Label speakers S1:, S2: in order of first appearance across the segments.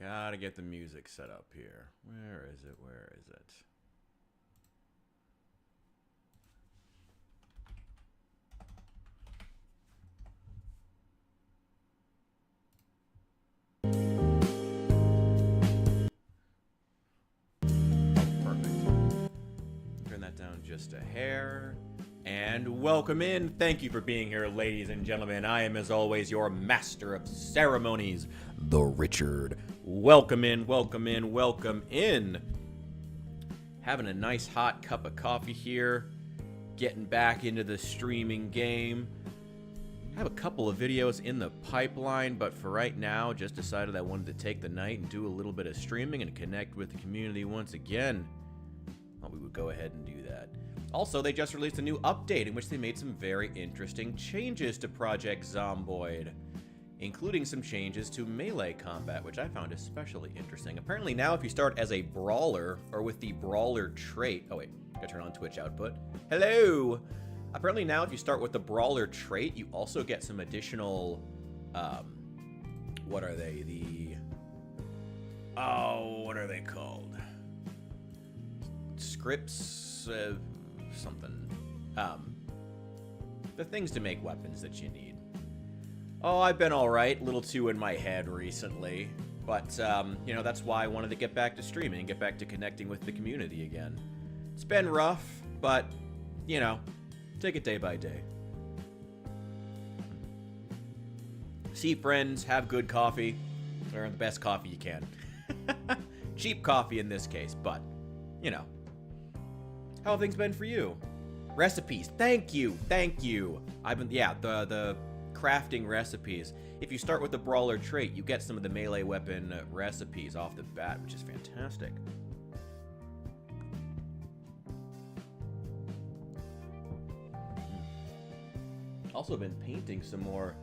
S1: Gotta get the music set up here. Where is it? Where is it? Perfect. Turn that down just a hair. And welcome in. Thank you for being here, ladies and gentlemen. I am, as always, your master of ceremonies, the Richard. Welcome in, welcome in, welcome in. Having a nice hot cup of coffee here. Getting back into the streaming game. I have a couple of videos in the pipeline, but for right now, just decided I wanted to take the night and do a little bit of streaming and connect with the community once again. Thought we would go ahead and do that. Also, they just released a new update in which they made some very interesting changes to Project Zomboid, including some changes to melee combat, which I found especially interesting. Apparently now if you start as a brawler, or with the brawler trait... Oh wait, gotta turn on Twitch output. Hello! Apparently now if you start with the brawler trait, you also get some additional... what are they? What are they called? Scripts... something. The things to make weapons that you need. Oh, I've been alright. A little too in my head recently. But, you know, that's why I wanted to get back to streaming, get back to connecting with the community again. It's been rough, but, you know, take it day by day. See friends, have good coffee, or the best coffee you can. Cheap coffee in this case, but, you know. How have things been for you? Recipes. Thank you. Thank you. The crafting recipes. If you start with the brawler trait, you get some of the melee weapon recipes off the bat, which is fantastic. Also been painting some more.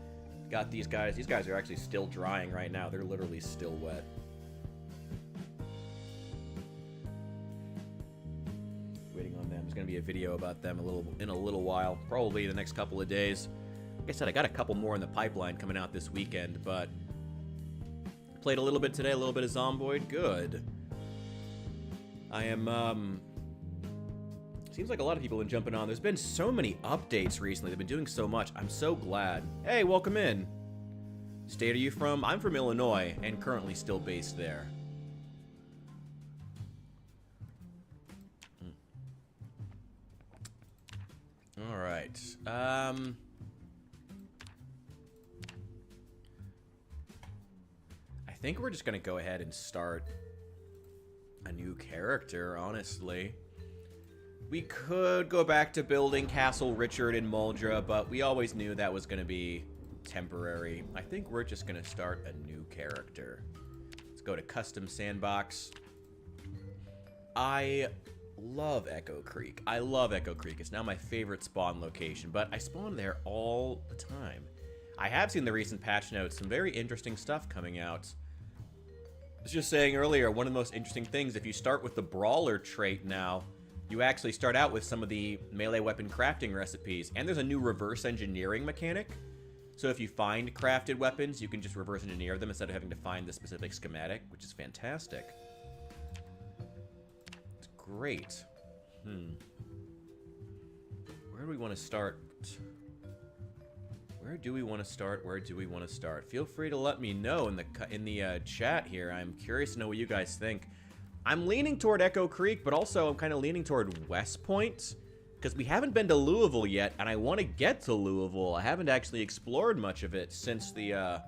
S1: Got these guys. These guys are actually still drying right now. They're literally still wet. There's going to be a video about them in a little while, probably the next couple of days. Like I said, I got a couple more in the pipeline coming out this weekend, but played a little bit today, a little bit of Zomboid. Good. I am, seems like a lot of people have been jumping on. There's been so many updates recently. They've been doing so much. I'm so glad. Hey, welcome in. State are you from? I'm from Illinois and currently still based there. Alright, I think we're just gonna go ahead and start a new character, honestly. We could go back to building Castle Richard in Muldra, but we always knew that was gonna be temporary. I think we're just gonna start a new character. Let's go to Custom Sandbox. I love Echo Creek. I love Echo Creek. It's now my favorite spawn location, but I spawn there all the time. I have seen the recent patch notes, some very interesting stuff coming out. I was just saying earlier, one of the most interesting things, if you start with the brawler trait now, you actually start out with some of the melee weapon crafting recipes, and there's a new reverse engineering mechanic. So if you find crafted weapons, you can just reverse engineer them instead of having to find the specific schematic, which is fantastic. Great. Where do we want to start? Where do we want to start? Where do we want to start? Feel free to let me know in the chat here. I'm curious to know what you guys think. I'm leaning toward Echo Creek, but also I'm kind of leaning toward West Point because we haven't been to Louisville yet, and I want to get to Louisville. I haven't actually explored much of it since the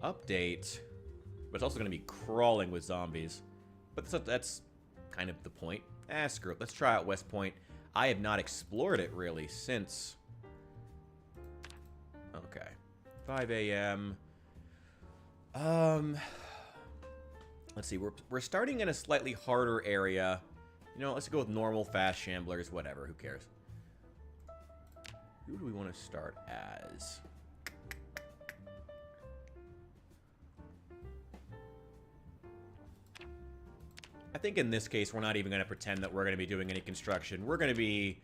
S1: update, but it's also going to be crawling with zombies. But that's kind of the point. Screw it. Let's try out West Point. I have not explored it really since... Okay. 5 a.m. Let's see. We're starting in a slightly harder area. You know, let's go with normal, fast shamblers, whatever. Who cares? Who do we want to start as? I think in this case, we're not even going to pretend that we're going to be doing any construction. We're going to be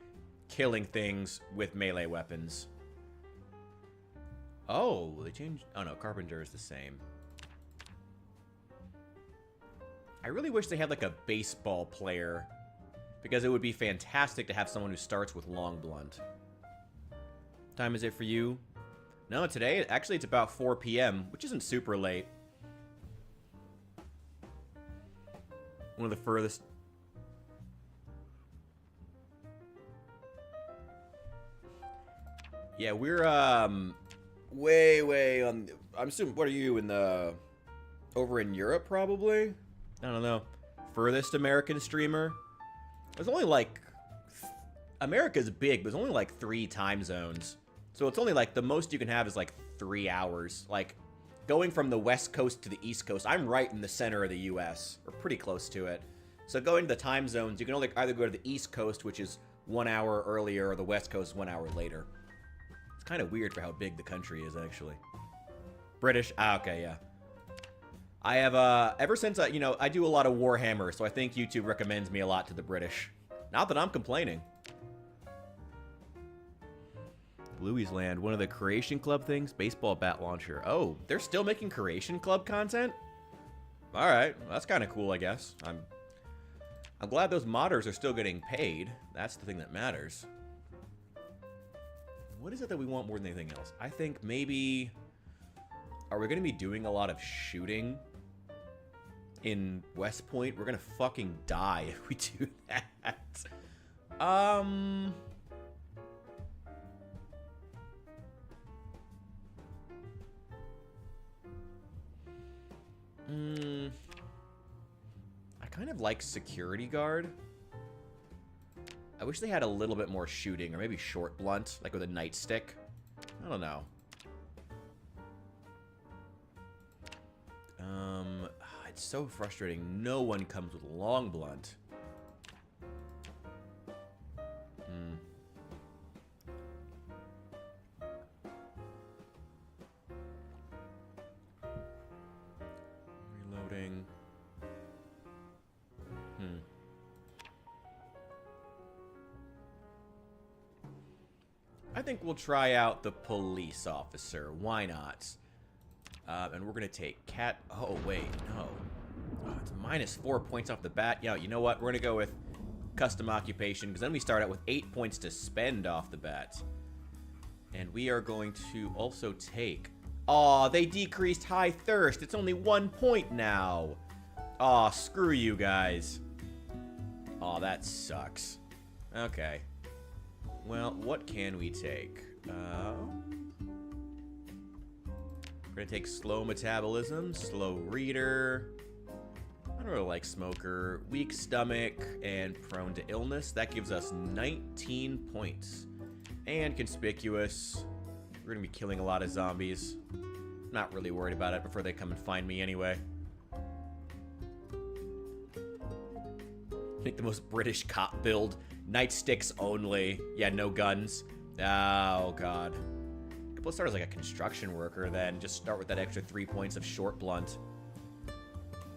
S1: killing things with melee weapons. Oh, they changed... Oh, no, Carpenter is the same. I really wish they had like a baseball player, because it would be fantastic to have someone who starts with long blunt. Time is it for you? No, today, actually it's about 4 p.m., which isn't super late. One of the furthest... Yeah, we're, way on... I'm assuming, what are you, in the... over in Europe, probably? I don't know. Furthest American streamer? There's only, like... America's big, but there's only, like, 3 time zones. So it's only, like, the most you can have is, like, 3 hours. Like, going from the West Coast to the East Coast, I'm right in the center of the U.S. Or pretty close to it. So going to the time zones, you can only either go to the East Coast, which is 1 hour earlier, or the West Coast 1 hour later. It's kind of weird for how big the country is, actually. British? Ah, okay, yeah. I have, ever since, you know, I do a lot of Warhammer, so I think YouTube recommends me a lot to the British. Not that I'm complaining. Bluey's Land, one of the Creation Club things? Baseball bat launcher. Oh, they're still making Creation Club content? Alright, well, that's kind of cool, I guess. I'm glad those modders are still getting paid. That's the thing that matters. What is it that we want more than anything else? I think maybe... Are we going to be doing a lot of shooting in West Point? We're going to fucking die if we do that. I kind of like security guard. I wish they had a little bit more shooting, or maybe short blunt, like with a nightstick. I don't know. It's so frustrating. No one comes with long blunt. Reloading. I think we'll try out the police officer. Why not? And we're going to take cat... Oh, wait. No. Oh, it's -4 points off the bat. Yeah, you know what? We're going to go with custom occupation, because then we start out with 8 points to spend off the bat. And we are going to also take... Aw, they decreased high thirst. It's only 1 point now. Aw, screw you guys. Aw, that sucks. Okay. Well, what can we take? We're gonna take slow metabolism, slow reader. I don't really like smoker. Weak stomach and prone to illness. That gives us 19 points. And conspicuous. We're gonna be killing a lot of zombies. Not really worried about it before they come and find me anyway. Make the most British cop build. Nightsticks only. Yeah, no guns. Oh, God. Let's start as like a construction worker, then just start with that extra 3 points of short blunt.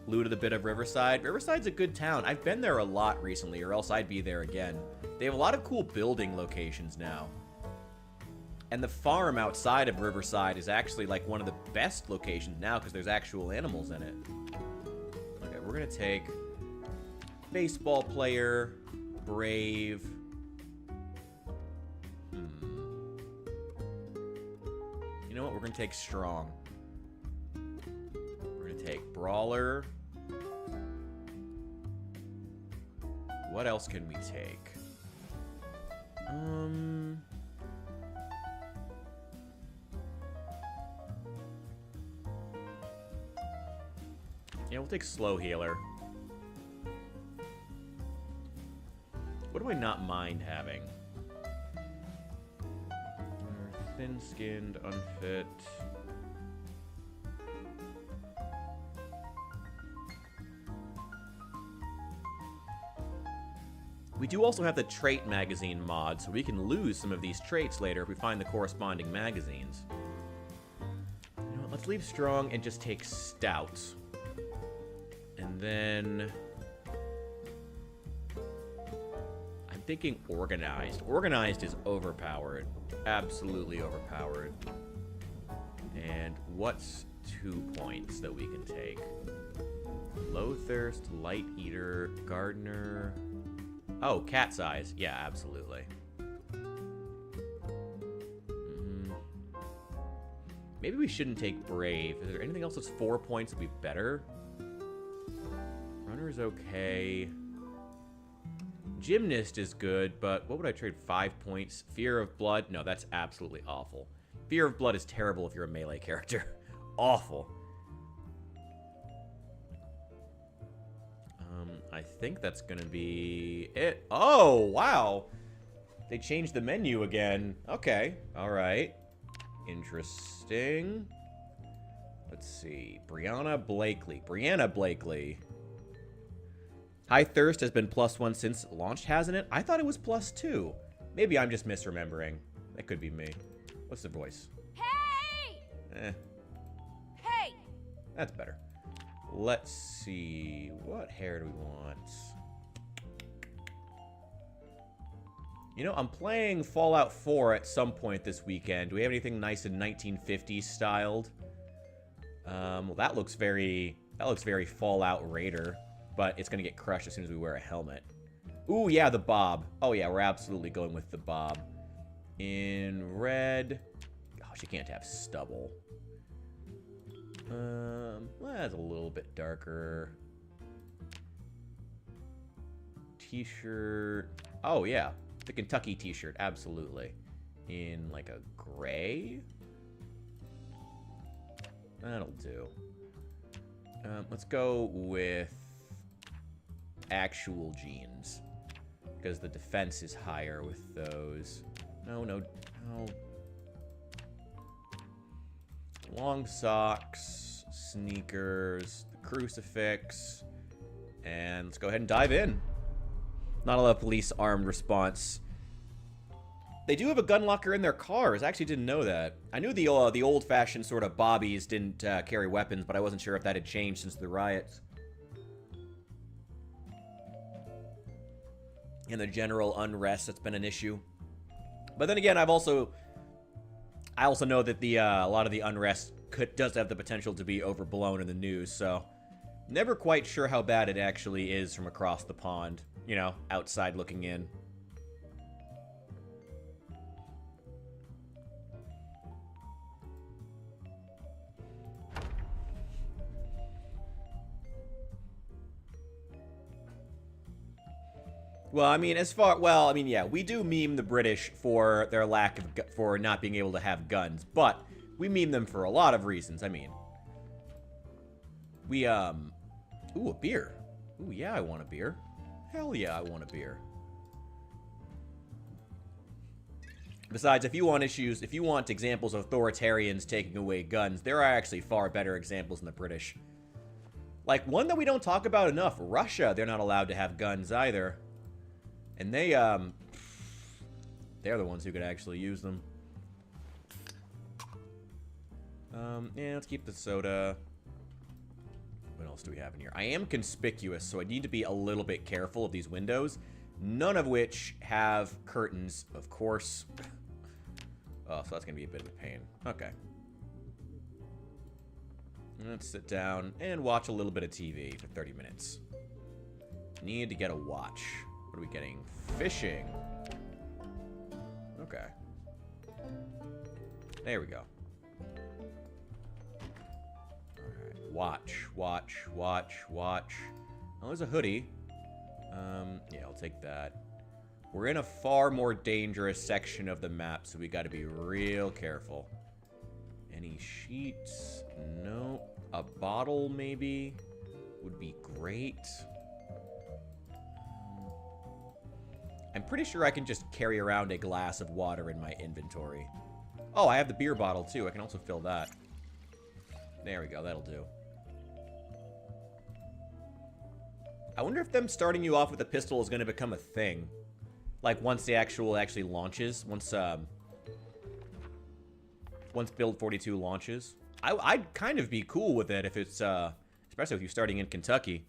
S1: Looted a bit of Riverside. Riverside's a good town. I've been there a lot recently, or else I'd be there again. They have a lot of cool building locations now. And the farm outside of Riverside is actually like one of the best locations now because there's actual animals in it. Okay, we're gonna take baseball player, brave. You know what? We're gonna take strong. We're gonna take brawler. What else can we take? Yeah, we'll take slow healer. What do I not mind having? Thin-skinned, unfit. We do also have the trait magazine mod, so we can lose some of these traits later if we find the corresponding magazines. You know what, let's leave strong and just take stout. And then... I'm thinking organized. Organized is overpowered. Absolutely overpowered. And what's 2 points that we can take? Low thirst, light eater, gardener. Oh, cat's eyes. Yeah, absolutely. Maybe we shouldn't take brave. Is there anything else that's 4 points that would be better? Runner's okay. Gymnast is good, but what would I trade? 5 points. Fear of blood? No, that's absolutely awful. Fear of blood is terrible if you're a melee character. Awful. I think that's gonna be it. Oh, wow. They changed the menu again. Okay. All right. Interesting. Let's see. Brianna Blakely. High Thirst has been +1 since launched, hasn't it? I thought it was +2. Maybe I'm just misremembering. That could be me. What's the voice?
S2: Hey! Hey!
S1: That's better. Let's see. What hair do we want? You know, I'm playing Fallout 4 at some point this weekend. Do we have anything nice and 1950s styled? Well, that looks very Fallout Raider, but it's gonna get crushed as soon as we wear a helmet. Ooh, yeah, the bob. Oh yeah, we're absolutely going with the bob. In red. Gosh, you can't have stubble. Well, that's a little bit darker. T-shirt. Oh yeah, the Kentucky T-shirt, absolutely. In like a gray. That'll do. Let's go with actual jeans, because the defense is higher with those. No. Long socks, sneakers, the crucifix, and let's go ahead and dive in. Not a lot of police armed response. They do have a gun locker in their cars. I actually didn't know that. I knew the old-fashioned sort of bobbies didn't carry weapons, but I wasn't sure if that had changed since the riots. And the general unrest that's been an issue. But then again, I also know that a lot of the unrest does have the potential to be overblown in the news, so never quite sure how bad it actually is from across the pond, you know, outside looking in. Well, I mean, yeah, we do meme the British for their for not being able to have guns, but we meme them for a lot of reasons. I mean, ooh, a beer. Ooh, yeah, I want a beer. Hell yeah, I want a beer. Besides, if you want examples of authoritarians taking away guns, there are actually far better examples in the British. Like, one that we don't talk about enough, Russia, they're not allowed to have guns either. And they're the ones who could actually use them. Yeah, let's keep the soda. What else do we have in here? I am conspicuous, so I need to be a little bit careful of these windows. None of which have curtains, of course. Oh, so that's going to be a bit of a pain. Okay. Let's sit down and watch a little bit of TV for 30 minutes. Need to get a watch. What are we getting? Fishing. Okay. There we go. Alright. Watch. Oh, there's a hoodie. Yeah, I'll take that. We're in a far more dangerous section of the map, so we gotta be real careful. Any sheets? No. A bottle, maybe? Would be great. I'm pretty sure I can just carry around a glass of water in my inventory. Oh, I have the beer bottle, too. I can also fill that. There we go. That'll do. I wonder if them starting you off with a pistol is going to become a thing. Like, once the actually launches. Once Build 42 launches. I'd kind of be cool with it if it's, especially if you're starting in Kentucky.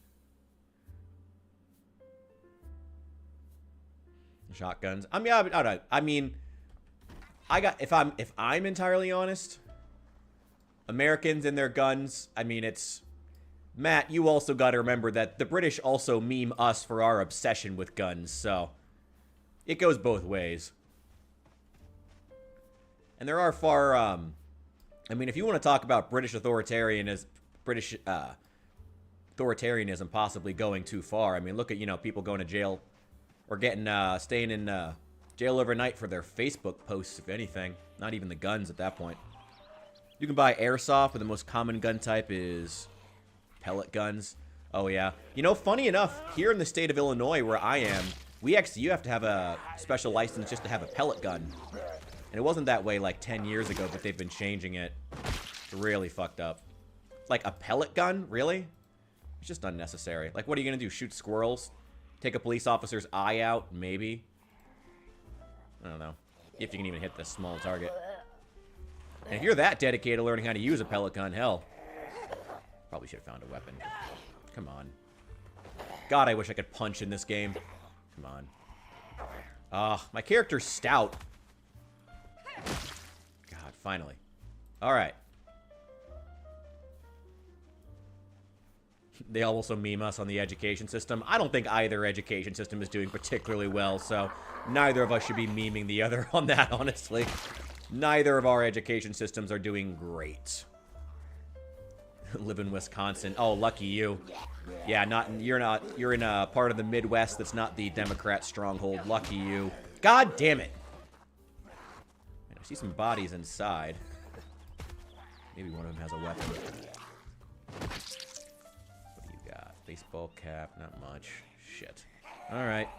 S1: Shotguns. I mean, if I'm entirely honest, Americans and their guns, I mean, Matt, you also got to remember that the British also meme us for our obsession with guns, so it goes both ways. And there are I mean, if you want to talk about British authoritarianism possibly going too far, I mean, look at, you know, people going to jail or staying in jail overnight for their Facebook posts, if anything. Not even the guns at that point. You can buy airsoft, but the most common gun type is pellet guns. Oh, yeah. You know, funny enough, here in the state of Illinois where I am, you have to have a special license just to have a pellet gun. And it wasn't that way like 10 years ago, but they've been changing it. It's really fucked up. Like a pellet gun? Really? It's just unnecessary. Like, what are you going to do? Shoot squirrels? Take a police officer's eye out? Maybe. I don't know. If you can even hit the small target. And if you're that dedicated to learning how to use a pellet gun, hell. Probably should have found a weapon. Come on. God, I wish I could punch in this game. Come on. My character's stout. God, finally. Alright. They also meme us on the education system. I don't think either education system is doing particularly well, so neither of us should be memeing the other on that, honestly. Neither of our education systems are doing great. Live in Wisconsin. Oh, lucky you. Yeah, you're in a part of the Midwest that's not the Democrat stronghold. Lucky you. God damn it. Man, I see some bodies inside. Maybe one of them has a weapon. What do you got? Baseball cap, not much. Shit. Alright.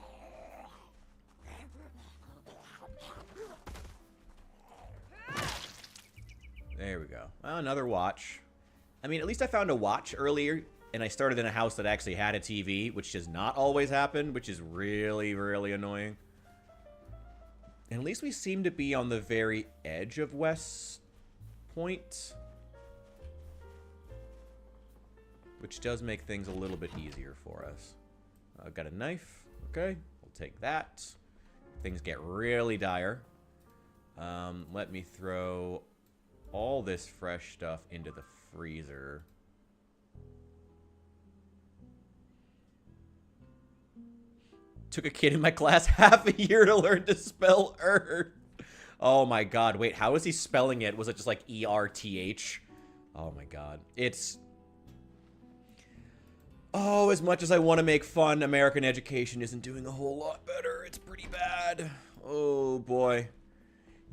S1: There we go. Well, another watch. I mean, at least I found a watch earlier, and I started in a house that actually had a TV, which does not always happen, which is really, really annoying. And at least we seem to be on the very edge of West Point, which does make things a little bit easier for us. I've got a knife. Okay, we'll take that. Things get really dire. Let me throw all this fresh stuff into the freezer. Took a kid in my class half a year to learn to spell Earth. Oh my god, wait, how is he spelling it? Was it just like E-R-T-H? Oh my god. It's... Oh, as much as I want to make fun, American education isn't doing a whole lot better. It's pretty bad. Oh boy.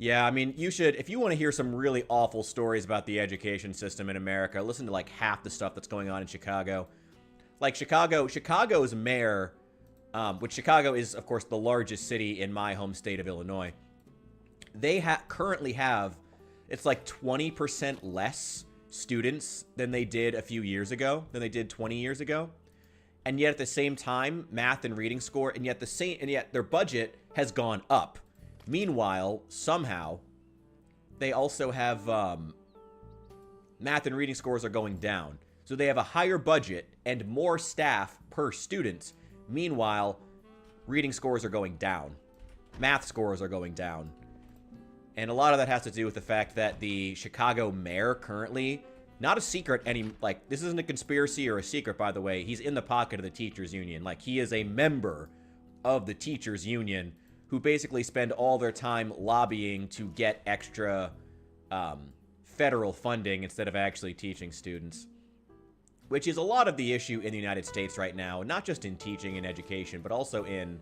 S1: Yeah, I mean, you should, if you want to hear some really awful stories about the education system in America, listen to like half the stuff that's going on in Chicago. Like Chicago's mayor, which Chicago is, of course, the largest city in my home state of Illinois. They currently have, it's like 20% less students than they did a few years ago, than they did 20 years ago. And yet at the same time, math and reading score, and yet their budget has gone up. Meanwhile, somehow, they also have math and reading scores are going down. So they have a higher budget and more staff per student. Meanwhile, reading scores are going down. Math scores are going down. And a lot of that has to do with the fact that the Chicago mayor currently, not a secret this isn't a conspiracy or a secret, by the way. He's in the pocket of the teachers union. Like, he is a member of the teachers union, who basically spend all their time lobbying to get extra federal funding instead of actually teaching students. Which is a lot of the issue in the United States right now, not just in teaching and education, but also in,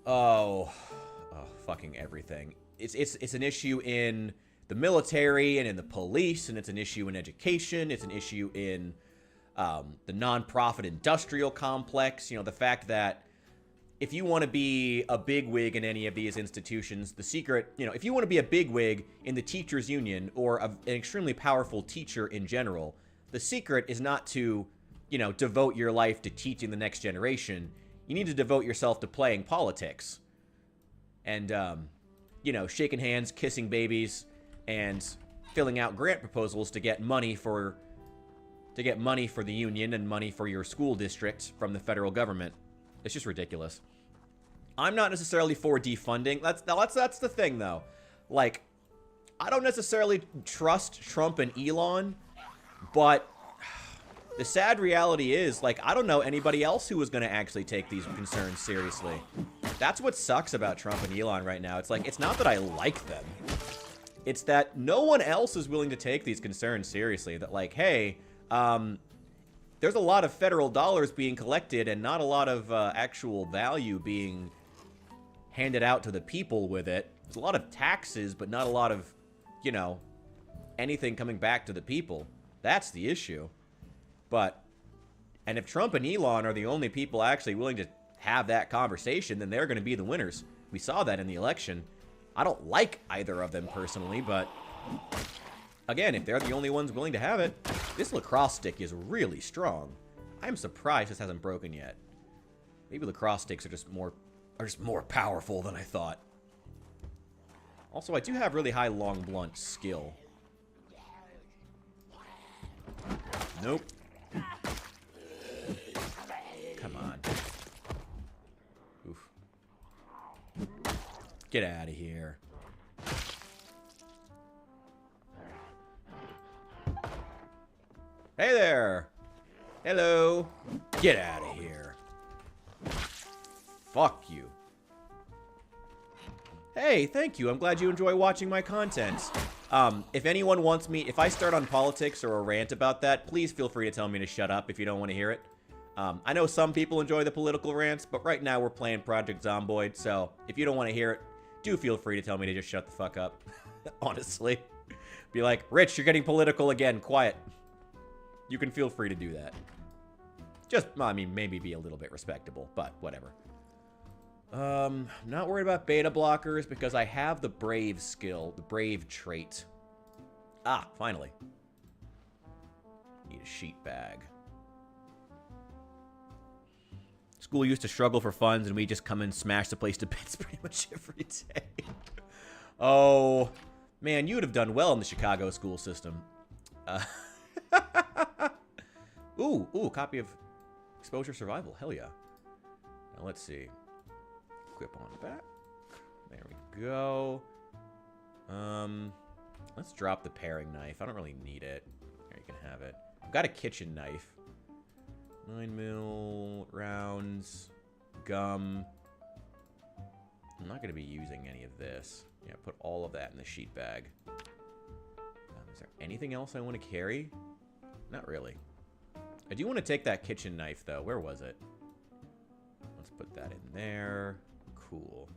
S1: fucking everything. It's an issue in the military and in the police, and it's an issue in education, it's an issue in the nonprofit industrial complex. You know, the fact that if you want to be a bigwig in any of these institutions, the secret, you know, if you want to be a bigwig in the teachers union or an extremely powerful teacher in general, the secret is not to, you know, devote your life to teaching the next generation. You need to devote yourself to playing politics. And, you know, shaking hands, kissing babies, and filling out grant proposals to get money for the union and money for your school district from the federal government. It's just ridiculous. I'm not necessarily for defunding. That's the thing, though. Like, I don't necessarily trust Trump and Elon, but the sad reality is, like, I don't know anybody else who was going to actually take these concerns seriously. That's what sucks about Trump and Elon right now. It's like, it's not that I like them. It's that no one else is willing to take these concerns seriously. That, like, hey, there's a lot of federal dollars being collected and not a lot of actual value being handed out to the people with it. There's a lot of taxes, but not a lot of, you know, anything coming back to the people. That's the issue. And if Trump and Elon are the only people actually willing to have that conversation, then they're going to be the winners. We saw that in the election. I don't like either of them personally, but again, if they're the only ones willing to have it, this lacrosse stick is really strong. I'm surprised this hasn't broken yet. Maybe lacrosse sticks are just more powerful than I thought. Also, I do have really high long blunt skill. Nope. Come on. Oof. Get out of here. Hey there. Hello. Get out of here. Fuck you. Hey, thank you. I'm glad you enjoy watching my content. If anyone wants me, if I start on politics or a rant about that, please feel free to tell me to shut up if you don't want to hear it. I know some people enjoy the political rants, but right now we're playing Project Zomboid, so if you don't want to hear it, do feel free to tell me to just shut the fuck up. Honestly. Be like, Rich, you're getting political again. Quiet. You can feel free to do that. Just, I mean, maybe be a little bit respectable, but whatever. Not worried about beta blockers because I have the brave skill, the brave trait. Ah, finally. Need a sheet bag. School used to struggle for funds and we just come and smash the place to bits pretty much every day. Oh, man, you would have done well in the Chicago school system. Ooh, copy of Exposure Survival. Hell yeah. Now let's see. Equip on back. There we go. Let's drop the paring knife. I don't really need it. There, you can have it. I've got a kitchen knife. 9mm rounds. Gum. I'm not going to be using any of this. Yeah, put all of that in the sheet bag. Is there anything else I want to carry? Not really. I do want to take that kitchen knife, though. Where was it? Let's put that in there. Cool.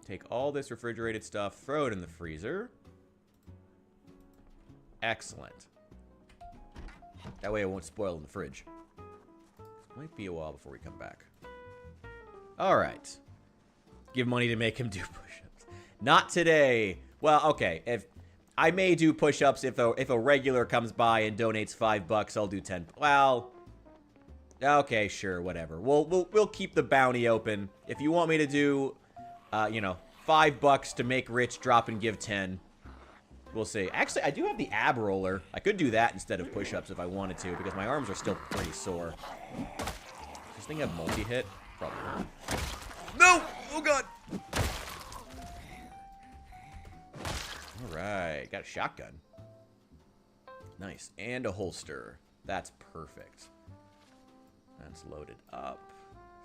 S1: Take all this refrigerated stuff, throw it in the freezer. Excellent. That way it won't spoil in the fridge. Might be a while before we come back. Alright. Give money to make him do push-ups. Not today. Well, okay. If I may do push-ups if a regular comes by and donates $5, I'll do 10. Well, okay, sure, whatever. We'll keep the bounty open. If you want me to do, you know, $5 to make Rich drop and give 10, we'll see. Actually, I do have the ab roller. I could do that instead of push-ups if I wanted to, because my arms are still pretty sore. Does this thing have multi-hit? Probably not. No! Oh, God! Alright, got a shotgun. Nice. And a holster. That's perfect. That's loaded up.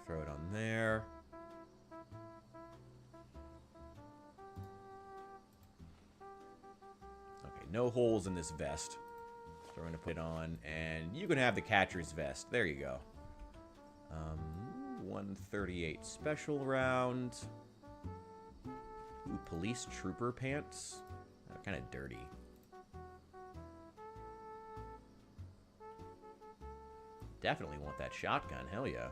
S1: Throw it on there. Okay, no holes in this vest. So we're going to put it on, and you can have the catcher's vest. There you go. 138 special round. Ooh, police trooper pants. Kind of dirty. Definitely want that shotgun. Hell yeah.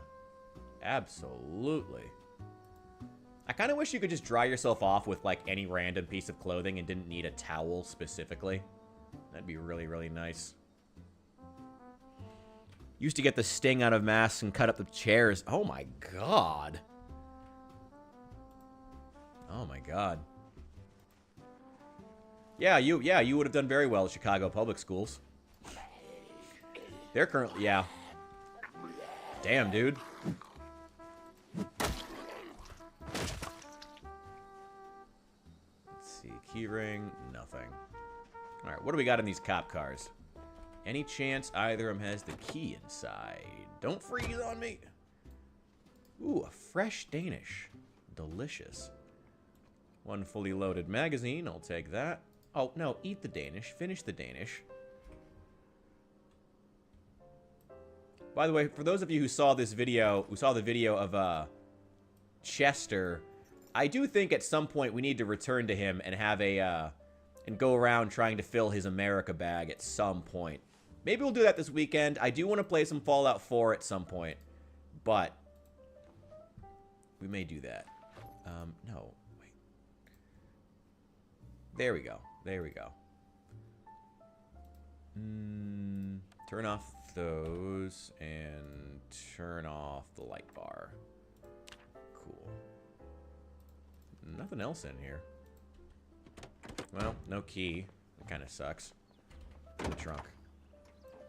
S1: Absolutely. I kind of wish you could just dry yourself off with, like, any random piece of clothing and didn't need a towel specifically. That'd be really, really nice. Used to get the sting out of masks and cut up the chairs. Oh my god. Oh my god. Yeah, you would have done very well at Chicago public schools. They're currently, yeah. Damn, dude. Let's see, keyring, nothing. All right, what do we got in these cop cars? Any chance either of them has the key inside? Don't freeze on me. Ooh, a fresh Danish. Delicious. One fully loaded magazine. I'll take that. Oh, no. Eat the Danish. Finish the Danish. By the way, for those of you who saw this video, who saw the video of Chester, I do think at some point we need to return to him and have a and go around trying to fill his America bag at some point. Maybe we'll do that this weekend. I do want to play some Fallout 4 at some point, but we may do that. No, wait. There we go. There we go. Turn off those and turn off the light bar. Cool. Nothing else in here. Well, no key. That kind of sucks. In the trunk.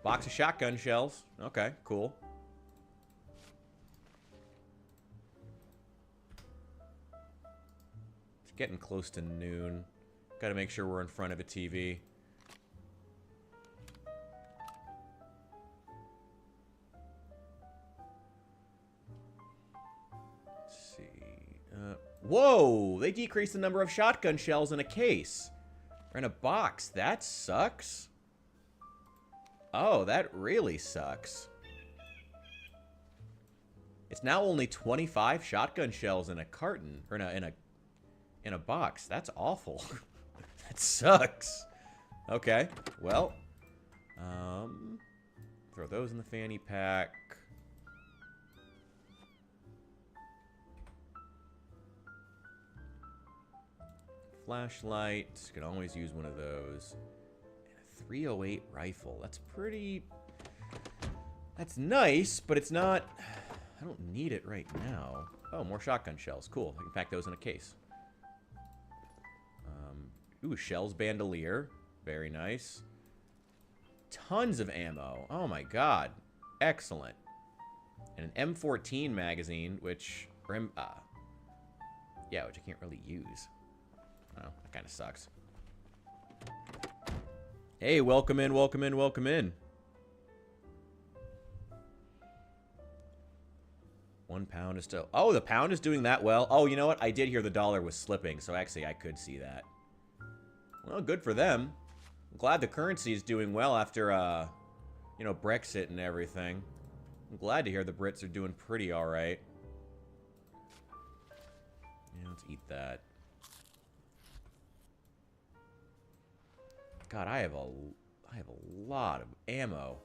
S1: Box of shotgun shells. Okay, cool. It's getting close to noon. Gotta make sure we're in front of a TV. Let's see. Whoa! They decreased the number of shotgun shells in a case. Or in a box. That sucks. Oh, that really sucks. It's now only 25 shotgun shells in a carton. Or in a box. That's awful. That sucks. Okay. Well. Throw those in the fanny pack. Flashlight. Can always use one of those. And a 308 rifle. That's pretty... That's nice, but it's not... I don't need it right now. Oh, more shotgun shells. Cool. I can pack those in a case. Ooh, shells bandolier. Very nice. Tons of ammo. Oh my god. Excellent. And an M14 magazine, which... yeah, which I can't really use. Oh, that kind of sucks. Hey, welcome in, welcome in, welcome in. 1 pound is still... Oh, the pound is doing that well. Oh, you know what? I did hear the dollar was slipping, so actually I could see that. Well, good for them. I'm glad the currency is doing well after, you know, Brexit and everything. I'm glad to hear the Brits are doing pretty alright. Yeah, let's eat that. God, I have a lot of ammo.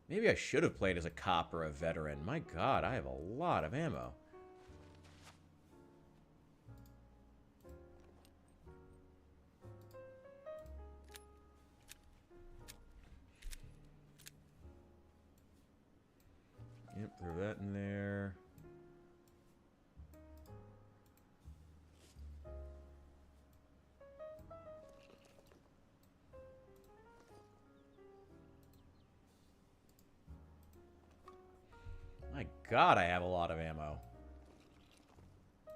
S1: Maybe I should have played as a cop or a veteran. My God, I have a lot of ammo. Yep, throw that in there. My God, I have a lot of ammo.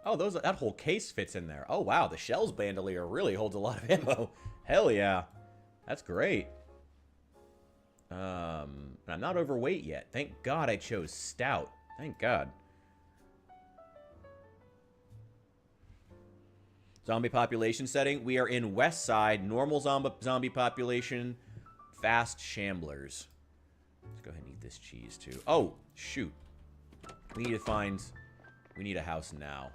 S1: Oh, that whole case fits in there. Oh, wow, the shells bandolier really holds a lot of ammo. Hell yeah. That's great. I'm not overweight yet. Thank God I chose stout. Thank God. Zombie population setting. We are in West Side. Normal zombie population. Fast shamblers. Let's go ahead and eat this cheese, too. Oh, shoot. We need to find... We need a house now.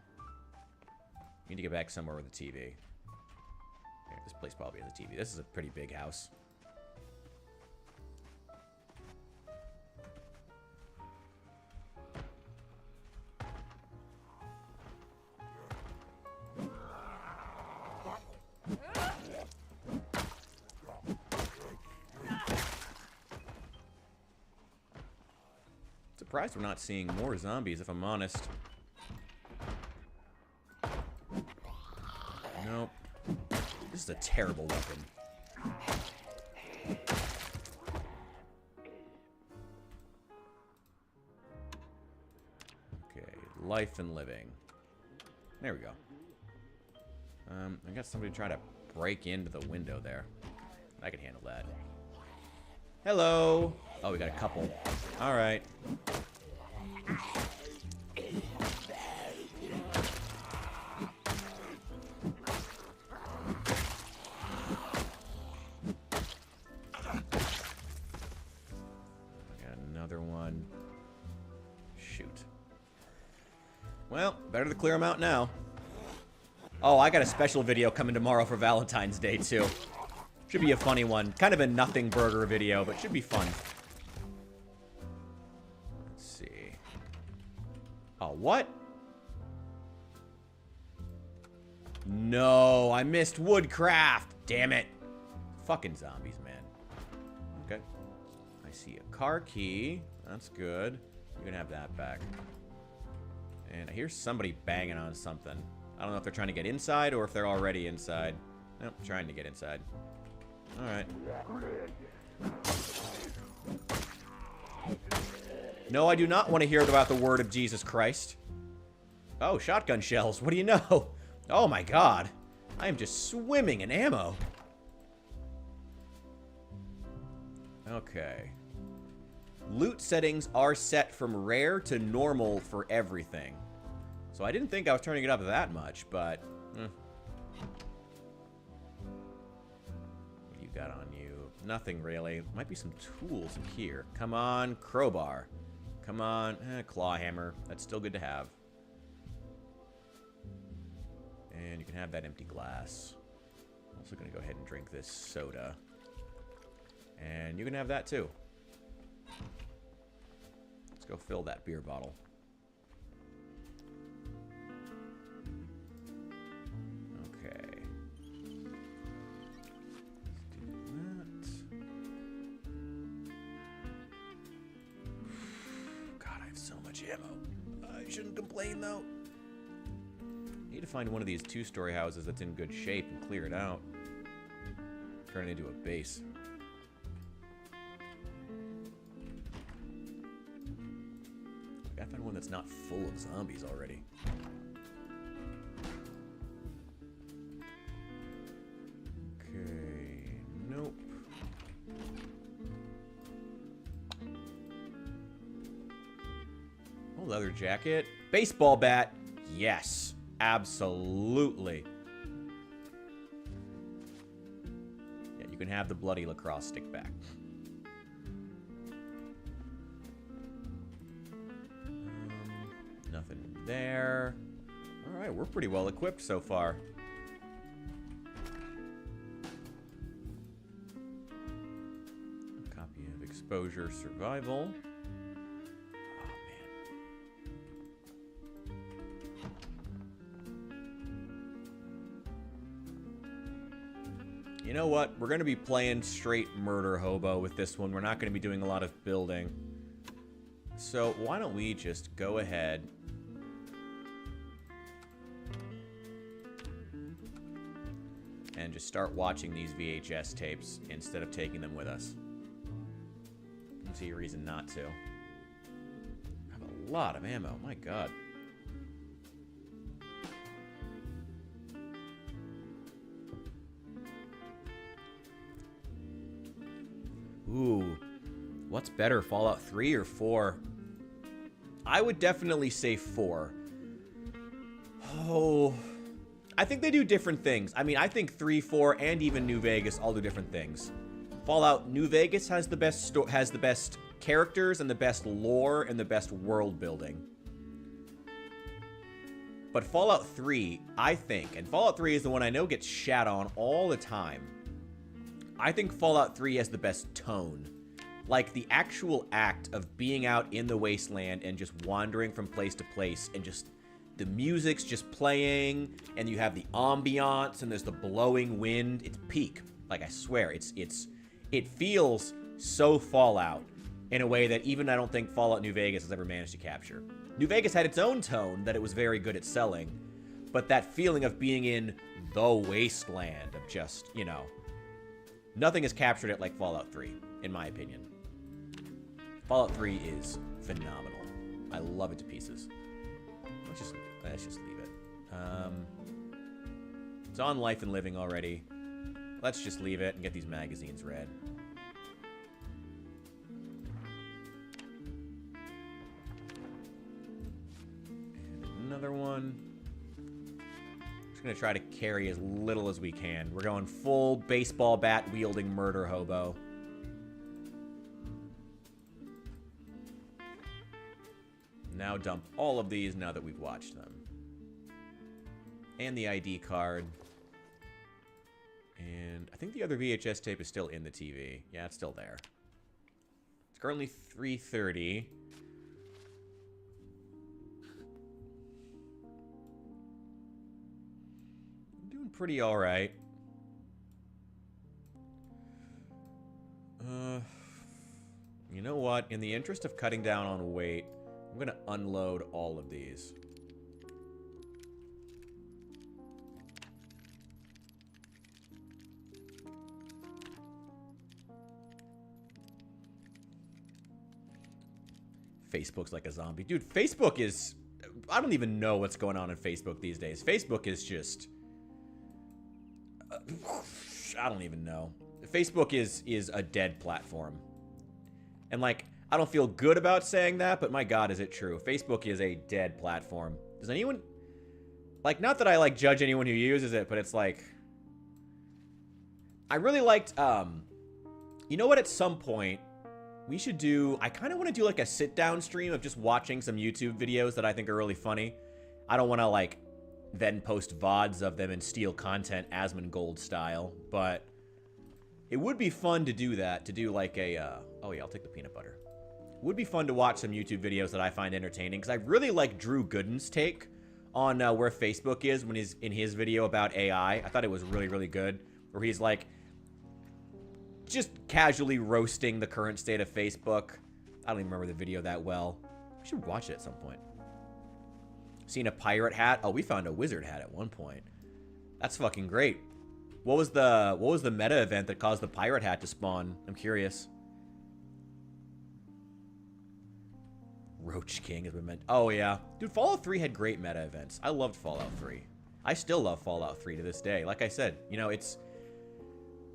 S1: We need to get back somewhere with a TV. Yeah, this place probably has a TV. This is a pretty big house. Surprised we're not seeing more zombies, if I'm honest. Nope. This is a terrible weapon. Okay, life and living. There we go. I got somebody trying to break into the window there. I can handle that. Hello. Oh, we got a couple. All right. Got another one. Shoot. Well, better to clear them out now. Oh, I got a special video coming tomorrow for Valentine's Day, too. Should be a funny one. Kind of a nothing burger video, but should be fun. Let's see. Oh, what? No, I missed woodcraft. Damn it. Fucking zombies, man. Okay. I see a car key. That's good. You can have that back. And I hear somebody banging on something. I don't know if they're trying to get inside or if they're already inside. Nope, trying to get inside. Alright. No, I do not want to hear about the word of Jesus Christ. Oh, shotgun shells. What do you know? Oh my god. I am just swimming in ammo. Okay. Loot settings are set from rare to normal for everything. So I didn't think I was turning it up that much, but... What do you got on you? Nothing really. Might be some tools in here. Come on, crowbar. Come on, claw hammer. That's still good to have. And you can have that empty glass. I'm also going to go ahead and drink this soda. And you can have that too. Let's go fill that beer bottle. Okay. Let's do that. God, I have so much ammo. I shouldn't complain though. Need to find one of these two-story houses that's in good shape and clear it out. Turn it into a base. I gotta find one that's not full of zombies already. Okay, nope. Oh, leather jacket. Baseball bat. Yes. Absolutely. Yeah, you can have the bloody lacrosse stick back. Nothing there. Alright, we're pretty well equipped so far. A copy of Exposure Survival. You know what? We're going to be playing straight murder hobo with this one. We're not going to be doing a lot of building. So why don't we just go ahead and just start watching these VHS tapes instead of taking them with us. I don't see a reason not to. I have a lot of ammo. My God. Ooh, what's better, Fallout 3 or 4? I would definitely say 4. Oh, I think they do different things. I mean, I think 3, 4, and even New Vegas all do different things. Fallout New Vegas has the best characters and the best lore and the best world building. But Fallout 3, I think, and Fallout 3 is the one I know gets shat on all the time. I think Fallout 3 has the best tone. Like, the actual act of being out in the wasteland and just wandering from place to place and just... the music's just playing, and you have the ambiance, and there's the blowing wind. It's peak. Like, I swear, it feels so Fallout in a way that even I don't think Fallout New Vegas has ever managed to capture. New Vegas had its own tone that it was very good at selling, but that feeling of being in the wasteland of just, you know... nothing has captured it like Fallout 3, in my opinion. Fallout 3 is phenomenal. I love it to pieces. Let's just leave it. It's on Life and Living already. Let's just leave it and get these magazines read. another one. Just gonna try to carry as little as we can. We're going full baseball bat wielding murder hobo. Now dump all of these now that we've watched them. And the ID card. And I think the other VHS tape is still in the TV. Yeah, it's still there. It's currently 3:30. Doing pretty alright. You know what? In the interest of cutting down on weight, I'm gonna unload all of these. Facebook's like a zombie. Dude, Facebook is... I don't even know what's going on in Facebook these days. Facebook is just... I don't even know. Facebook is a dead platform. And, like, I don't feel good about saying that, but my God, is it true. Facebook is a dead platform. Does anyone... Like, not that I, like, judge anyone who uses it, but it's like... I really liked, You know what, at some point... We should do... I kind of want to do, like, a sit-down stream of just watching some YouTube videos that I think are really funny. I don't want to, like, then post VODs of them and steal content Asmongold style, but it would be fun to do that, to do, like, a... Oh, yeah, I'll take the peanut butter. It would be fun to watch some YouTube videos that I find entertaining, because I really like Drew Gooden's take on where Facebook is when he's in his video about AI. I thought it was really, really good, where he's, like... just casually roasting the current state of Facebook. I don't even remember the video that well. We should watch it at some point. Seen a pirate hat? Oh, we found a wizard hat at one point. That's fucking great. What was the meta event that caused the pirate hat to spawn? I'm curious. Roach King has been meant. Oh yeah. Dude, Fallout 3 had great meta events. I loved Fallout 3. I still love Fallout 3 to this day. Like I said, you know, it's...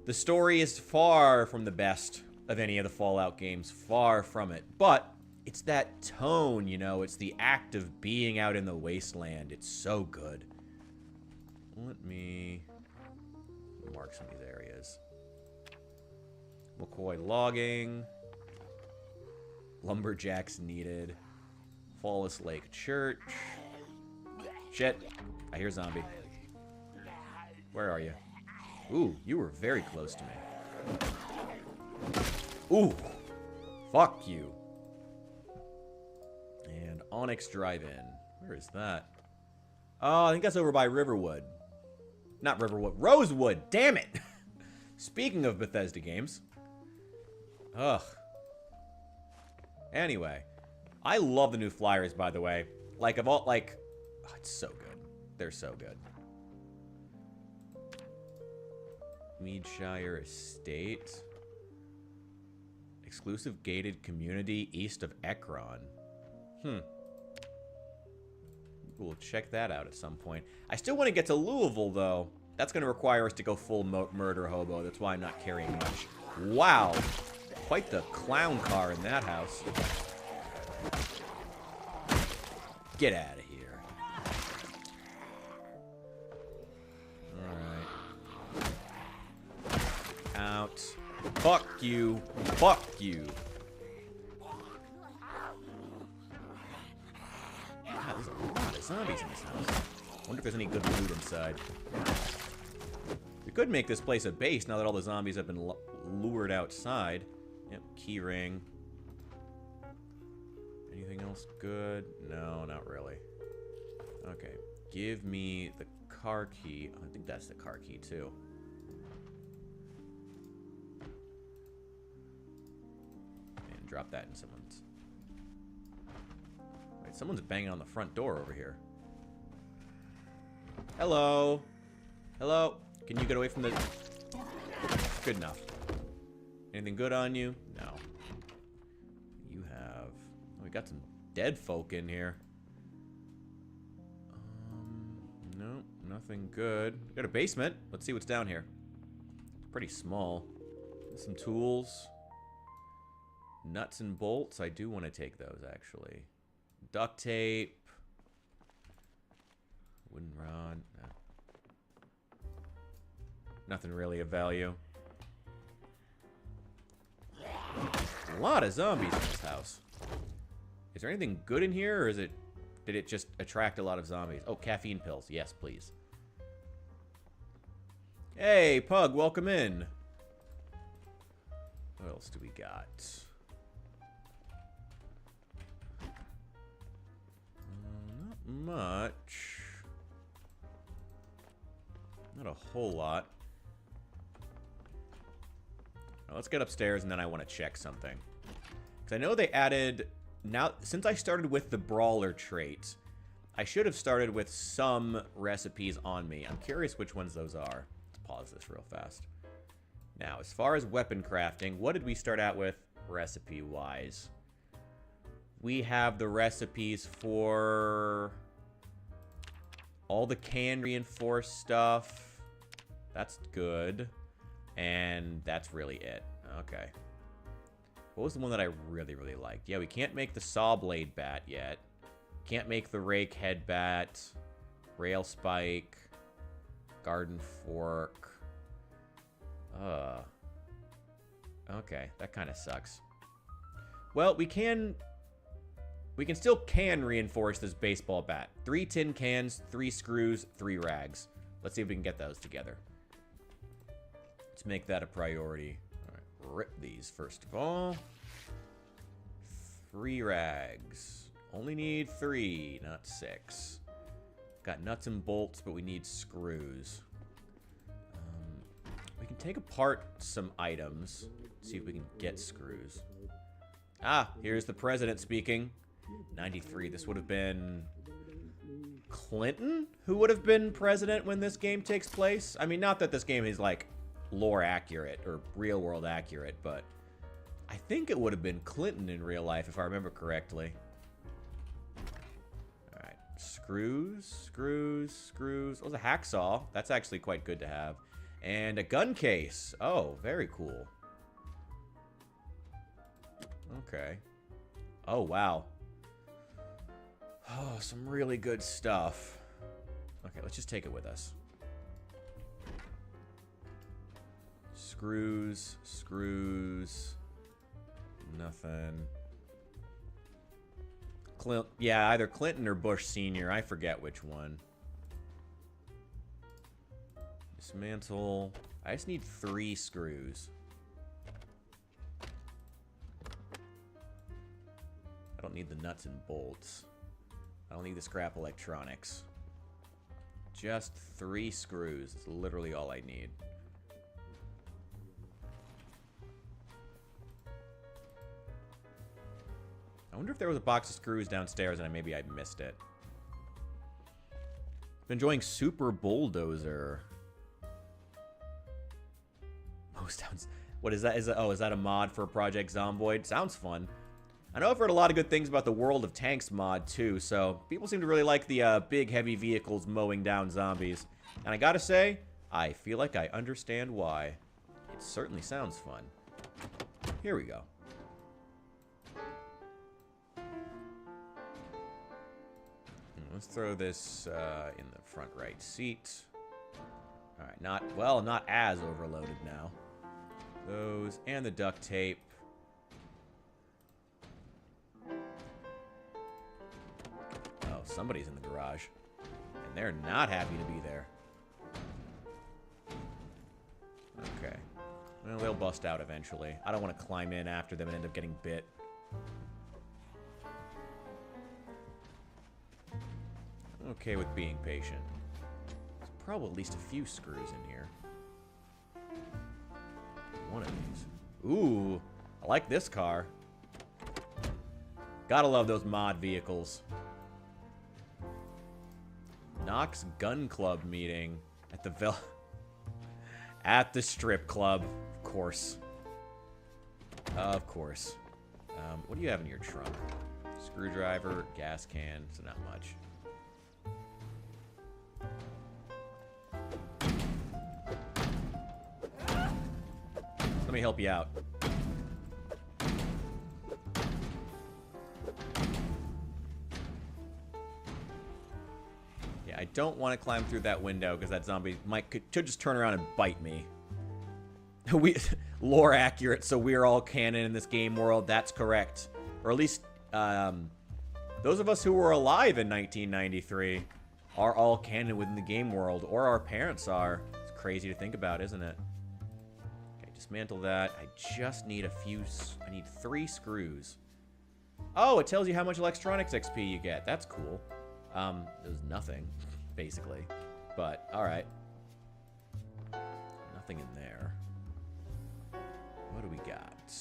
S1: The story is far from the best of any of the Fallout games. Far from it. But it's that tone, you know. It's the act of being out in the wasteland. It's so good. Let me mark some of these areas. McCoy logging. Lumberjacks needed. Fallis Lake Church. Shit. I hear zombie. Where are you? Ooh, you were very close to me. Ooh. Fuck you. And Onyx Drive-In. Where is that? Oh, I think that's over by Riverwood. Not Riverwood. Rosewood. Damn it. Speaking of Bethesda games. Ugh. Anyway. I love the new flyers, by the way. Like, of all, like... Oh, it's so good. They're so good. Meadshire Estate. Exclusive gated community east of Ekron. We'll check that out at some point. I still want to get to Louisville, though. That's going to require us to go full murder hobo. That's why I'm not carrying much. Wow. Quite the clown car in that house. Get out of here. Alright. Out. Fuck you. Fuck you. God, there's a lot of zombies in this house. Wonder if there's any good loot inside. We could make this place a base now that all the zombies have been lured outside. Yep, key ring. Anything else good? No, not really. Okay, give me the car key. Oh, I think that's the car key too. And drop that in someone's. Wait, someone's banging on the front door over here. Hello? Hello? Can you get away from the... Good enough. Anything good on you? No. You have... Oh, we got some dead folk in here. No, nothing good. We got a basement. Let's see what's down here. It's pretty small. Some tools. Nuts and bolts. I do want to take those, actually. Duct tape. Wooden rod. No. Nothing really of value. A lot of zombies in this house. Is there anything good in here, or did it just attract a lot of zombies? Oh, caffeine pills. Yes, please. Hey, Pug, welcome in. What else do we got? Not much. Not a whole lot. Now, let's get upstairs, and then I want to check something. Because I know they added... Now, since I started with the Brawler trait, I should have started with some recipes on me. I'm curious which ones those are. Let's pause this real fast. Now, as far as weapon crafting, what did we start out with recipe-wise? We have the recipes for all the can reinforced stuff. That's good. And that's really it. Okay. What was the one that I really, really liked? Yeah, we can't make the saw blade bat yet. Can't make the rake head bat. Rail spike. Garden fork. Okay, that kind of sucks. Well, we can still reinforce this baseball bat. 3 tin cans, 3 screws, 3 rags. Let's see if we can get those together. Let's make that a priority. Rip these first of all. 3 rags. Only need 3, not 6. Got nuts and bolts, but we need screws. We can take apart some items. See if we can get screws. Ah, here's the president speaking. 93. This would have been Clinton who would have been president when this game takes place. I mean, not that this game is like lore accurate or real world accurate, but I think it would have been Clinton in real life if I remember correctly. Alright, screws. Oh, a hacksaw. That's actually quite good to have. And a gun case. Oh, very cool. Okay. Oh, wow. Oh, some really good stuff. Okay, let's just take it with us. Screws. Nothing. Yeah, either Clinton or Bush Sr. I forget which one. Dismantle. I just need 3 screws. I don't need the nuts and bolts. I don't need the scrap electronics. Just 3 screws. That's literally all I need. I wonder if there was a box of screws downstairs and maybe I missed it. Been enjoying Super Bulldozer. What is that? Is that a mod for Project Zomboid? Sounds fun. I know I've heard a lot of good things about the World of Tanks mod too, so people seem to really like the big heavy vehicles mowing down zombies. And I gotta say, I feel like I understand why. It certainly sounds fun. Here we go. Let's throw this in the front right seat. Alright, not as overloaded now. Those, and the duct tape. Oh, somebody's in the garage. And they're not happy to be there. Okay. Well, they'll bust out eventually. I don't want to climb in after them and end up getting bit. Okay with being patient. There's probably at least a few screws in here. One of these. Ooh, I like this car. Gotta love those mod vehicles. Knox Gun Club meeting at the at the strip club, of course. Of course. What do you have in your trunk? Screwdriver, gas can, so not much. Let me help you out. Yeah, I don't want to climb through that window because that zombie could just turn around and bite me. Lore accurate, so we are all canon in this game world. That's correct. Or at least, those of us who were alive in 1993 are all canon within the game world, or our parents are. It's crazy to think about, isn't it? Okay, dismantle that. I just need I need 3 screws. Oh, it tells you how much electronics XP you get. That's cool. There's nothing, basically. But, alright. Nothing in there. What do we got?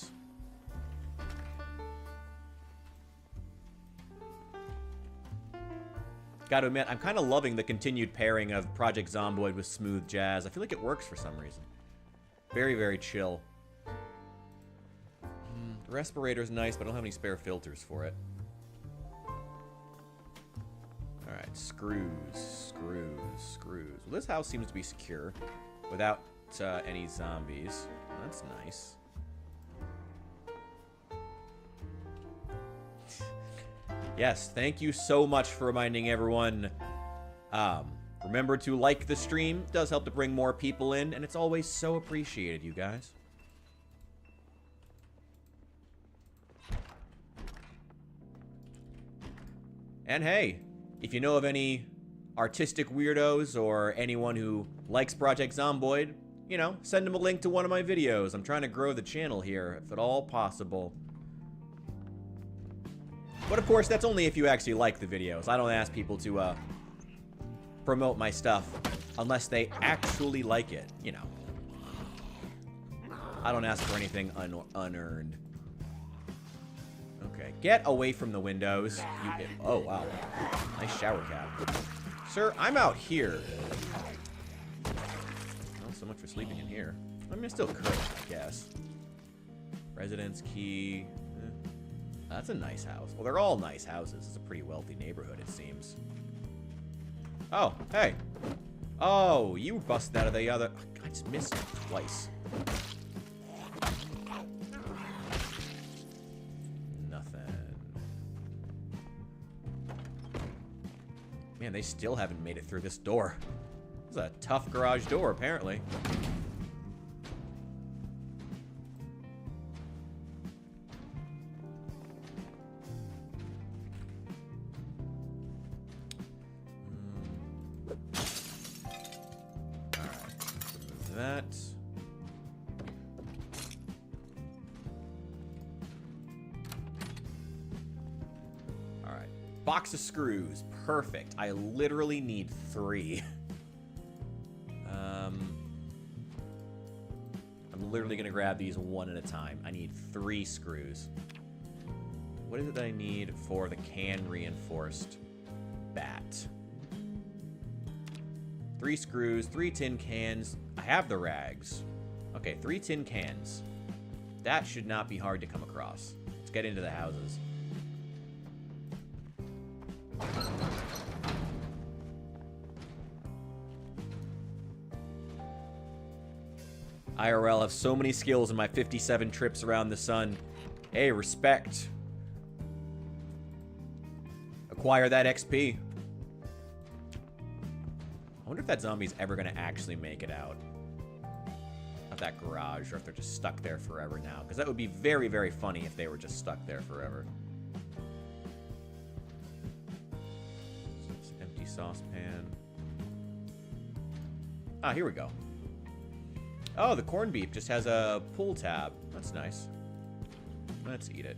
S1: Gotta admit, I'm kind of loving the continued pairing of Project Zomboid with smooth jazz. I feel like it works for some reason. Very, very chill. The respirator's nice, but I don't have any spare filters for it. Alright, screws, screws, screws. Well, this house seems to be secure without any zombies. That's nice. Yes, thank you so much for reminding everyone. Remember to like the stream. It does help to bring more people in, and it's always so appreciated, you guys. And hey, if you know of any artistic weirdos or anyone who likes Project Zomboid, you know, send them a link to one of my videos. I'm trying to grow the channel here, if at all possible. But of course, that's only if you actually like the videos. I don't ask people to promote my stuff unless they actually like it, you know. I don't ask for anything unearned. Okay, get away from the windows. Oh, wow. Nice shower cap. Sir, I'm out here. Not so much for sleeping in here. I mean, I still could, I guess. Residence key. That's a nice house. Well, they're all nice houses. It's a pretty wealthy neighborhood, it seems. Oh, hey. Oh, you busted out of the other... I just missed it twice. Nothing. Man, they still haven't made it through this door. This is a tough garage door, apparently. That. Alright. Box of screws. Perfect. I literally need 3. I'm literally going to grab these one at a time. I need 3 screws. What is it that I need for the can reinforced bat? 3 screws, 3 tin cans. I have the rags. Okay, 3 tin cans. That should not be hard to come across. Let's get into the houses. IRL have so many skills in my 57 trips around the sun. Hey, respect. Acquire that XP. I wonder if that zombie's ever going to actually make it out of that garage, or if they're just stuck there forever now. Because that would be very, very funny if they were just stuck there forever. Empty saucepan. Ah, here we go. Oh, the corned beef just has a pull tab. That's nice. Let's eat it.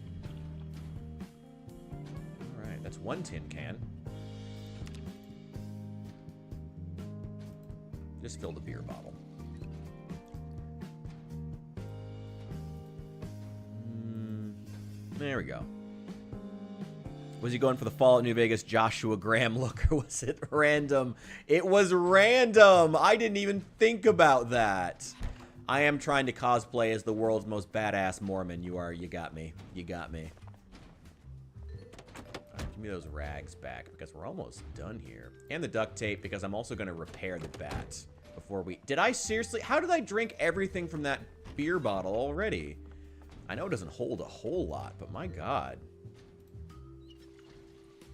S1: Alright, that's 1 tin can. Just fill the beer bottle. There we go. Was he going for the Fallout New Vegas Joshua Graham look, or was it random? It was random! I didn't even think about that. I am trying to cosplay as the world's most badass Mormon. You got me. You got me. Alright, give me those rags back, because we're almost done here. And the duct tape, because I'm also going to repair the bat before we... Did I seriously... How did I drink everything from that beer bottle already? I know it doesn't hold a whole lot, but my god.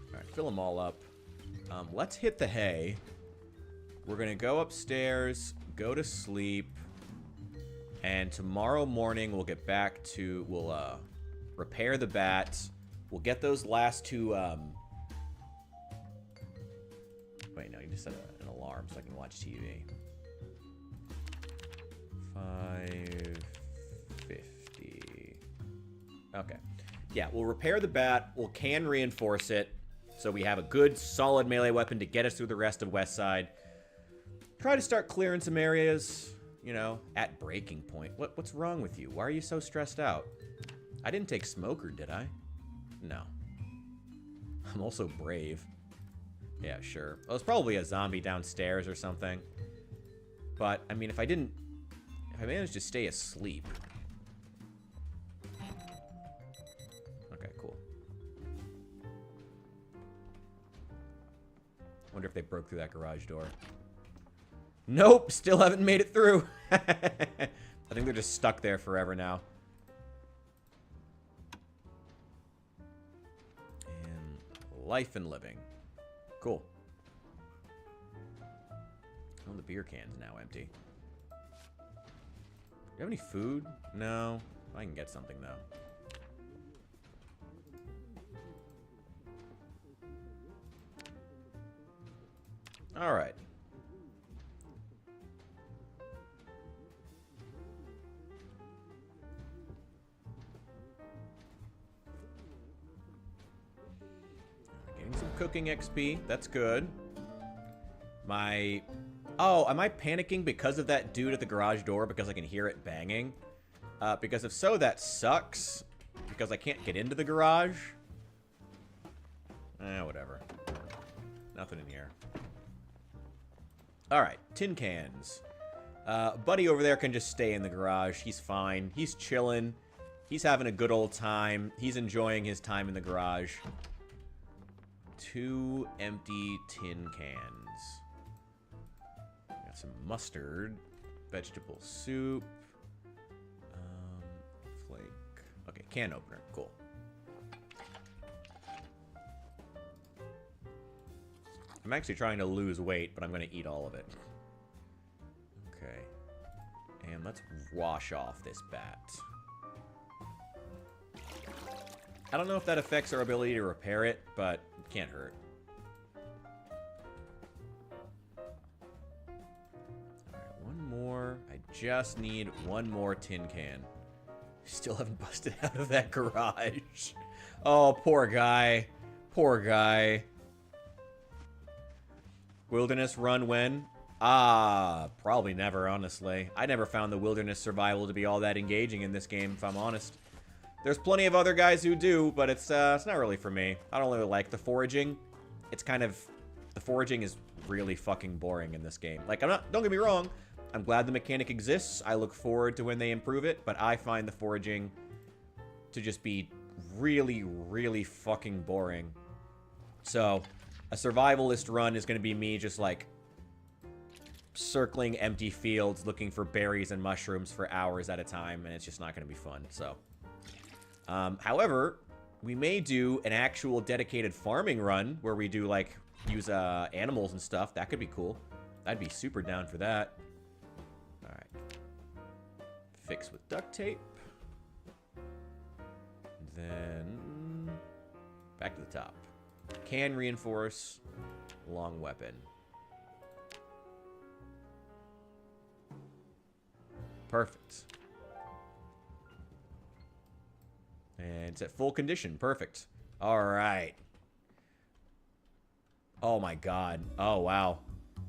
S1: Alright, fill them all up. Let's hit the hay. We're going to go upstairs, go to sleep, and tomorrow morning we'll get back to, we'll repair the bats. We'll get those last two, wait, no, you just set an alarm so I can watch TV. 5:50. Okay. Yeah, we'll repair the bat. We'll can reinforce it so we have a good, solid melee weapon to get us through the rest of West Side. Try to start clearing some areas, you know, at breaking point. What's wrong with you? Why are you so stressed out? I didn't take smoker, did I? No. I'm also brave. Yeah, sure. Well, it's probably a zombie downstairs or something. But, I mean, if I managed to stay asleep. Okay, cool. Wonder if they broke through that garage door. Nope, still haven't made it through. I think they're just stuck there forever now. And life and living. Cool. Oh, the beer can's now empty. Do you have any food? No. I can get something, though. Alright. Getting some cooking XP. That's good. Oh, am I panicking because of that dude at the garage door because I can hear it banging? Because if so, that sucks. Because I can't get into the garage. Whatever. Nothing in here. Alright, tin cans. Buddy over there can just stay in the garage. He's fine. He's chilling. He's having a good old time. He's enjoying his time in the garage. 2 empty tin cans. Got some mustard. Vegetable soup. Flake. Okay, can opener. Cool. I'm actually trying to lose weight, but I'm going to eat all of it. Okay. And let's wash off this bat. I don't know if that affects our ability to repair it, but it can't hurt. Alright, one more. I just need one more tin can. Still haven't busted out of that garage. Oh, poor guy. Poor guy. Wilderness run when? Probably never, honestly. I never found the wilderness survival to be all that engaging in this game, if I'm honest. There's plenty of other guys who do, but it's not really for me. I don't really like the foraging. It's kind of... The foraging is really fucking boring in this game. Like, don't get me wrong. I'm glad the mechanic exists. I look forward to when they improve it, but I find the foraging to just be really, really fucking boring. So... A survivalist run is going to be me just, like, circling empty fields, looking for berries and mushrooms for hours at a time, and it's just not going to be fun, so. However, we may do an actual dedicated farming run, where we do, like, use animals and stuff. That could be cool. I'd be super down for that. Alright. Fix with duct tape. Then... back to the top. Can reinforce. Long weapon. Perfect. And it's at full condition. Perfect. Alright. Oh my god. Oh wow.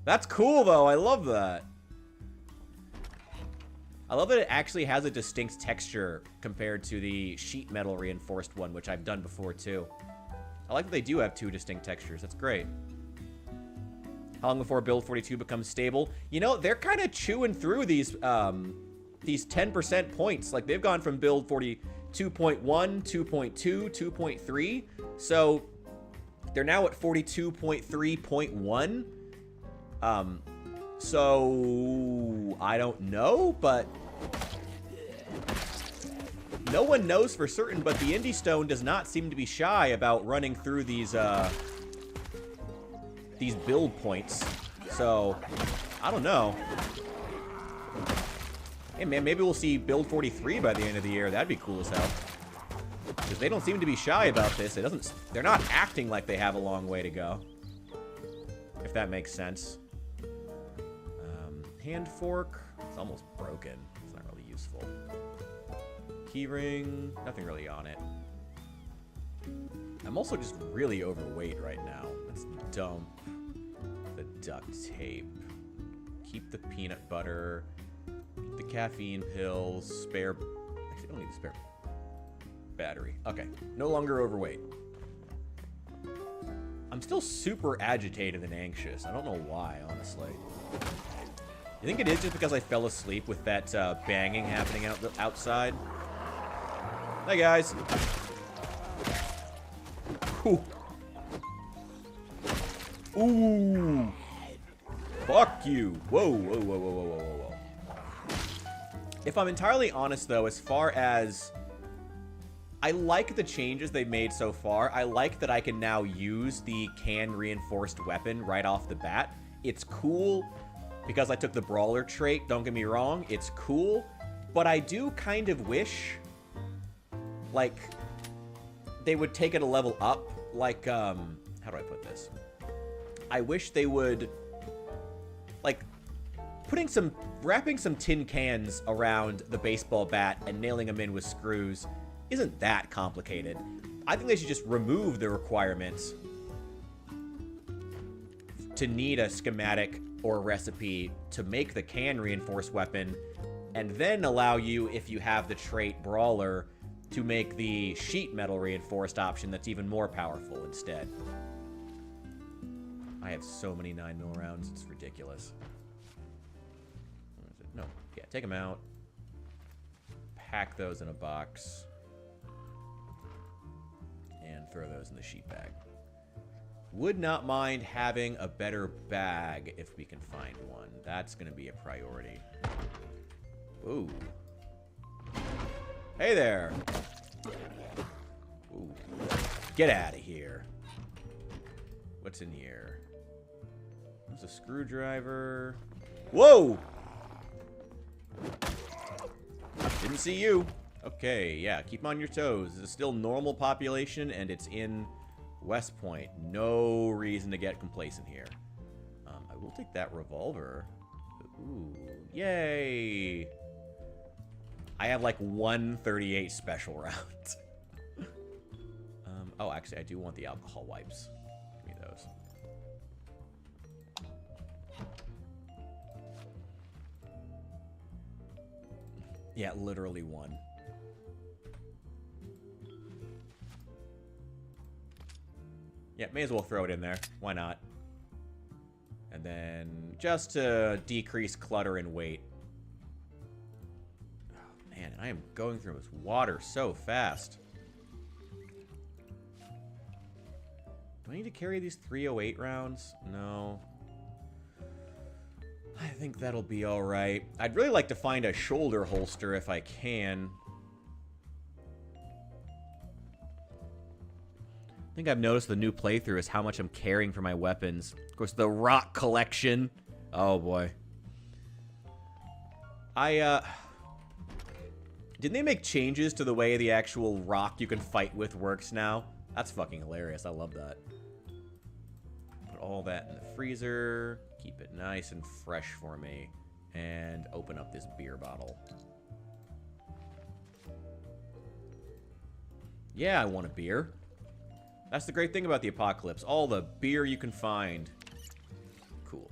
S1: That's cool though. I love that. I love that it actually has a distinct texture compared to the sheet metal reinforced one, which I've done before too. I like that they do have 2 distinct textures. That's great. How long before build 42 becomes stable? You know, they're kind of chewing through these 10% points. Like, they've gone from build 42.1, 2.2, 2.3. So, they're now at 42.3.1. So, I don't know, but... No one knows for certain, but the Indie Stone does not seem to be shy about running through these these build points. So, I don't know. Hey, man, maybe we'll see build 43 by the end of the year. That'd be cool as hell. Because they don't seem to be shy about this. They're not acting like they have a long way to go. If that makes sense. Hand fork. It's almost broken. It's not really useful. Keyring. Nothing really on it. I'm also just really overweight right now. Let's dump the duct tape. Keep the peanut butter. Keep the caffeine pills. Spare... Actually, I don't need a spare battery. Okay. No longer overweight. I'm still super agitated and anxious. I don't know why, honestly. I think it is just because I fell asleep with that banging happening outside. Hey, guys. Ooh. Ooh. Fuck you. Whoa, whoa, whoa, whoa, whoa, whoa, whoa. If I'm entirely honest, though, as far as... I like the changes they've made so far. I like that I can now use the can-reinforced weapon right off the bat. It's cool because I took the Brawler trait. Don't get me wrong. It's cool. But I do kind of wish, like, they would take it a level up. Like, how do I put this? I wish they would, like, wrapping some tin cans around the baseball bat and nailing them in with screws isn't that complicated. I think they should just remove the requirements to need a schematic or a recipe to make the can reinforced weapon, and then allow you, if you have the trait Brawler, to make the sheet metal reinforced option that's even more powerful instead. I have so many 9mm rounds, it's ridiculous. Where is it? No, yeah, take them out. Pack those in a box. And throw those in the sheet bag. Would not mind having a better bag if we can find one. That's going to be a priority. Ooh. Hey there. Ooh. Get out of here. What's in here? There's a screwdriver. Whoa! Didn't see you. Okay, yeah, keep on your toes. This is still normal population, and it's in West Point. No reason to get complacent here. I will take that revolver. Ooh, yay! I have like 138 special rounds. Oh, actually, I do want the alcohol wipes. Give me those. Yeah, literally one. Yeah, may as well throw it in there. Why not? And then just to decrease clutter and weight. Oh, man, I am going through this water so fast. Do I need to carry these 308 rounds? No. I think that'll be alright. I'd really like to find a shoulder holster if I can. I think I've noticed the new playthrough is how much I'm carrying for my weapons. Of course, the rock collection. Oh, boy. Didn't they make changes to the way the actual rock you can fight with works now? That's fucking hilarious. I love that. Put all that in the freezer. Keep it nice and fresh for me. And open up this beer bottle. Yeah, I want a beer. That's the great thing about the apocalypse. All the beer you can find. Cool.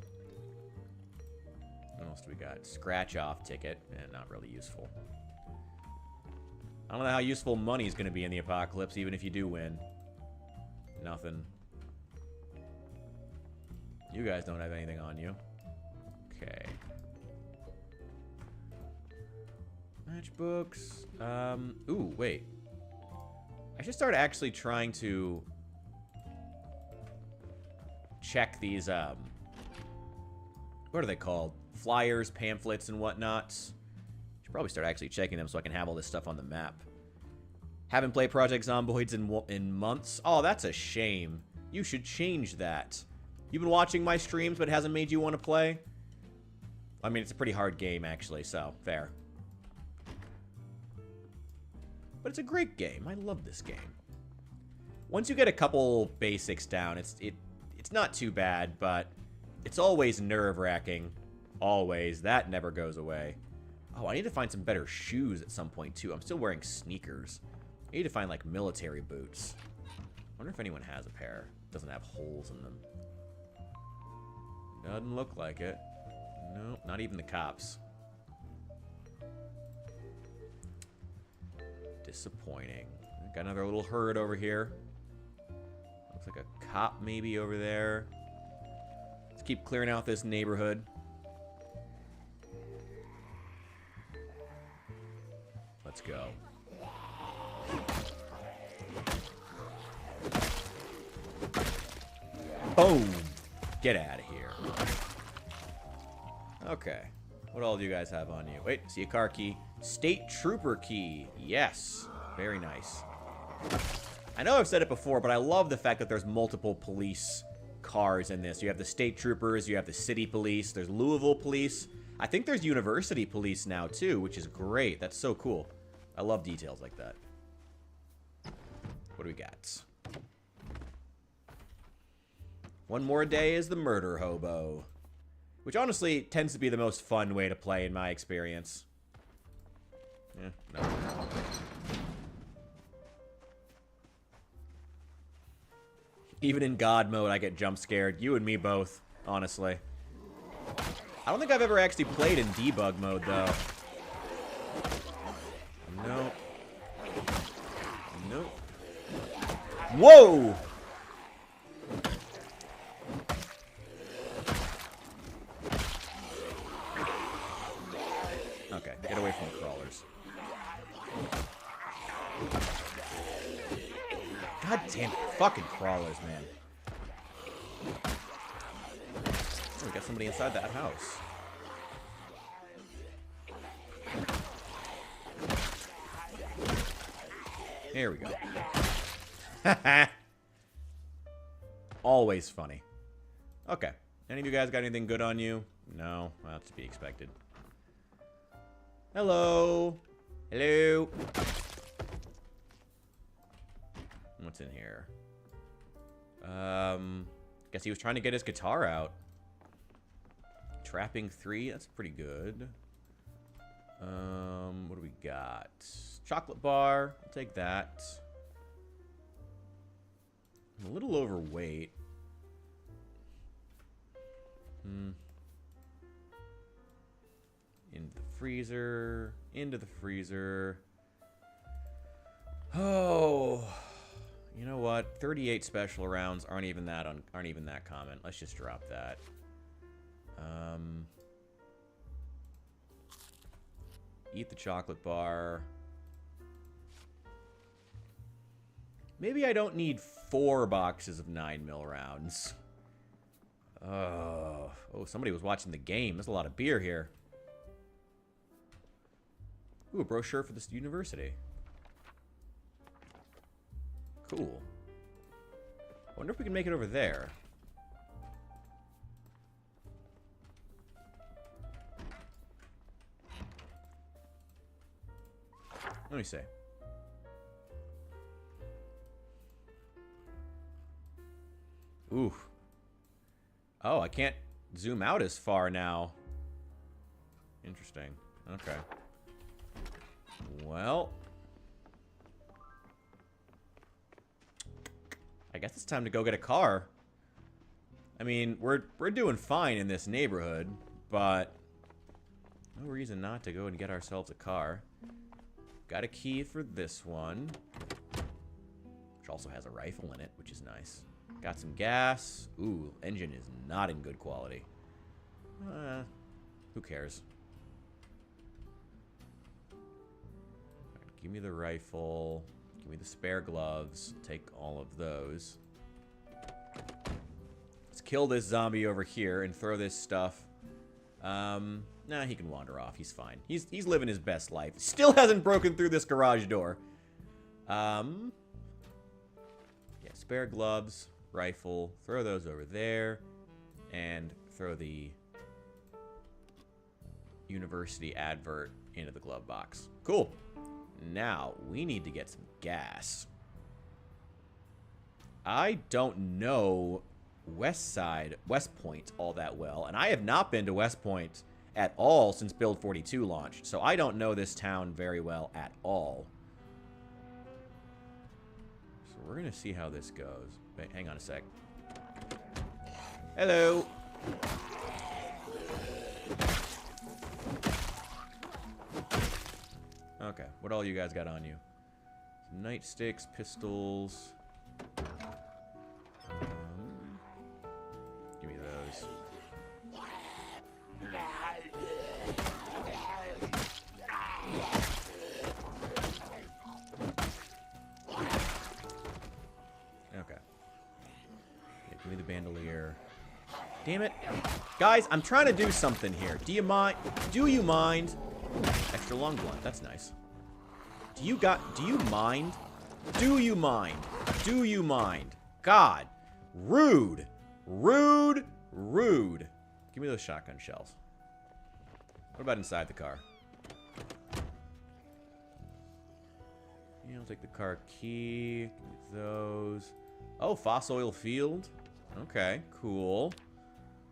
S1: What else do we got? Scratch off ticket. Not really useful. I don't know how useful money is going to be in the apocalypse, even if you do win. Nothing. You guys don't have anything on you. Okay. Matchbooks. Ooh, wait. I should start actually trying to check these, what are they called? Flyers, pamphlets, and whatnot. Should probably start actually checking them so I can have all this stuff on the map. Haven't played Project Zomboids in months. Oh, that's a shame. You should change that. You've been watching my streams, but it hasn't made you want to play? I mean, it's a pretty hard game, actually, so fair. But it's a great game. I love this game. Once you get a couple basics down, it's not too bad, but it's always nerve-wracking. Always. That never goes away. Oh, I need to find some better shoes at some point, too. I'm still wearing sneakers. I need to find, like, military boots. I wonder if anyone has a pair. Doesn't have holes in them. Doesn't look like it. Nope, not even the cops. Disappointing. Got another little herd over here. Looks like a cop maybe over there. Let's keep clearing out this neighborhood. Let's go. Boom! Get out of here. Okay. What all do you guys have on you? Wait, see a car key. State Trooper key. Yes. Very nice. I know I've said it before, but I love the fact that there's multiple police cars in this. You have the State Troopers, you have the City Police, there's Louisville Police. I think there's University Police now, too, which is great. That's so cool. I love details like that. What do we got? One more day is the Murder Hobo. Which honestly tends to be the most fun way to play in my experience. Yeah, no. Even in God mode, I get jump scared. You and me both, honestly. I don't think I've ever actually played in debug mode, though. Nope. Nope. Whoa! Okay, get away from the crawlers. God damn it. Fucking crawlers, man. Oh, we got somebody inside that house. There we go. Always funny. Okay. Any of you guys got anything good on you? No? Well, that's to be expected. Hello. Hello. What's in here? Guess he was trying to get his guitar out. Trapping 3, that's pretty good. What do we got? Chocolate bar, I'll take that. I'm a little overweight. Into the freezer. Into the freezer. Oh, you know what? 38 special rounds aren't even that common. Let's just drop that. Eat the chocolate bar. Maybe I don't need 4 boxes of 9mm rounds. Oh, somebody was watching the game. There's a lot of beer here. Ooh, a brochure for this university. Cool. Wonder if we can make it over there. Let me see. Ooh. Oh, I can't zoom out as far now. Interesting. Okay. Well, I guess it's time to go get a car. I mean, we're doing fine in this neighborhood, but no reason not to go and get ourselves a car. Got a key for this one, which also has a rifle in it, which is nice. Got some gas. Ooh, engine is not in good quality. Who cares? Give me the rifle. Give me the spare gloves. Take all of those. Let's kill this zombie over here and throw this stuff. Nah, he can wander off. He's fine. He's living his best life. Still hasn't broken through this garage door. Yeah, spare gloves, rifle. Throw those over there. and throw the university advert into the glove box. Cool. Now, we need to get some gas. I don't know West Point all that well, and I have not been to West Point at all since Build 42 launched, so I don't know this town very well at all. So we're going to see how this goes. Wait, hang on a sec. Hello. Okay, what all you guys got on you? Some nightsticks, pistols. Give me those. Okay. Yeah, give me the bandolier. Damn it. Guys, I'm trying to do something here. Do you mind? Do you mind? Extra long blunt. That's nice. Do you mind? Do you mind? Do you mind? God. Rude. Rude. Rude. Give me those shotgun shells. What about inside the car? Yeah, I'll take the car key. Give me those. Oh, fossil oil field. Okay, cool.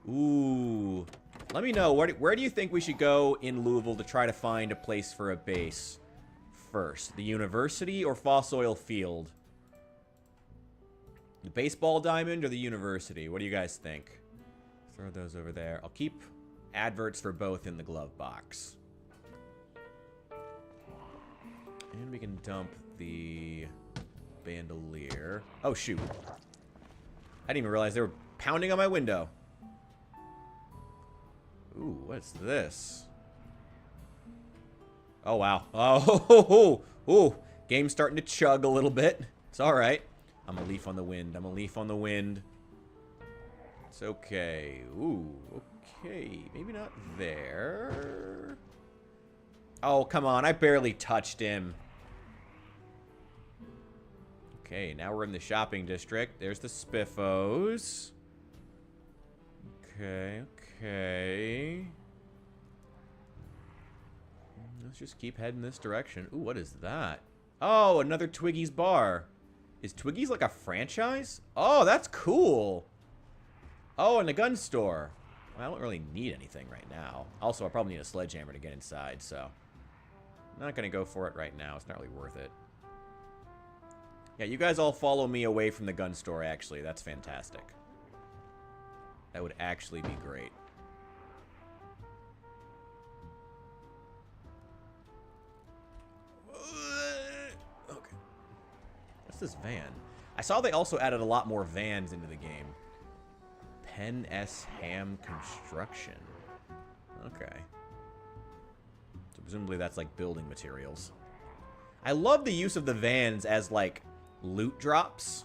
S1: Ooh. Let me know, where do you think we should go in Louisville to try to find a place for a base first? The university or fossil oil field? The baseball diamond or the university? What do you guys think? Throw those over there. I'll keep adverts for both in the glove box. And we can dump the bandolier. Oh, shoot. I didn't even realize they were pounding on my window. Ooh, what's this? Oh, wow. Oh, ooh. Game's starting to chug a little bit. It's all right. I'm a leaf on the wind. I'm a leaf on the wind. It's okay. Ooh, okay. Maybe not there. Oh, come on. I barely touched him. Okay, now we're in the shopping district. There's the Spiffos. Okay, okay. Let's just keep heading this direction. Ooh, what is that? Oh, another Twiggy's bar. Is Twiggy's like a franchise? Oh, that's cool. Oh, and a gun store. Well, I don't really need anything right now. Also, I probably need a sledgehammer to get inside, so I'm not going to go for it right now. It's not really worth it. Yeah, you guys all follow me away from the gun store, actually. That's fantastic. That would actually be great. Okay. What's this van? I saw they also added a lot more vans into the game. Penn S. Ham Construction. Okay. So presumably that's like building materials. I love the use of the vans as like loot drops.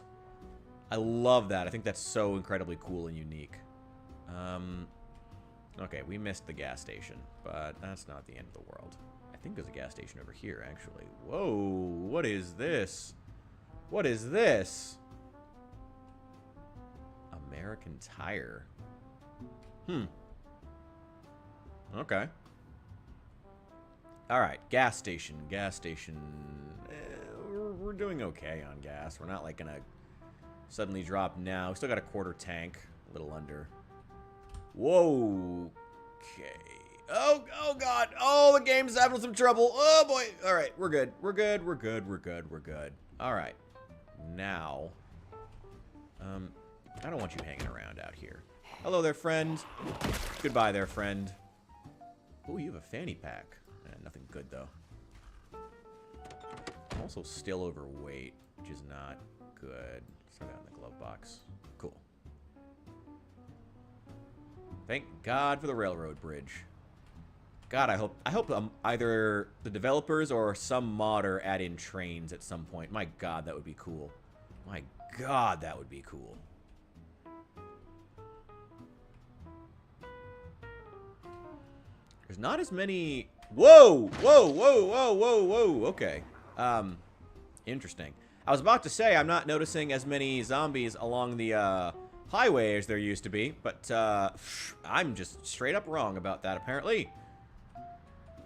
S1: I love that. I think that's so incredibly cool and unique. Okay, we missed the gas station, but that's not the end of the world. I think there's a gas station over here, actually. Whoa, what is this? What is this? American Tire. Okay. Alright, gas station. Gas station. We're doing okay on gas. We're not, like, gonna suddenly drop now. We still got a quarter tank. A little under. Whoa. Okay. Oh, God. Oh, the game's having some trouble. Oh, boy. Alright, we're good. We're good. We're good. We're good. We're good. Alright. Now. I don't want you hanging around out here. Hello there, friend. Goodbye there, friend. Oh, you have a fanny pack. Nothing good, though. I'm also still overweight, which is not good. Throw that in the glove box. Cool. Thank God for the railroad bridge. God, I hope either the developers or some modder add in trains at some point. My God, that would be cool. My God, that would be cool. There's not as many... Whoa! Whoa, whoa, whoa, whoa, whoa. Okay. Interesting. I was about to say I'm not noticing as many zombies along the highway as there used to be, but I'm just straight up wrong about that, apparently.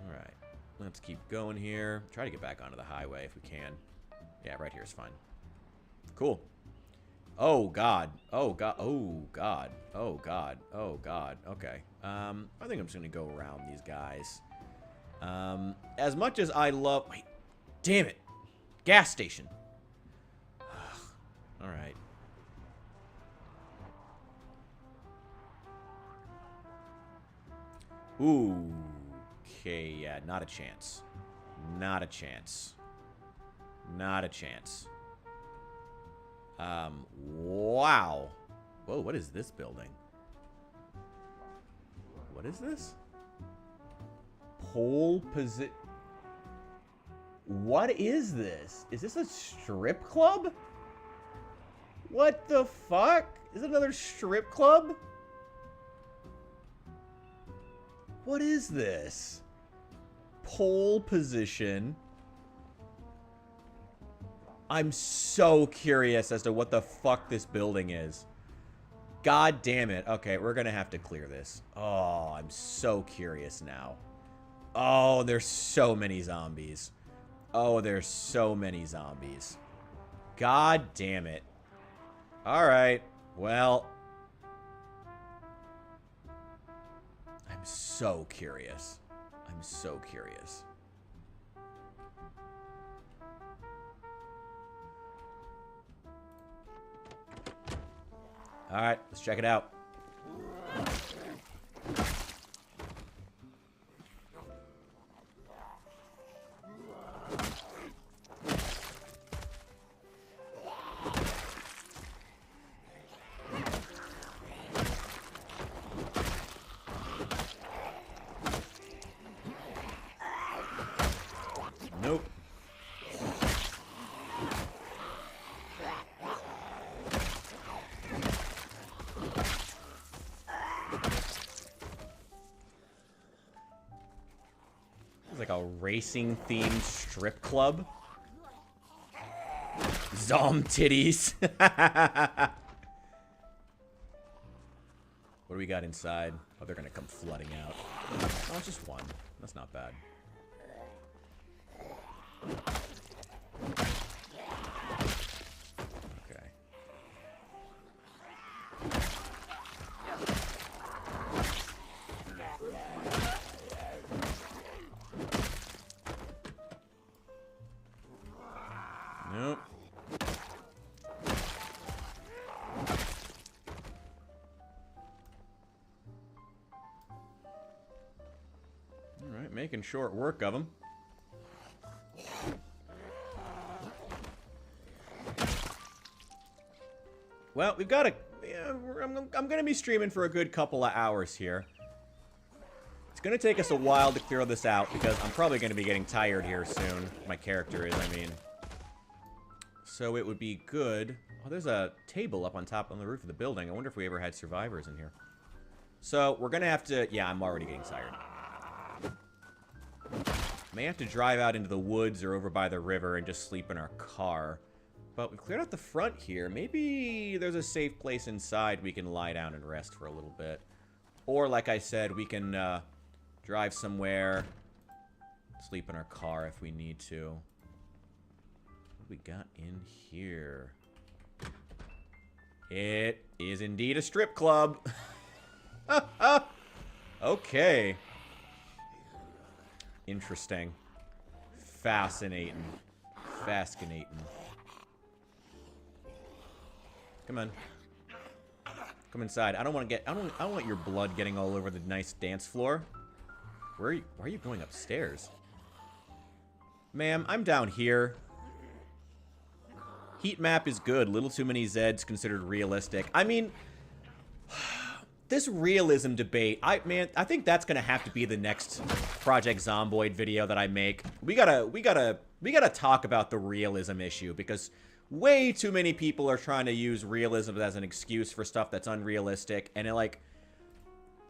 S1: Alright, let's keep going here. Try to get back onto the highway if we can. Yeah, right here is fine. Cool. Oh, God. Oh, God. Oh, God. Oh, God. Oh, God. Okay. I think I'm just going to go around these guys. As much as I love... Wait. Damn it. Gas station. Alright. Ooh. Okay, yeah. Not a chance. Not a chance. Not a chance. Wow. Whoa, what is this building? What is this? Pole position. What is this? Is this a strip club? What the fuck? Is it another strip club? What is this? Pole position. I'm so curious as to what the fuck this building is. God damn it. Okay, we're gonna have to clear this. Oh, I'm so curious now. Oh, there's so many zombies. Oh, there's so many zombies. God damn it. Alright, well. I'm so curious. I'm so curious. Alright, let's check it out. Nope. It's like a racing themed strip club. Zom titties. What do we got inside? Oh, they're gonna come flooding out. Oh, it's just one. That's not bad. Okay. Nope. Alright, making short work of them. Well, we've got a... Yeah, I'm going to be streaming for a good couple of hours here. It's going to take us a while to clear this out, because I'm probably going to be getting tired here soon. My character is, I mean. So it would be good... Oh, there's a table up on top on the roof of the building. I wonder if we ever had survivors in here. So, we're going to have to... Yeah, I'm already getting tired. May have to drive out into the woods or over by the river and just sleep in our car. But we cleared out the front here. Maybe there's a safe place inside we can lie down and rest for a little bit. Or, like I said, we can drive somewhere, sleep in our car if we need to. What do we got in here? It is indeed a strip club. Okay. Interesting. Fascinating. Fascinating. Come on. Come inside. I don't want to get... I don't want your blood getting all over the nice dance floor. Why are you going upstairs? Ma'am, I'm down here. Heat map is good. Little too many Zeds considered realistic. I mean... This realism debate, man, I think that's gonna have to be the next Project Zomboid video that I make. We gotta talk about the realism issue, because way too many people are trying to use realism as an excuse for stuff that's unrealistic, and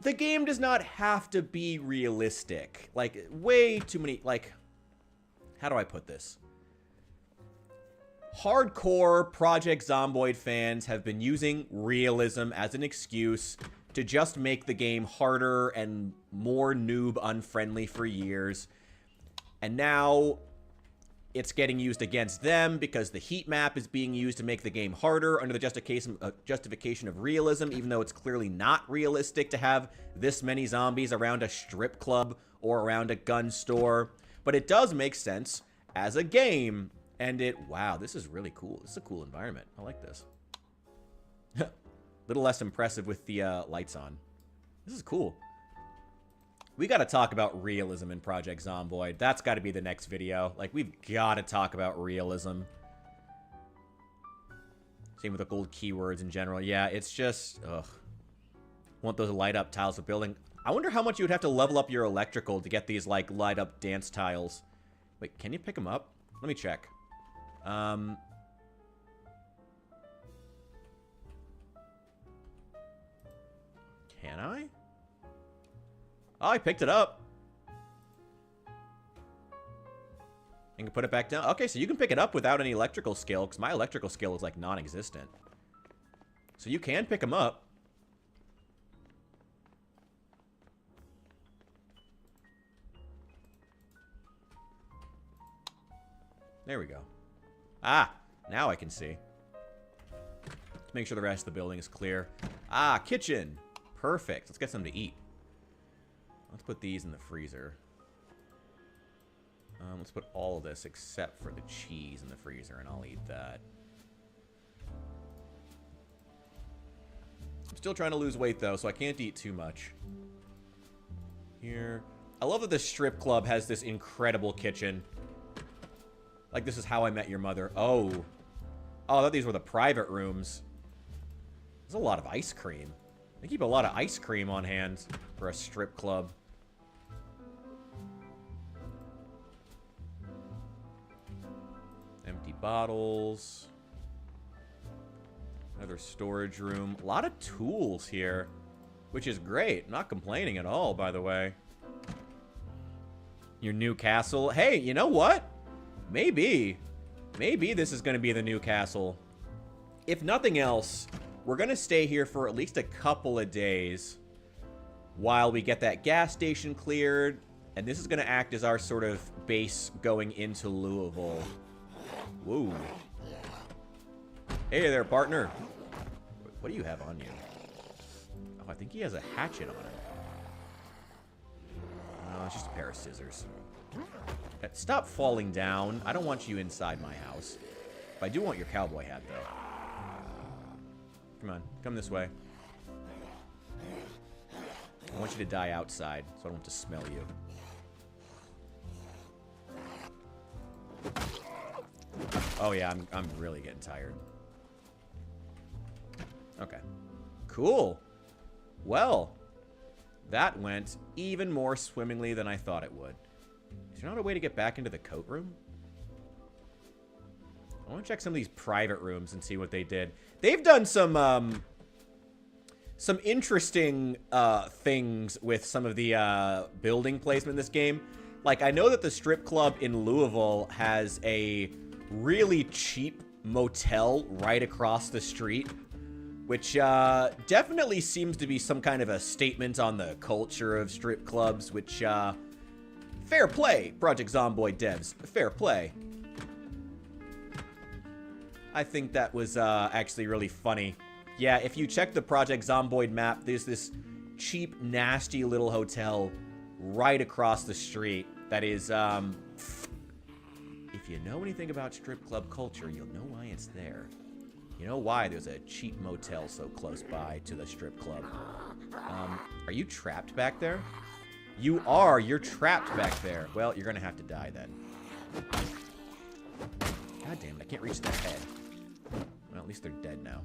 S1: the game does not have to be realistic. Like, way too many, how do I put this? hardcore Project Zomboid fans have been using realism as an excuse to just make the game harder and more noob unfriendly for years. And now it's getting used against them because the heat map is being used to make the game harder under the justification of realism, even though it's clearly not realistic to have this many zombies around a strip club or around a gun store. But it does make sense as a game. And wow, this is really cool. This is a cool environment. I like this. Little less impressive with the lights on. This is cool. We got to talk about realism in Project Zomboid. That's got to be the next video. Like, we've got to talk about realism. Same with the gold keywords in general. Yeah, it's just, ugh. Want those light up tiles of building. I wonder how much you would have to level up your electrical to get these, like, light up dance tiles. Wait, can you pick them up? Let me check. Can I? Oh, I picked it up. And can put it back down. Okay, so you can pick it up without any electrical skill, because my electrical skill is, like, non-existent. So you can pick them up. There we go. Ah, now I can see. Let's make sure the rest of the building is clear. Ah, kitchen. Perfect. Let's get something to eat. Let's put these in the freezer. Let's put all of this except for the cheese in the freezer, and I'll eat that. I'm still trying to lose weight, though, so I can't eat too much. Here. I love that the strip club has this incredible kitchen. Like, this is How I Met Your Mother. Oh. Oh, I thought these were the private rooms. There's a lot of ice cream. They keep a lot of ice cream on hand for a strip club. Empty bottles. Another storage room. A lot of tools here, which is great. I'm not complaining at all, by the way. Your new castle. Hey, you know what? Maybe this is going to be the new castle. If nothing else, we're going to stay here for at least a couple of days while we get that gas station cleared. And this is going to act as our sort of base going into Louisville. Whoa. Hey there, partner. What do you have on you? Oh, I think he has a hatchet on him. No, it's just a pair of scissors. Stop falling down. I don't want you inside my house. But I do want your cowboy hat, though. Come on. Come this way. I want you to die outside, so I don't have to smell you. Oh, yeah. I'm really getting tired. Okay. Cool. Well, that went even more swimmingly than I thought it would. Is there not a way to get back into the coat room? I want to check some of these private rooms and see what they did. They've done some interesting things with some of the building placement in this game. Like, I know that the strip club in Louisville has a really cheap motel right across the street, which definitely seems to be some kind of a statement on the culture of strip clubs, which, fair play, Project Zomboid devs. Fair play. I think that was actually really funny. Yeah, if you check the Project Zomboid map, there's this cheap, nasty little hotel right across the street that is, if you know anything about strip club culture, you'll know why it's there. You know why there's a cheap motel so close by to the strip club. Are you trapped back there? You are. You're trapped back there. Well, you're going to have to die then. God damn it. I can't reach their head. Well, at least they're dead now.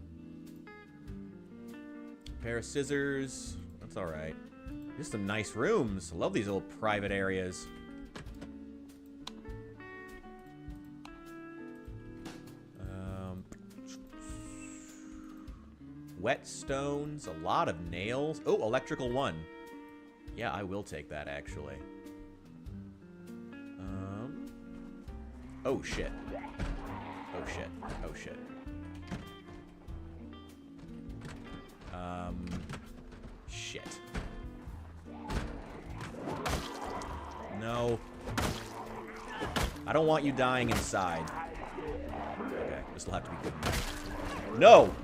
S1: Pair of scissors. That's all right. Just some nice rooms. I love these little private areas. Whetstones. A lot of nails. Oh, electrical one. Yeah, I will take that, actually. Oh, shit. Oh, Oh, shit. Oh, shit. Shit. No. I don't want you dying inside. Okay, this will have to be good enough. No!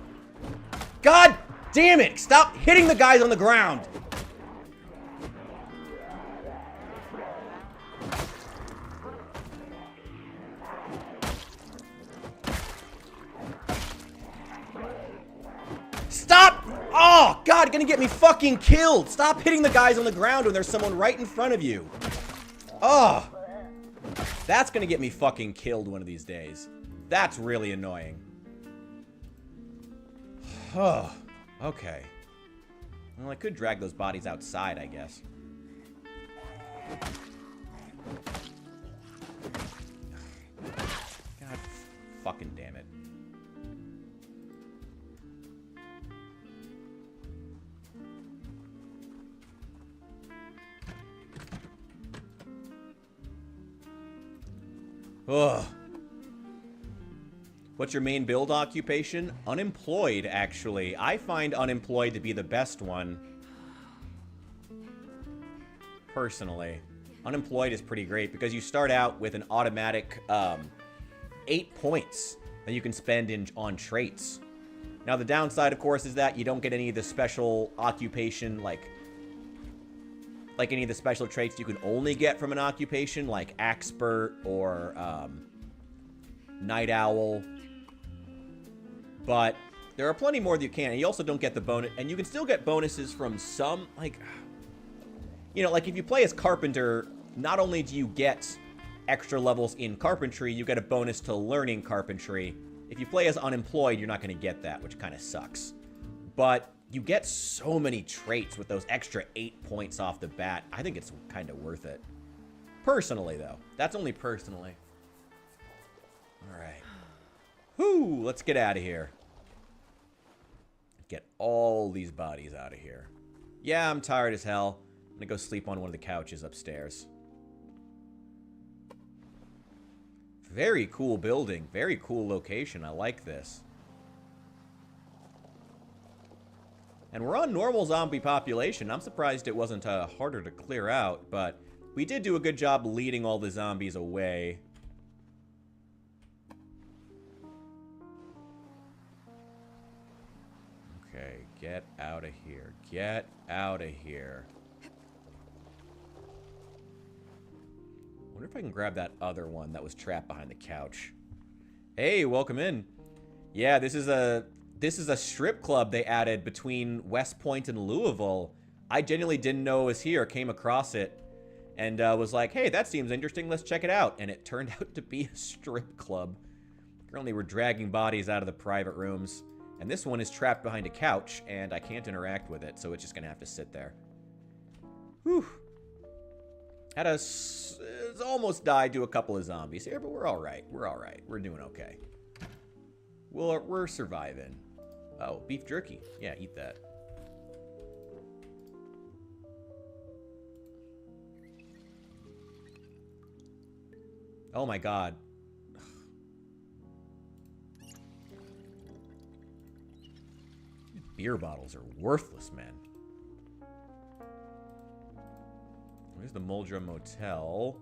S1: God damn it! Stop hitting the guys on the ground! Stop! Oh, God, gonna get me fucking killed! Stop hitting the guys on the ground when there's someone right in front of you. Oh! That's gonna get me fucking killed one of these days. That's really annoying. Oh, okay. Well, I could drag those bodies outside, I guess. God fucking damn it. Ugh. What's your main build occupation? Unemployed, actually. I find unemployed to be the best one. Personally. Unemployed is pretty great because you start out with an automatic 8 points that you can spend on traits. Now, the downside, of course, is that you don't get any of the special occupation, like any of the special traits you can only get from an occupation, like Expert or Night Owl. But there are plenty more that you can. And you also don't get the bonus. And you can still get bonuses from some, like, you know, like if you play as Carpenter, not only do you get extra levels in Carpentry, you get a bonus to learning Carpentry. If you play as Unemployed, you're not going to get that, which kind of sucks. But you get so many traits with those extra 8 points off the bat. I think it's kind of worth it. Personally, though. That's only personally. Alright. Whew, let's get out of here. Get all these bodies out of here. Yeah, I'm tired as hell. I'm gonna go sleep on one of the couches upstairs. Very cool building. Very cool location. I like this. And we're on normal zombie population. I'm surprised it wasn't harder to clear out, but we did do a good job leading all the zombies away. Okay, get out of here. Get out of here. I wonder if I can grab that other one that was trapped behind the couch. Hey, welcome in. Yeah, this is a strip club they added between West Point and Louisville. I genuinely didn't know it was here, came across it, and was like, hey, that seems interesting, let's check it out. And it turned out to be a strip club. Apparently we're dragging bodies out of the private rooms. And this one is trapped behind a couch, and I can't interact with it, so it's just gonna have to sit there. Whew. It's almost died to a couple of zombies here, but we're alright. We're alright. We're doing okay. We're surviving. Oh, beef jerky. Yeah, eat that. Oh my god. Beer bottles are worthless, man. Where's the Muldra Motel?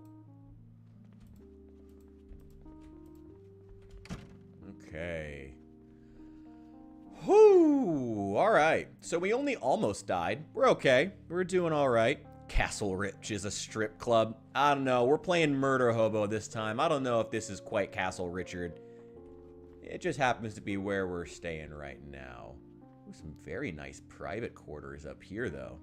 S1: Okay. Whoo! Alright. So we only almost died. We're okay. We're doing alright. Castle Rich is a strip club. I don't know. We're playing Murder Hobo this time. I don't know if this is quite Castle Richard. It just happens to be where we're staying right now. Ooh, some very nice private quarters up here, though.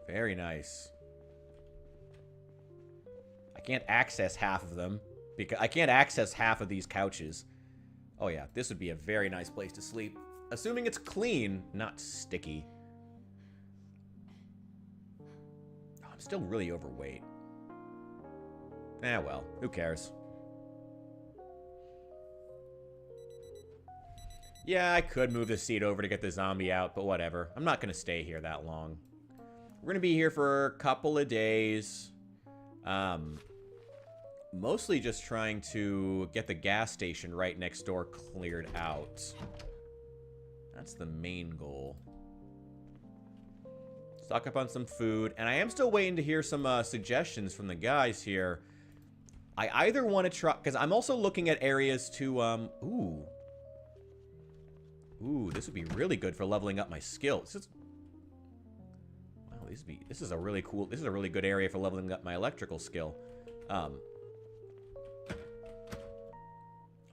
S1: Very nice. I can't access half of them because I can't access half of these couches. Oh yeah, this would be a very nice place to sleep. Assuming it's clean, not sticky. Oh, I'm still really overweight. Eh, well, who cares? Yeah, I could move the seat over to get the zombie out, but whatever. I'm not going to stay here that long. We're gonna be here for a couple of days. Mostly just trying to get the gas station right next door cleared out. That's the main goal. Stock up on some food. And I am still waiting to hear some suggestions from the guys here. I either want to try... Because I'm also looking at areas to... Ooh, this would be really good for leveling up my skills. Wow, this is a really cool... This is a really good area for leveling up my electrical skill.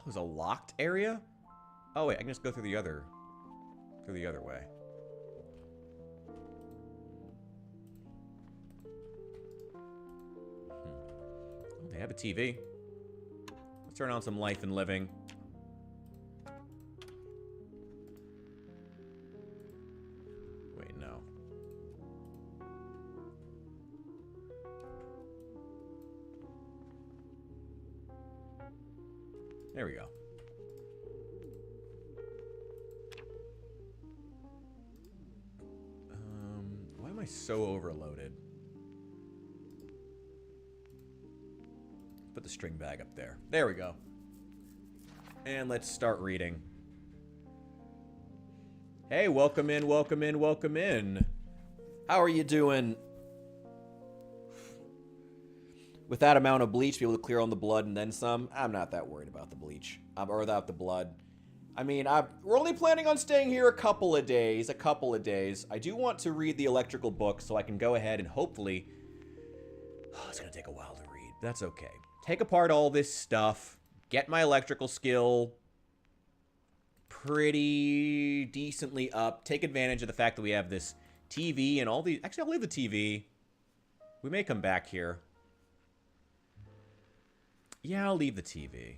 S1: There's a locked area? Oh, wait. I can just go through the other... Through the other way. They have a TV. Let's turn on some Life and Living. Wait, no. There we go. Why am I so overloaded? Put the string bag up there. There we go. And let's start reading. Hey, welcome in, welcome in, welcome in. How are you doing? With that amount of bleach, be able to clear on the blood and then some. I'm not that worried about the bleach. Or without the blood. I mean, we're only planning on staying here a couple of days. I do want to read the electrical book so I can go ahead and hopefully... Oh, it's going to take a while to read. That's okay. Take apart all this stuff, get my electrical skill pretty decently up, take advantage of the fact that we have this TV and all these... Actually, I'll leave the TV. We may come back here. Yeah, I'll leave the TV.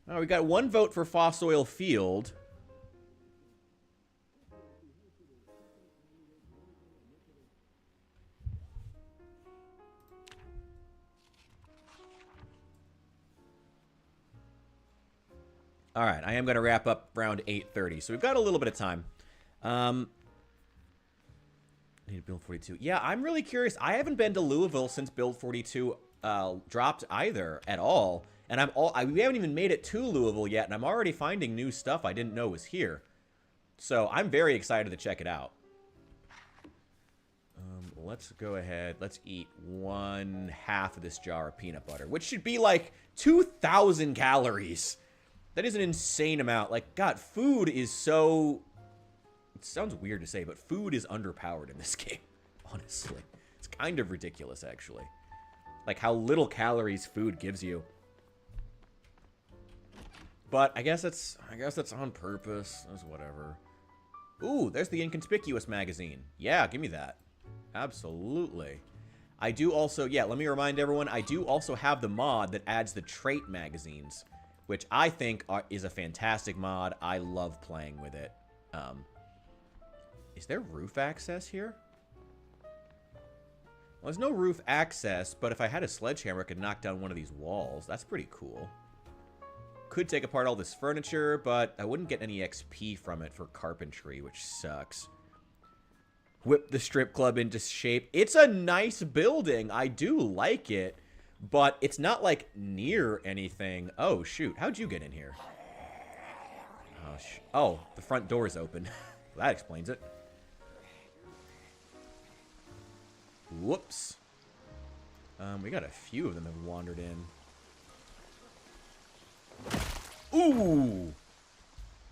S1: Oh, we got one vote for Fossil Field. All right, I am going to wrap up around 8:30, so we've got a little bit of time. Need Build 42. Yeah, I'm really curious. I haven't been to Louisville since Build 42 dropped either at all, and we haven't even made it to Louisville yet, and I'm already finding new stuff I didn't know was here. So I'm very excited to check it out. Let's go ahead. Let's eat 1/2 of this jar of peanut butter, which should be like 2,000 calories. That is an insane amount. Like, God, food is so... It sounds weird to say, but food is underpowered in this game, honestly. It's kind of ridiculous, actually. Like, how little calories food gives you. But I guess that's on purpose. That's whatever. Ooh, there's the Inconspicuous magazine. Yeah, give me that. Absolutely. I do also... Yeah, let me remind everyone, I do also have the mod that adds the trait magazines, which I think is a fantastic mod. I love playing with it. Is there roof access here? Well, there's no roof access, but if I had a sledgehammer, I could knock down one of these walls. That's pretty cool. Could take apart all this furniture, but I wouldn't get any XP from it for carpentry, which sucks. Whip the strip club into shape. It's a nice building. I do like it. But it's not, like, near anything. Oh, shoot. How'd you get in here? Oh, the front door is open. That explains it. Whoops. We got a few of them have wandered in. Ooh!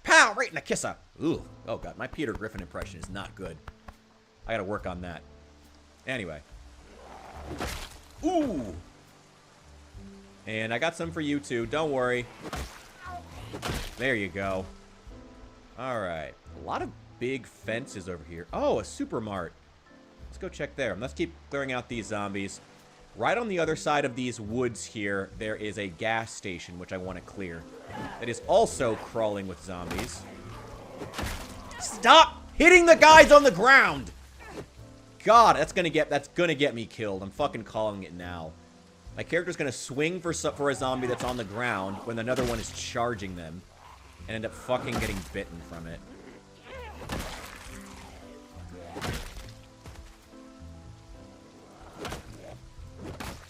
S1: Pow! Right in the kisser! Ooh. Oh, God. My Peter Griffin impression is not good. I gotta work on that. Anyway. Ooh! And I got some for you, too. Don't worry. There you go. Alright. A lot of big fences over here. Oh, a supermart. Let's go check there. Let's keep clearing out these zombies. Right on the other side of these woods here, there is a gas station, which I want to clear. That is also crawling with zombies. Stop hitting the guys on the ground! God, that's gonna get me killed. I'm fucking calling it now. My character's gonna swing for a zombie that's on the ground when another one is charging them, and end up fucking getting bitten from it.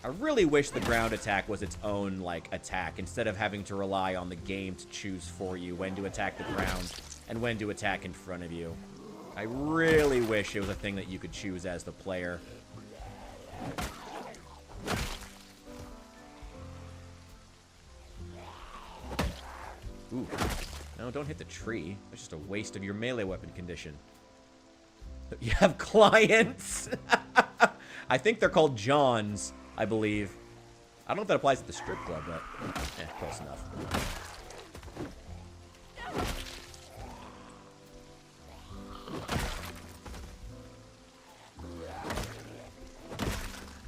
S1: I really wish the ground attack was its own, like, attack, instead of having to rely on the game to choose for you when to attack the ground and when to attack in front of you. I really wish it was a thing that you could choose as the player. Ooh. No, don't hit the tree. That's just a waste of your melee weapon condition. You have clients! I think they're called Johns, I believe. I don't know if that applies at the strip club, but close enough.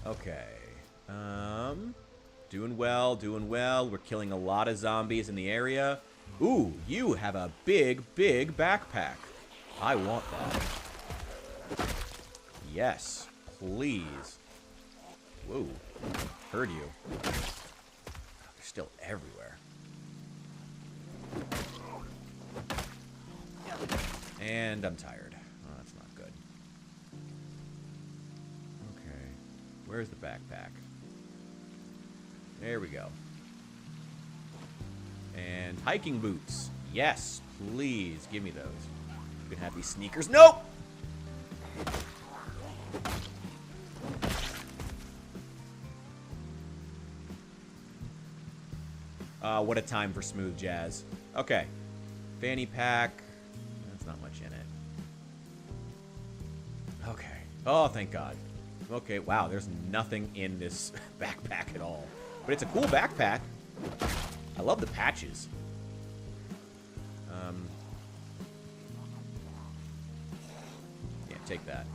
S1: Okay. Doing well, doing well. We're killing a lot of zombies in the area. Ooh, you have a big, big backpack. I want that. Yes, please. Whoa, heard you. They're still everywhere. And I'm tired. Oh, that's not good. Okay, where's the backpack? There we go. And hiking boots. Yes, please, give me those. You can have these sneakers. Nope! What a time for smooth jazz. Okay. Fanny pack. That's not much in it. Okay. Oh, thank God. Okay, wow, there's nothing in this backpack at all. But it's a cool backpack. I love the patches. Yeah, take that.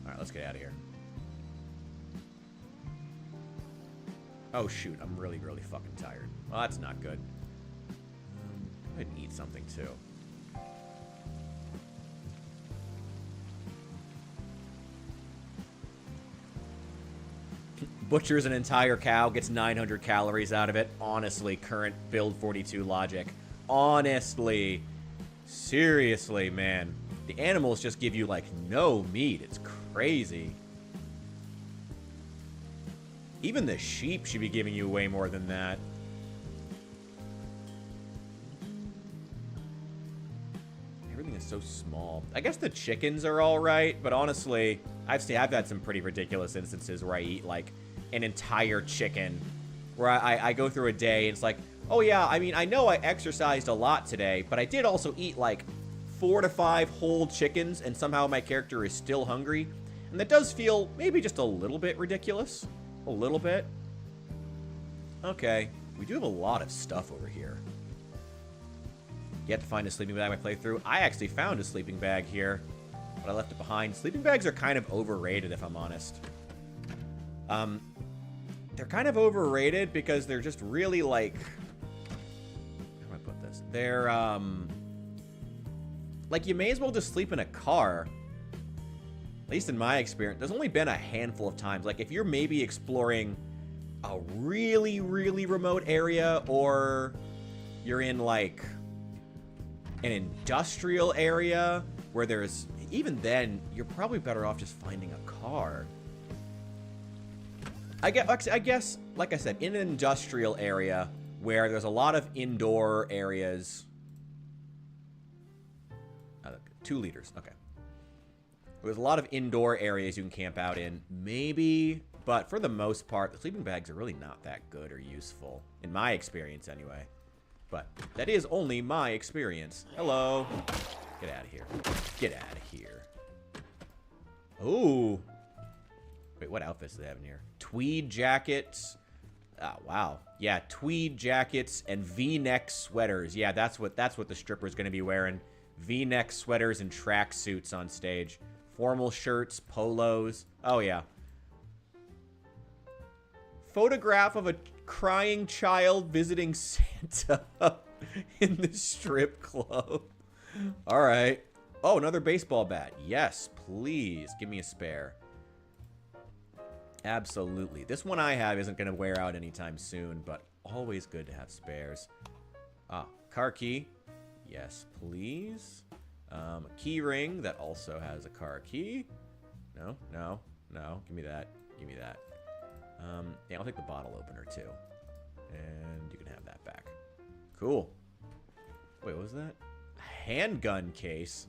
S1: Alright, let's get out of here. Oh, shoot. I'm really, really fucking tired. Well, that's not good. Go ahead and eat something, too. Butchers an entire cow, gets 900 calories out of it. Honestly, current build 42 logic. Honestly. Seriously, man. The animals just give you, like, no meat. It's crazy. Even the sheep should be giving you way more than that. Everything is so small. I guess the chickens are alright, but honestly, I've had some pretty ridiculous instances where I eat, like, an entire chicken. Where I go through a day and it's like, oh yeah, I mean, I know I exercised a lot today, but I did also eat, like, 4 to 5 whole chickens, and somehow my character is still hungry. And that does feel maybe just a little bit ridiculous. A little bit. Okay. We do have a lot of stuff over here. Yet to find a sleeping bag in my playthrough. I actually found a sleeping bag here, but I left it behind. Sleeping bags are kind of overrated, if I'm honest. They're kind of overrated because they're just really, like... How do I put this? They're, like, you may as well just sleep in a car. At least in my experience, there's only been a handful of times. Like, if you're maybe exploring a really, really remote area, or you're in, like, an industrial area where there's... Even then, you're probably better off just finding a car. I guess, like I said, in an industrial area where there's a lot of indoor areas... 2 liters, okay. There's a lot of indoor areas you can camp out in, maybe, but for the most part, the sleeping bags are really not that good or useful, in my experience anyway. But that is only my experience. Hello. Get out of here. Get out of here. Ooh. Wait, what outfits do they have in here? Tweed jackets. Oh, wow. Yeah, tweed jackets and V-neck sweaters. Yeah, that's what the stripper's going to be wearing. V-neck sweaters and track suits on stage. Formal shirts, polos. Oh, yeah. Photograph of a crying child visiting Santa in the strip club. All right. Oh, another baseball bat. Yes, please. Give me a spare. Absolutely. This one I have isn't going to wear out anytime soon, but always good to have spares. Ah, car key. Yes, please. A key ring that also has a car key. No, no, no. Give me that. Give me that. Yeah, I'll take the bottle opener too. And you can have that back. Cool. Wait, what was that? A handgun case.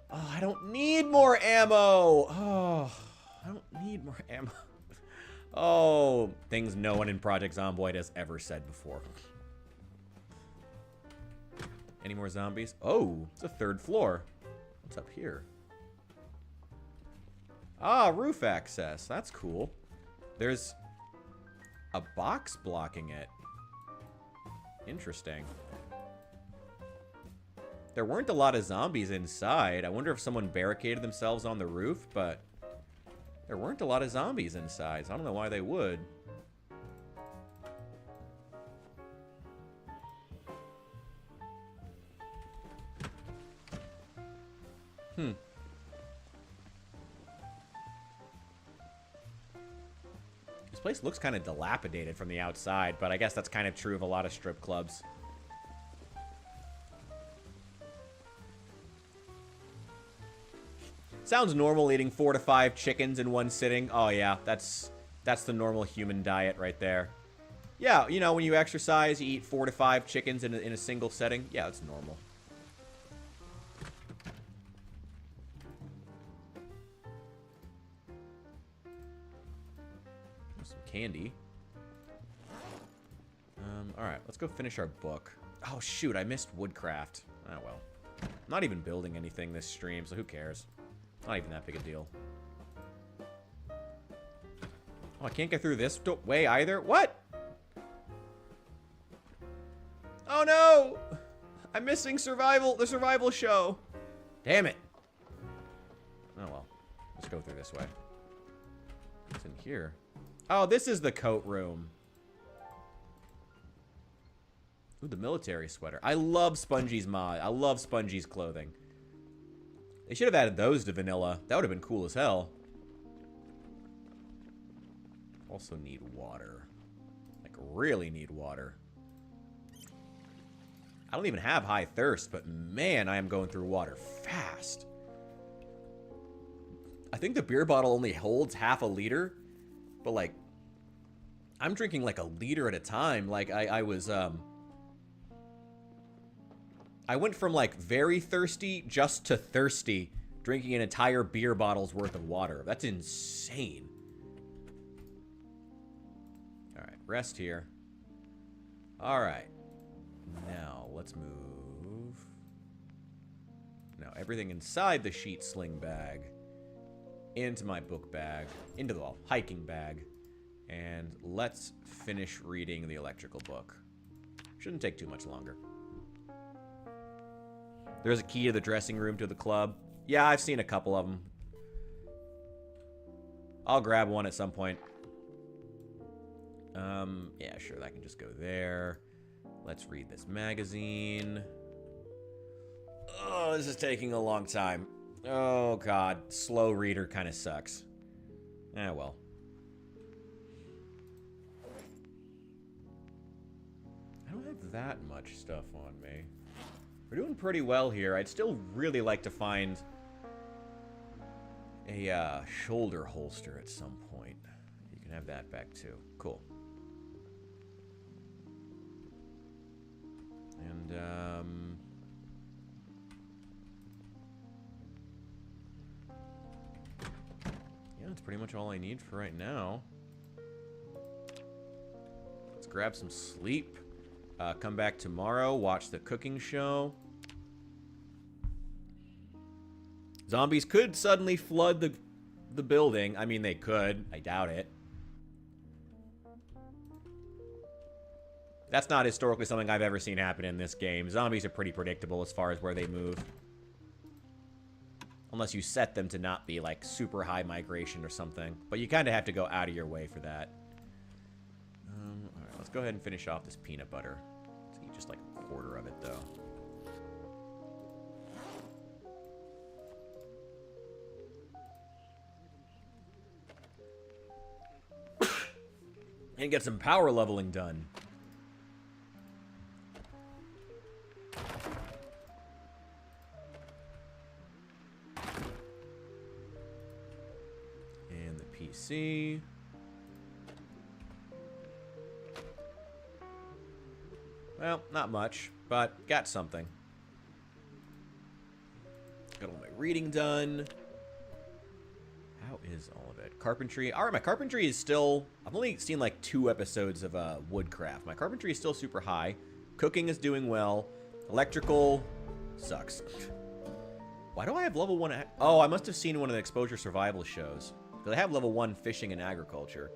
S1: Oh, I don't need more ammo. Oh, I don't need more ammo. Oh, things no one in Project Zomboid has ever said before. Any more zombies? Oh, it's a third floor. What's up here? Ah, roof access. That's cool. There's a box blocking it. Interesting. There weren't a lot of zombies inside. I wonder if someone barricaded themselves on the roof, but there weren't a lot of zombies inside, so I don't know why they would. This place looks kind of dilapidated from the outside, but I guess that's kind of true of a lot of strip clubs. Sounds normal eating 4 to 5 chickens in one sitting. Oh yeah, that's the normal human diet right there. Yeah, you know, when you exercise, you eat 4 to 5 chickens in a single setting. Yeah, that's normal. Some candy. Alright, let's go finish our book. Oh shoot, I missed woodcraft. Oh well. I'm not even building anything this stream, so who cares? Not even that big a deal. Oh, I can't get through this way either? What? Oh no! I'm missing the survival show. Damn it. Oh well. Let's go through this way. What's in here? Oh, this is the coat room. Ooh, the military sweater. I love Spongie's mod. I love Spongie's clothing. They should have added those to vanilla. That would have been cool as hell. Also need water. Like, really need water. I don't even have high thirst, but man, I am going through water fast. I think the beer bottle only holds half a liter, but like, I'm drinking like a liter at a time. Like, I went from like very thirsty just to thirsty, drinking an entire beer bottle's worth of water. That's insane. All right, rest here. All right, now let's move. Now everything inside the sheet sling bag into my book bag, into the hiking bag, and let's finish reading the electrical book. Shouldn't take too much longer. There's a key to the dressing room to the club. Yeah, I've seen a couple of them. I'll grab one at some point. Yeah, sure, that can just go there. Let's read this magazine. Oh, this is taking a long time. Oh, God. Slow reader kind of sucks. Eh, well. I don't have that much stuff on me. We're doing pretty well here. I'd still really like to find a shoulder holster at some point. You can have that back too. Cool. And, yeah, that's pretty much all I need for right now. Let's grab some sleep. Come back tomorrow, watch the cooking show. Zombies could suddenly flood the building. I mean, they could. I doubt it. That's not historically something I've ever seen happen in this game. Zombies are pretty predictable as far as where they move. Unless you set them to not be, like, super high migration or something. But you kind of have to go out of your way for that. Alright, let's go ahead and finish off this peanut butter. Let's eat just, like, a quarter of it, though. And get some power leveling done. And the PC. Well, not much, but got something. Got all my reading done. How is all of it? Carpentry. All right, my carpentry is still... I've only seen like 2 episodes of woodcraft. My carpentry is still super high. Cooking is doing well. Electrical sucks. Why do I have level 1? Oh, I must have seen one of the exposure survival shows. Because I have level 1 fishing and agriculture.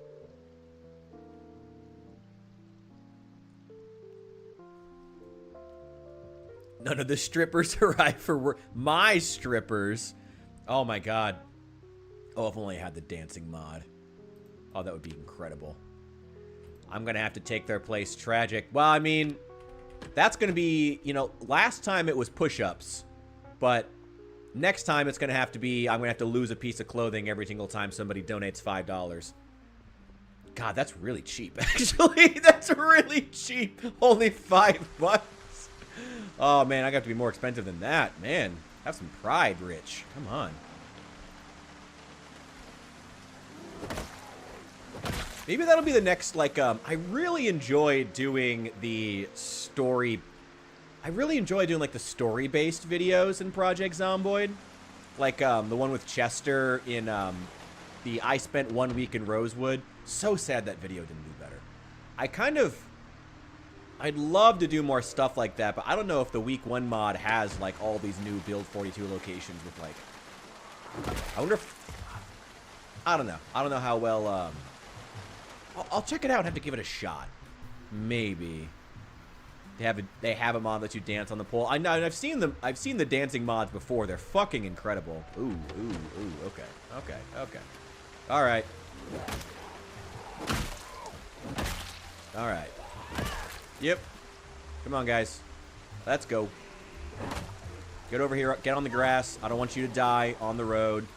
S1: None of the strippers arrive for work. My strippers. Oh my god. Oh, if only I had the dancing mod. Oh, that would be incredible. I'm going to have to take their place. Tragic. Well, I mean, that's going to be, you know, last time it was push-ups. But next time it's going to have to be, I'm going to have to lose a piece of clothing every single time somebody donates $5. God, that's really cheap, actually. That's really cheap. Only $5. Oh, man, I got to be more expensive than that. Man, have some pride, Rich. Come on. Maybe that'll be the next, like, I really enjoy doing the story... I really enjoy doing, like, the story-based videos in Project Zomboid. Like, the one with Chester in, the I Spent 1 Week in Rosewood. So sad that video didn't do better. I'd love to do more stuff like that, but I don't know if the Week 1 mod has, like, all these new Build 42 locations with, like... I wonder if... I don't know. I don't know how well, I'll check it out and have to give it a shot. Maybe. They have a mod that you dance on the pole. I know, I've seen the dancing mods before. They're fucking incredible. Ooh, ooh, ooh. Okay. Okay. Okay. All right. All right. Yep. Come on, guys. Let's go. Get over here. Get on the grass. I don't want you to die on the road.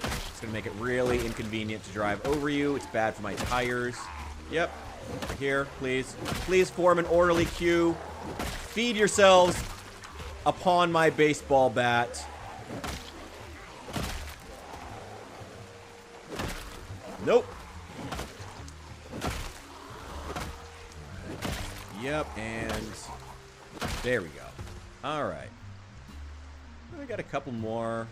S1: It's going to make it really inconvenient to drive over you. It's bad for my tires. Yep. Over here, please. Please form an orderly queue. Feed yourselves upon my baseball bat. Nope. Yep, and there we go. All right. I got a couple more.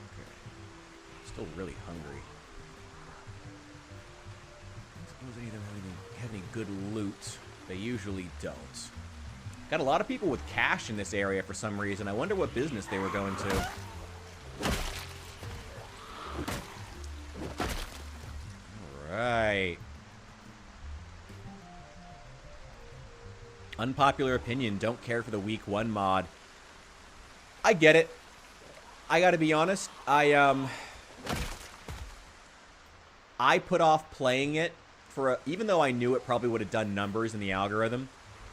S1: Okay. Still really hungry. I suppose any of them have any good loot. They usually don't. Got a lot of people with cash in this area for some reason. I wonder what business they were going to. Right. Unpopular opinion, don't care for the Week 1 mod. I get it. I gotta be honest, I put off playing it for even though I knew it probably would have done numbers in the algorithm,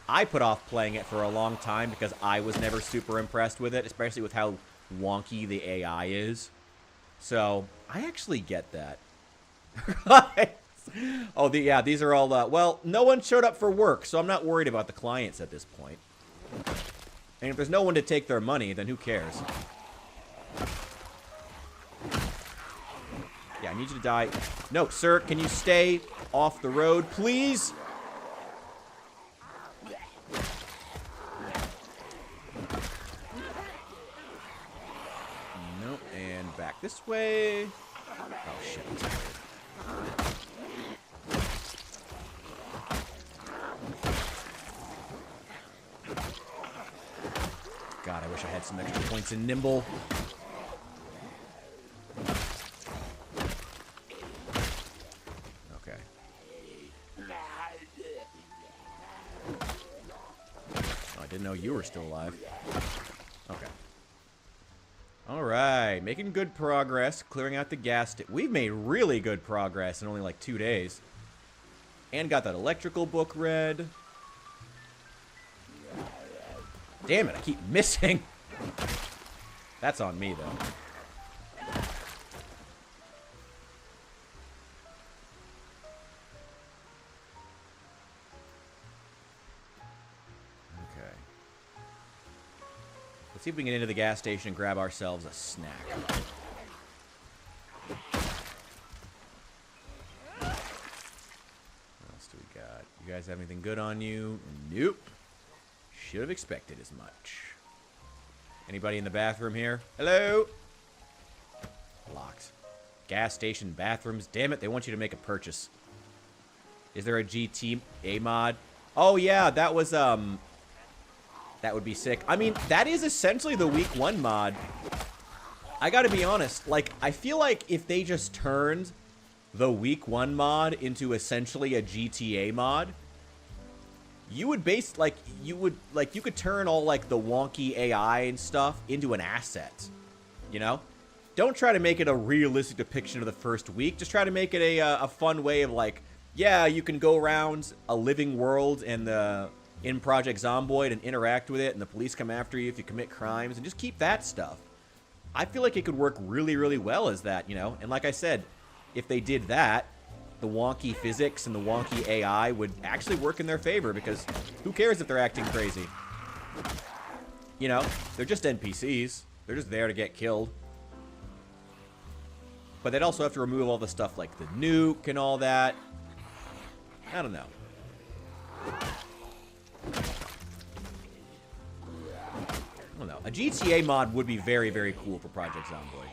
S1: I put off playing it for a long time because I was never super impressed with it, especially with how wonky the AI is. So, I actually get that. Oh, yeah, these are all, well, no one showed up for work, so I'm not worried about the clients at this point. And if there's no one to take their money, then who cares? Yeah, I need you to die. No, sir, can you stay off the road, please? Nope, and back this way. Oh, shit. God, I wish I had some extra points in Nimble. Okay. Oh, I didn't know you were still alive. Okay. Alright, making good progress, clearing out the gas. We've made really good progress in only like 2 days. And got that electrical book read. Damn it, I keep missing. That's on me, though. Let's see if we can get into the gas station and grab ourselves a snack. What else do we got? You guys have anything good on you? Nope. Should have expected as much. Anybody in the bathroom here? Hello? Locked. Gas station bathrooms. Damn it, they want you to make a purchase. Is there a GTA mod? Oh yeah, that was that would be sick. I mean, that is essentially the week 1 mod. I gotta be honest, like, I feel like if they just turned the week 1 mod into essentially a GTA mod, you would you could turn all, like, the wonky AI and stuff into an asset, you know? Don't try to make it a realistic depiction of the first week. Just try to make it a fun way of, like, yeah, you can go around a living world and in Project Zomboid and interact with it, and the police come after you if you commit crimes, and just keep that stuff. I feel like it could work really, really well as that, you know? And like I said, if they did that, the wonky physics and the wonky AI would actually work in their favor, because who cares if they're acting crazy? You know, they're just NPCs. They're just there to get killed. But they'd also have to remove all the stuff like the nuke and all that. I don't know. I don't know. A GTA mod would be very, very cool for Project Zomboid.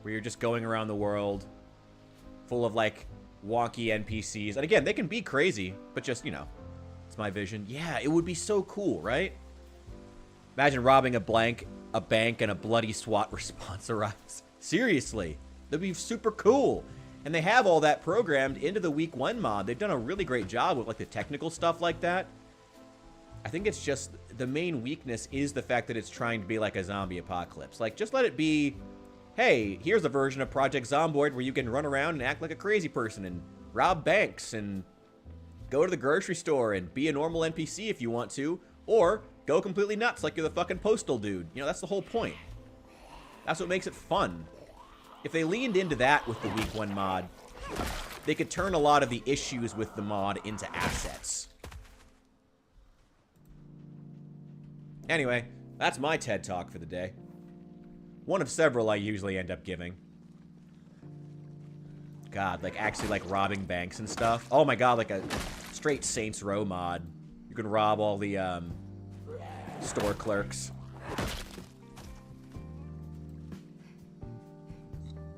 S1: Where you're just going around the world full of, like, wonky NPCs. And again, they can be crazy, but just, you know, it's my vision. Yeah, it would be so cool, right? Imagine robbing a bank and a bloody SWAT response arrives. Seriously. That'd be super cool. And they have all that programmed into the week 1 mod. They've done a really great job with, like, the technical stuff like that. I think it's just the main weakness is the fact that it's trying to be like a zombie apocalypse. Like, just let it be, hey, here's a version of Project Zomboid where you can run around and act like a crazy person and rob banks and go to the grocery store and be a normal NPC if you want to, or go completely nuts like you're the fucking postal dude. You know, that's the whole point. That's what makes it fun. If they leaned into that with the week 1 mod, they could turn a lot of the issues with the mod into assets. Anyway, that's my TED Talk for the day. One of several I usually end up giving. God, like, actually, like, robbing banks and stuff. Oh my god, like a straight Saints Row mod. You can rob all the, store clerks.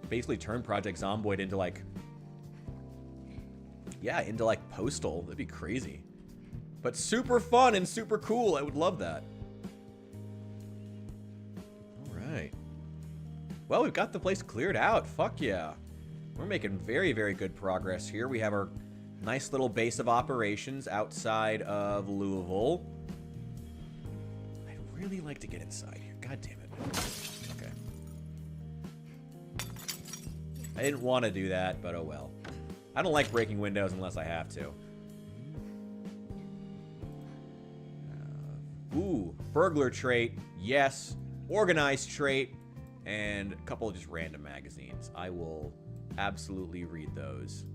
S1: Basically turn Project Zomboid into, like... yeah, into, like, Postal. That'd be crazy. But super fun and super cool. I would love that. Alright. Well, we've got the place cleared out. Fuck yeah. We're making very, very good progress here. We have our nice little base of operations outside of Louisville. I'd really like to get inside here. God damn it. Okay. I didn't want to do that, but oh well. I don't like breaking windows unless I have to. Ooh, burglar trait, yes. Organized trait, and a couple of just random magazines. I will absolutely read those.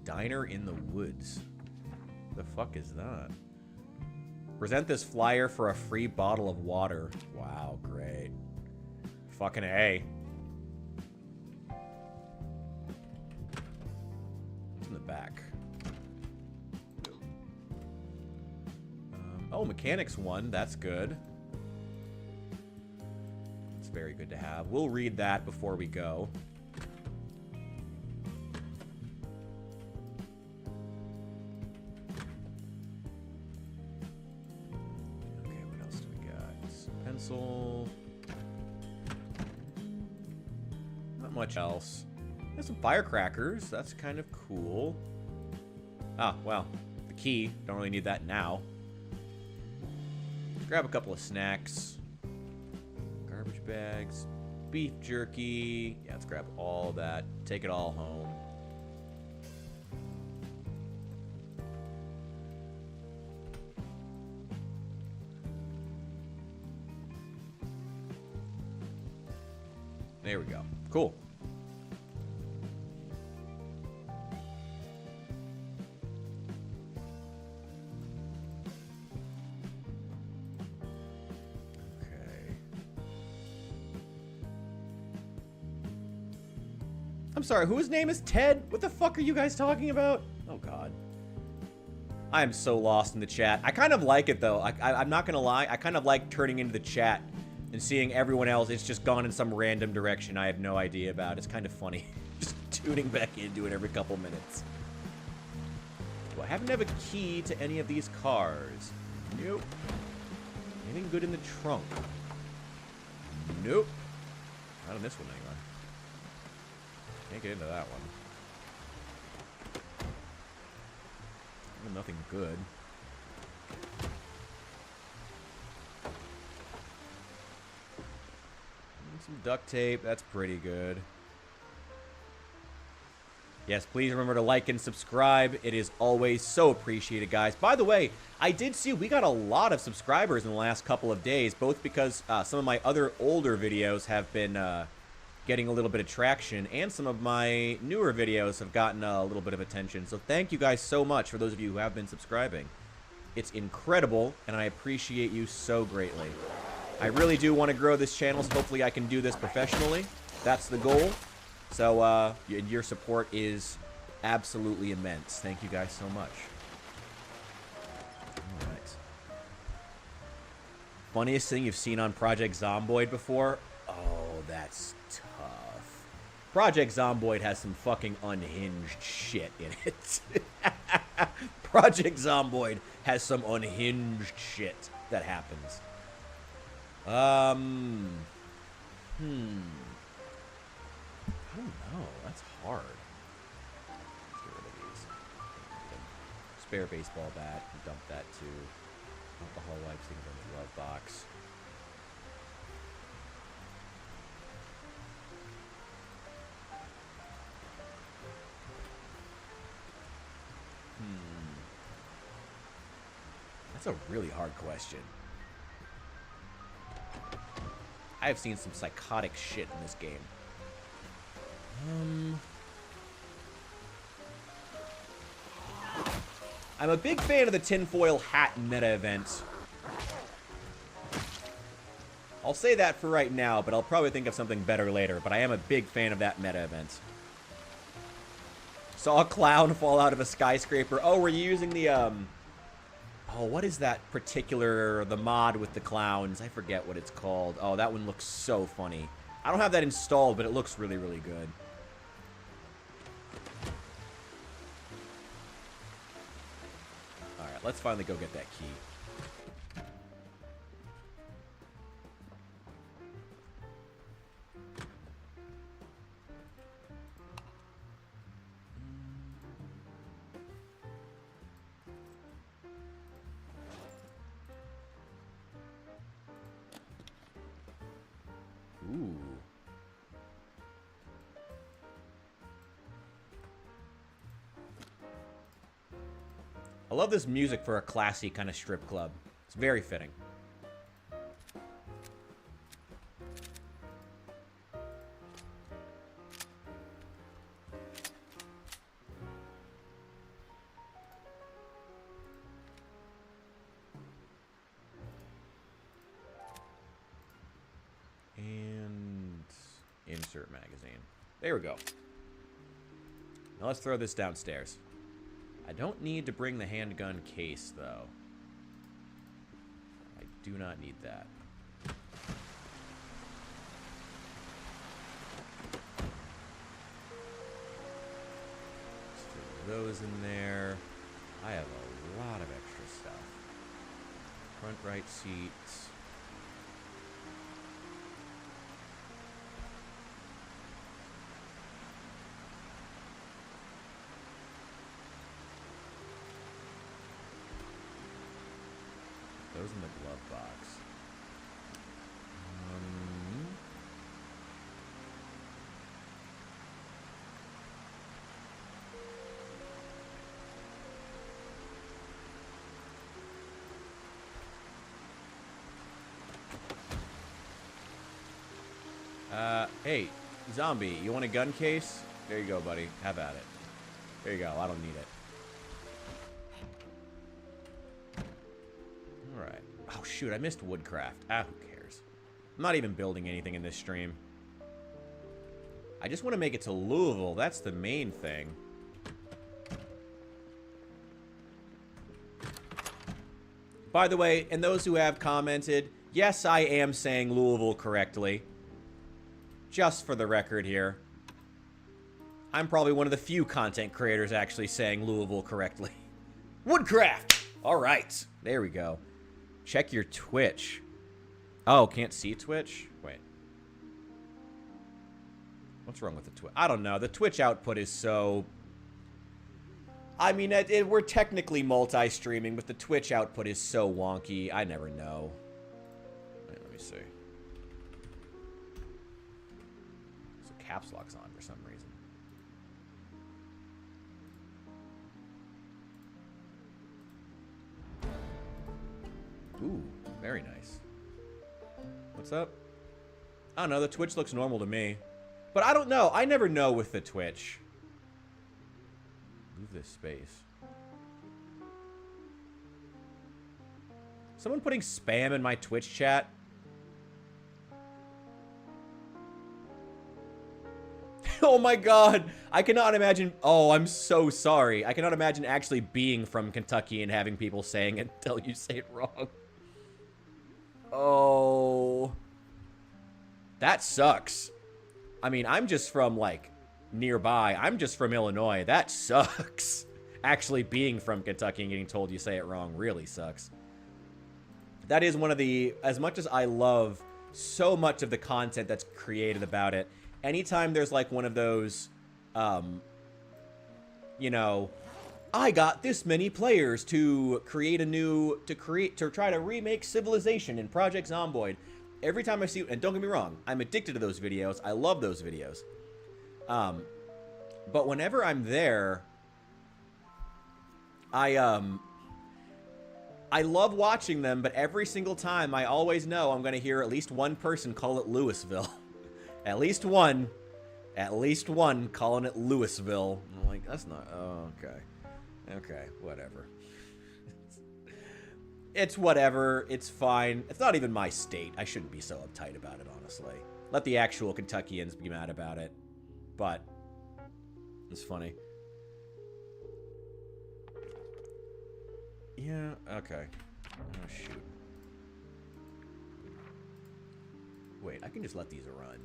S1: Diner in the Woods. The fuck is that? Present this flyer for a free bottle of water. Wow, great. Fucking A. What's in the back? Oh, Mechanics 1. That's good. It's very good to have. We'll read that before we go. Okay, what else do we got? Some pencil. Not much else. There's some firecrackers. That's kind of cool. Ah, well, the key. Don't really need that now. Grab a couple of snacks. Garbage bags. Beef jerky. Yeah, let's grab all that. Take it all home. There we go. Cool. sorry, whose name is Ted? What the fuck are you guys talking about? Oh, God. I am so lost in the chat. I kind of like it, though. I'm not gonna lie. I kind of like turning into the chat and seeing everyone else. It's just gone in some random direction I have no idea about. It's kind of funny. Just tuning back into it every couple minutes. Do I happen to have a key to any of these cars? Nope. Anything good in the trunk? Nope. Not in this one, anyway. Can't get into that one. Nothing good. Some duct tape. That's pretty good. Yes, please remember to like and subscribe. It is always so appreciated, guys. By the way, I did see we got a lot of subscribers in the last couple of days, both because some of my other older videos have been getting a little bit of traction, and some of my newer videos have gotten a little bit of attention. So thank you guys so much for those of you who have been subscribing. It's incredible, and I appreciate you so greatly. I really do want to grow this channel, so hopefully I can do this professionally. That's the goal. So your support is absolutely immense. Thank you guys so much. All right. Funniest thing you've seen on Project Zomboid before? Oh, that's tough. Project Zomboid has some fucking unhinged shit in it. Project Zomboid has some unhinged shit that happens. I don't know. That's hard. Let's get rid of these. Spare baseball bat. Dump that too. Alcohol wipes. Things in the glove box. That's a really hard question. I have seen some psychotic shit in this game. I'm a big fan of the tinfoil hat meta event. I'll say that for right now, but I'll probably think of something better later. But I am a big fan of that meta event. Saw a clown fall out of a skyscraper. Oh, were you using the, oh, what is that particular, the mod with the clowns? I forget what it's called. Oh, that one looks so funny. I don't have that installed, but it looks really, really good. Alright, let's finally go get that key. Ooh. I love this music for a classy kind of strip club. It's very fitting. And insert magazine. There we go. Now let's throw this downstairs. I don't need to bring the handgun case, though. I do not need that. Let's throw those in there. I have a lot of extra stuff. Front right seats. Those in the glove box. Hey, zombie, you want a gun case? There you go, buddy. Have at it. There you go. I don't need it. Alright. Oh, shoot. I missed woodcraft. Ah, who cares? I'm not even building anything in this stream. I just want to make it to Louisville. That's the main thing. By the way, and those who have commented, yes, I am saying Louisville correctly. Just for the record here. I'm probably one of the few content creators actually saying Louisville correctly. Woodcraft! Alright, there we go. Check your Twitch. Oh, can't see Twitch? Wait. What's wrong with the Twitch? I don't know. The Twitch output is so... I mean, we're technically multi-streaming, but the Twitch output is so wonky. I never know. Wait, let me see. So caps lock's on for some reason. Ooh, very nice. What's up? I don't know. The Twitch looks normal to me. But I don't know. I never know with the Twitch. Move this space. Someone putting spam in my Twitch chat? Oh my god. I cannot imagine... Oh, I'm so sorry. I cannot imagine actually being from Kentucky and having people saying it until you say it wrong. Oh. That sucks. I mean, I'm just from, like, nearby. I'm just from Illinois. That sucks. Actually being from Kentucky and getting told you say it wrong really sucks. That is one of the... As much as I love so much of the content that's created about it, anytime there's, like, one of those, you know... I got this many players to create a new... To try to remake Civilization in Project Zomboid. Every time I see... And don't get me wrong. I'm addicted to those videos. I love those videos. But whenever I'm there... I love watching them, but every single time I always know I'm going to hear at least one person call it Louisville. At least one. At least one calling it Louisville. I'm like, that's not... Oh, okay. Okay, whatever. It's whatever. It's fine. It's not even my state. I shouldn't be so uptight about it, honestly. Let the actual Kentuckians be mad about it. But it's funny. Yeah, okay. Oh, shoot. Wait, I can just let these run.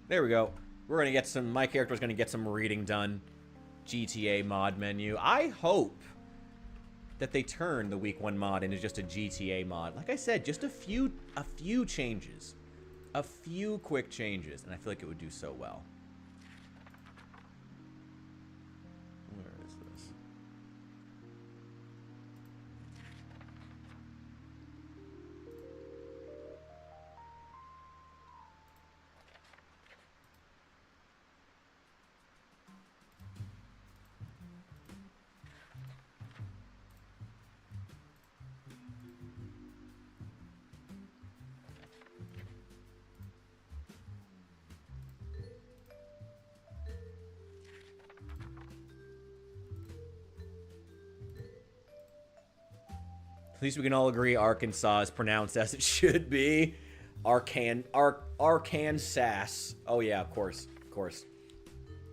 S1: There we go. We're gonna get some... My character's gonna get some reading done. GTA mod menu. I hope that they turn the week 1 mod into just a GTA mod. Like I said, just a few changes. A few quick changes, and I feel like it would do so well. Where is this? At least we can all agree Arkansas is pronounced as it should be. Arkansas. Oh yeah, of course. Of course.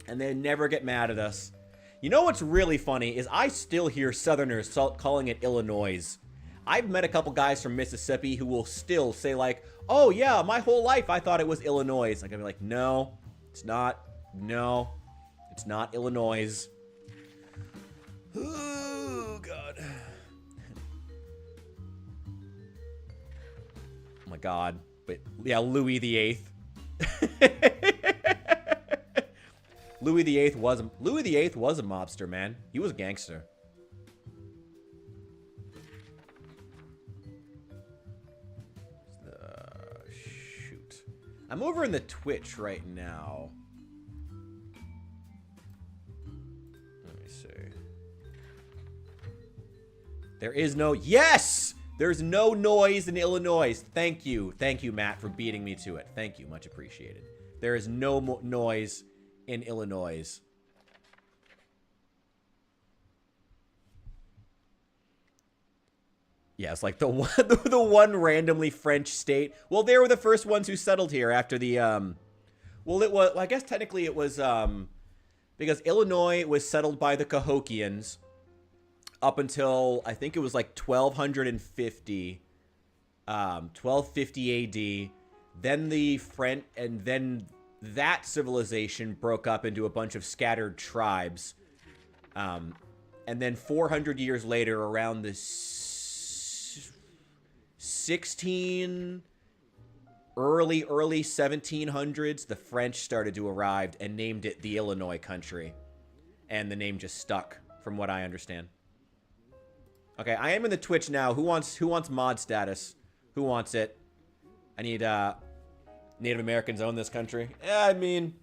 S1: And they never get mad at us. You know what's really funny is I still hear Southerners calling it Illinois. I've met a couple guys from Mississippi who will still say like, oh yeah, my whole life I thought it was Illinois. Like, I'd be like, no, it's not. No, it's not Illinois. Oh, God. Oh my God. But yeah, Louis the Eighth. Louis the Eighth was a mobster, man. He was a gangster. Shoot. I'm over in the Twitch right now. Let me see. There is no... Yes! There's no noise in Illinois. Thank you. Thank you, Matt, for beating me to it. Thank you. Much appreciated. There is no noise in Illinois. Yeah, it's like the one, the one randomly French state. Well, they were the first ones who settled here after the, well, I guess technically it was, because Illinois was settled by the Cahokians up until, I think it was like 1250, 1250 AD. Then the French, and then that civilization broke up into a bunch of scattered tribes. And then 400 years later, around the early 1700s, the French started to arrive and named it the Illinois country. And the name just stuck, from what I understand. Okay, I am in the Twitch now. Who wants mod status? Who wants it? I need, Native Americans own this country. Yeah, I mean,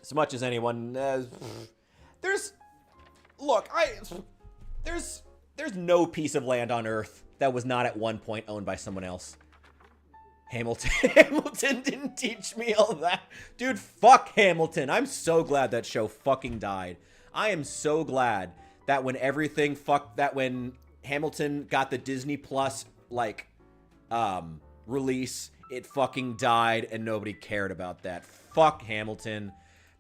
S1: as much as anyone. There's no piece of land on Earth that was not at one point owned by someone else. Hamilton didn't teach me all that. Dude, fuck Hamilton. I'm so glad that show fucking died. I am so glad that when when Hamilton got the Disney Plus, like, release, it fucking died and nobody cared about that. Fuck Hamilton.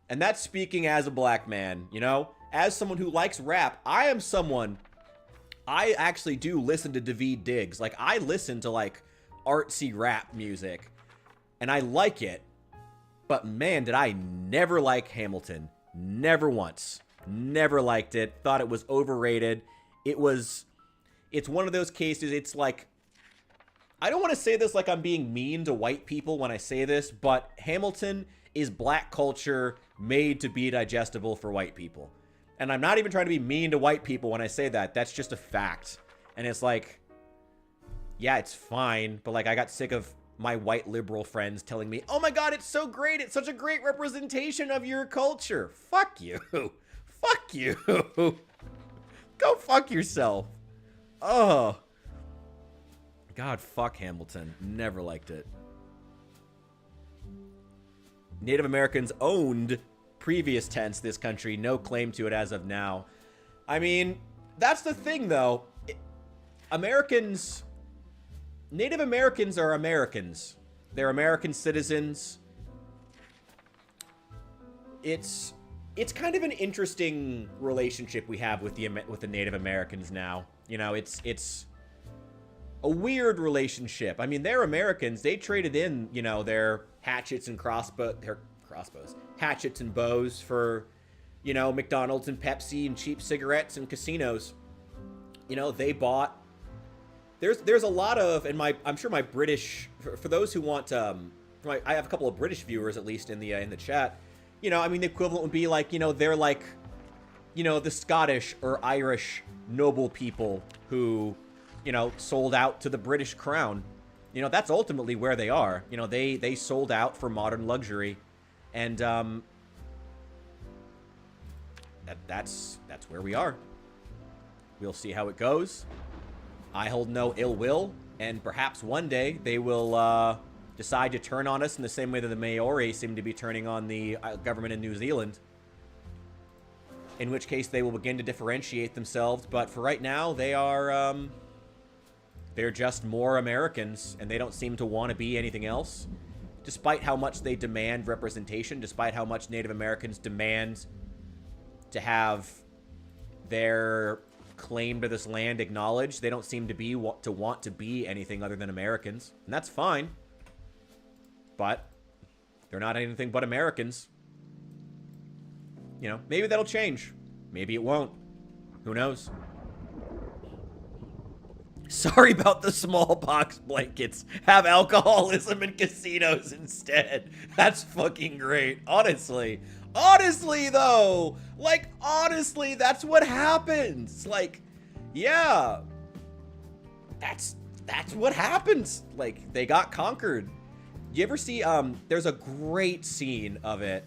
S1: And that's speaking as a black man, you know? As someone who likes rap, I actually do listen to Daveed Diggs. Like, I listen to, like, artsy rap music, and I like it, but man, did I never like Hamilton. Never once. Never liked it. Thought it was overrated. It's one of those cases, it's like, I don't want to say this like I'm being mean to white people when I say this, but Hamilton is black culture made to be digestible for white people. And I'm not even trying to be mean to white people when I say that. That's just a fact. And it's like, yeah, it's fine. But like, I got sick of my white liberal friends telling me, oh my God, it's so great. It's such a great representation of your culture. Fuck you. Fuck you. Go fuck yourself. Oh. God, fuck Hamilton. Never liked it. Native Americans owned, previous tense, this country. No claim to it as of now. I mean, that's the thing, though. Native Americans are Americans. They're American citizens. It's kind of an interesting relationship we have with the Native Americans now. You know, it's a weird relationship. I mean, they're Americans. They traded in, you know, their hatchets and hatchets and bows for, you know, McDonald's and Pepsi and cheap cigarettes and casinos. You know, they bought. There's a lot of, and I'm sure my British, for those who want, I have a couple of British viewers at least in the chat. You know, I mean, the equivalent would be like, you know, they're like, you know, the Scottish or Irish noble people who, you know, sold out to the British crown. You know, that's ultimately where they are. You know, they sold out for modern luxury. And that's where we are. We'll see how it goes. I hold no ill will, and perhaps one day they will decide to turn on us in the same way that the Maori seem to be turning on the government in New Zealand. In which case they will begin to differentiate themselves, but for right now they are they're just more Americans, and they don't seem to want to be anything else. Despite how much they demand representation, despite how much Native Americans demand to have their claim to this land acknowledged, they don't seem to want to be anything other than Americans. And that's fine. But they're not anything but Americans. You know, maybe that'll change. Maybe it won't. Who knows? Sorry about the smallpox blankets. Have alcoholism and casinos instead. That's fucking great. Honestly. Honestly, though. Like, honestly, that's what happens. Like, yeah. That's what happens. Like, they got conquered. You ever see, there's a great scene of it,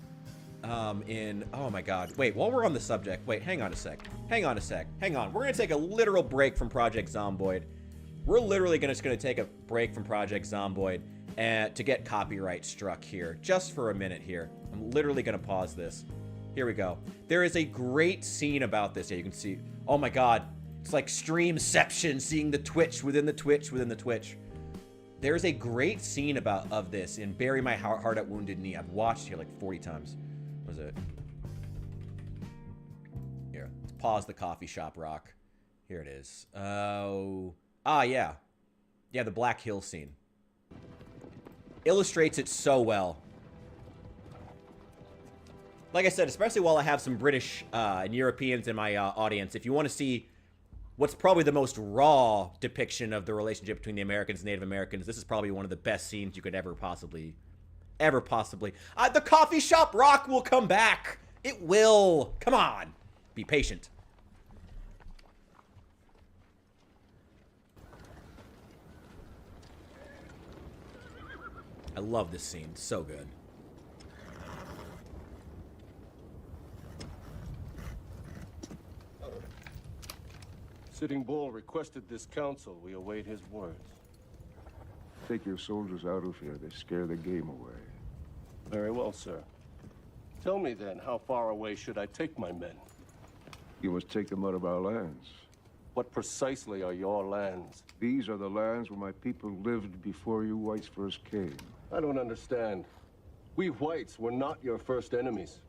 S1: oh my God. Wait, while we're on the subject, wait, hang on a sec. Hang on. We're gonna take a literal break from Project Zomboid. We're literally just gonna take a break from Project Zomboid to get copyright struck here, just for a minute here. I'm literally gonna pause this. Here we go. There is a great scene about this. Yeah, you can see, oh my God. It's like streamception, seeing the Twitch within the Twitch within the Twitch. There's a great scene of this in Bury My Heart at Wounded Knee. I've watched it here like 40 times. What was it? Here, let's pause the coffee shop rock. Here it is. Yeah. Yeah, the Black Hill scene. Illustrates it so well. Like I said, especially while I have some British and Europeans in my audience, if you want to see what's probably the most raw depiction of the relationship between the Americans and Native Americans, this is probably one of the best scenes you could ever possibly. The coffee shop rock will come back. It will. Come on. Be patient. I love this scene. So good.
S3: Sitting Bull requested this council. We await his words.
S4: Take your soldiers out of here. They scare the game away.
S3: Very well, sir. Tell me then, how far away should I take my men?
S4: You must take them out of our lands.
S3: What precisely are your lands?
S4: These are the lands where my people lived before you whites first came.
S3: I don't understand. We whites were not your first enemies.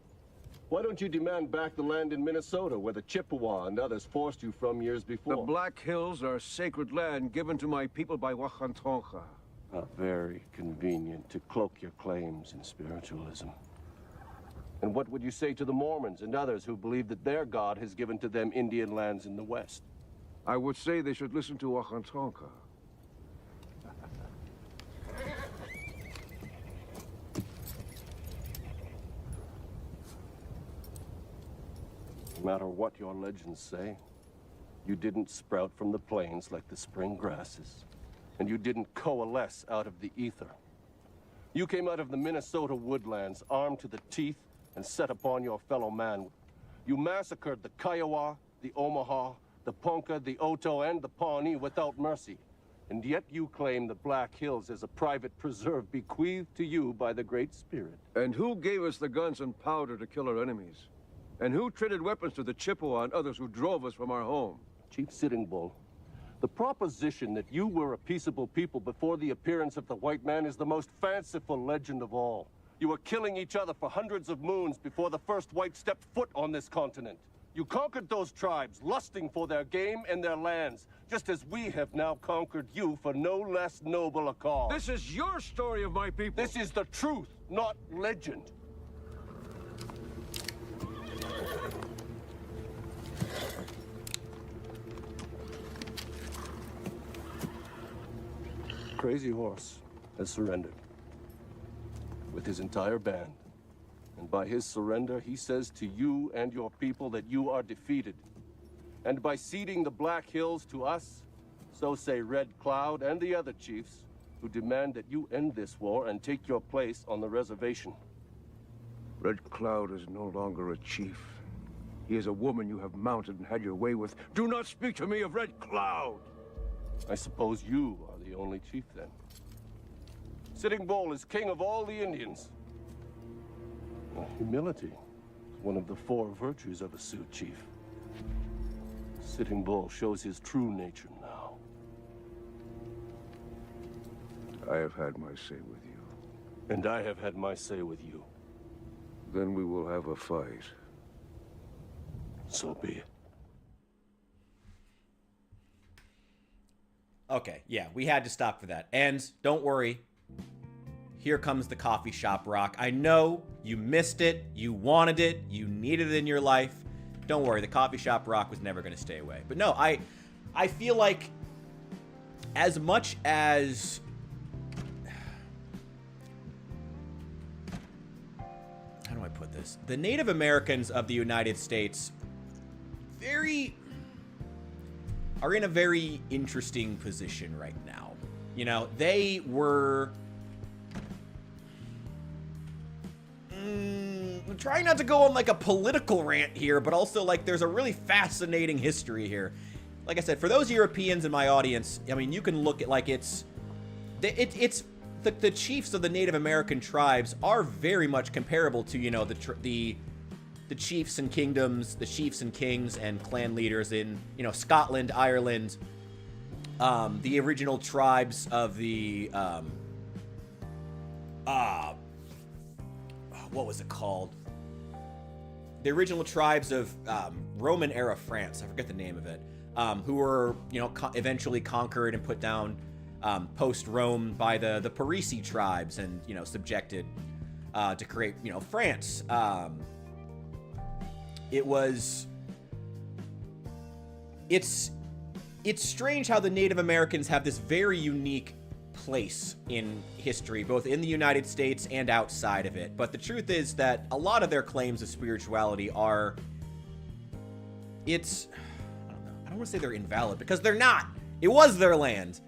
S3: Why don't you demand back the land in Minnesota where the Chippewa and others forced you from years before?
S4: The Black Hills are sacred land given to my people by Wakantonka.
S3: Very convenient to cloak your claims in spiritualism. And what would you say to the Mormons and others who believe that their God has given to them Indian lands in the West?
S4: I would say they should listen to Wakantonka.
S3: No matter what your legends say, you didn't sprout from the plains like the spring grasses, and you didn't coalesce out of the ether. You came out of the Minnesota woodlands, armed to the teeth, and set upon your fellow man. You massacred the Kiowa, the Omaha, the Ponca, the Oto, and the Pawnee without mercy. And yet you claim the Black Hills as a private preserve bequeathed to you by the Great Spirit.
S4: And who gave us the guns and powder to kill our enemies? And who traded weapons to the Chippewa and others who drove us from our home?
S3: Chief Sitting Bull, the proposition that you were a peaceable people before the appearance of the white man is the most fanciful legend of all. You were killing each other for hundreds of moons before the first white stepped foot on this continent. You conquered those tribes, lusting for their game and their lands, just as we have now conquered you for no less noble a cause.
S4: This is your story of my people.
S3: This is the truth, not legend. Crazy Horse has surrendered with his entire band. And by his surrender, he says to you and your people that you are defeated. And by ceding the Black Hills to us, so say Red Cloud and the other chiefs who demand that you end this war and take your place on the reservation.
S4: Red Cloud is no longer a chief. He is a woman you have mounted and had your way with. Do not speak to me of Red Cloud!
S3: I suppose you are the only chief then. Sitting Bull is king of all the Indians. Well, humility is one of the 4 virtues of a Sioux chief. Sitting Bull shows his true nature now.
S4: I have had my say with you.
S3: And I have had my say with you.
S4: Then we will have a fight.
S3: So be it.
S1: Okay, yeah, we had to stop for that. And don't worry, here comes the coffee shop rock. I know you missed it, you wanted it, you needed it in your life. Don't worry, the coffee shop rock was never going to stay away. But no, I feel like as much as how do I put this? The Native Americans of the United States are in a very interesting position right now. You know, they were I'm trying not to go on like a political rant here, but also like there's a really fascinating history here. Like I said, for those Europeans in my audience, I mean, you can look at like it's the chiefs of the Native American tribes are very much comparable to, you know, the the chiefs and kingdoms, the chiefs and kings and clan leaders in, you know, Scotland, Ireland, the original tribes of the, what was it called? The original tribes of Roman-era France, I forget the name of it, who were, you know, eventually conquered and put down post-Rome by the Parisi tribes and, you know, subjected to create, you know, France. It's strange how the Native Americans have this very unique place in history, both in the United States and outside of it. But the truth is that a lot of their claims of spirituality are, I don't know, I don't want to say they're invalid, because they're not. It was their land.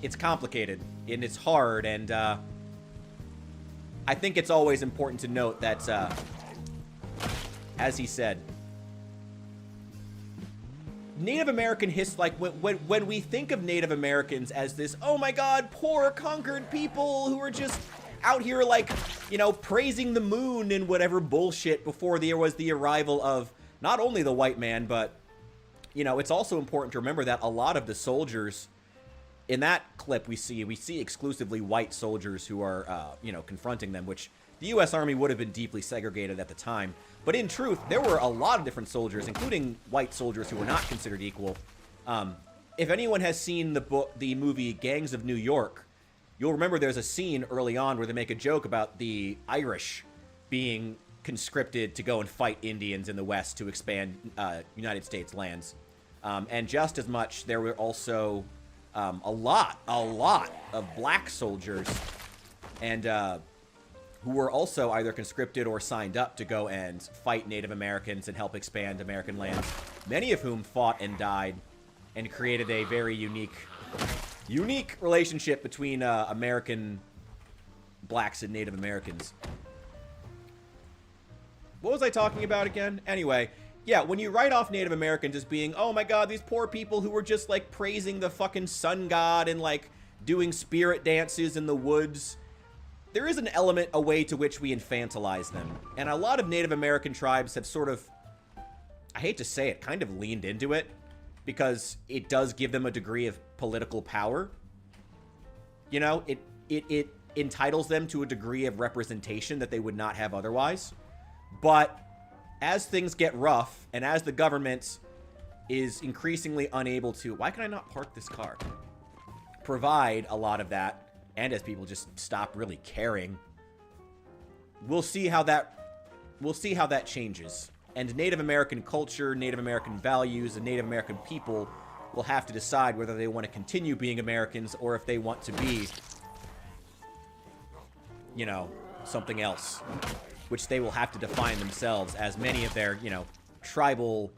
S1: It's complicated, and it's hard, and I think it's always important to note that, as he said, Native American history, like, when we think of Native Americans as this, oh my god, poor conquered people who are just out here, like, you know, praising the moon and whatever bullshit before there was the arrival of not only the white man, but, you know, it's also important to remember that a lot of the soldiers in that clip we see exclusively white soldiers who are, you know, confronting them, which the U.S. Army would have been deeply segregated at the time. But in truth, there were a lot of different soldiers, including white soldiers who were not considered equal. If anyone has seen the movie Gangs of New York, you'll remember there's a scene early on where they make a joke about the Irish being conscripted to go and fight Indians in the West to expand United States lands. And just as much, there were also a lot of black soldiers and who were also either conscripted or signed up to go and fight Native Americans and help expand American lands, many of whom fought and died and created a very unique relationship between American blacks and Native Americans. What was I talking about again? Anyway, yeah, when you write off Native Americans as being, oh my god, these poor people who were just, like, praising the fucking sun god and, like, doing spirit dances in the woods, there is an element, a way to which we infantilize them. And a lot of Native American tribes have sort of, I hate to say it, kind of leaned into it, because it does give them a degree of political power. You know, it entitles them to a degree of representation that they would not have otherwise. But as things get rough, and as the government is increasingly unable to, why can I not park this car? Provide a lot of that, and as people just stop really caring, we'll see how that changes. And Native American culture, Native American values, and Native American people will have to decide whether they want to continue being Americans or if they want to be, you know, something else, which they will have to define themselves, as many of their, you know, tribal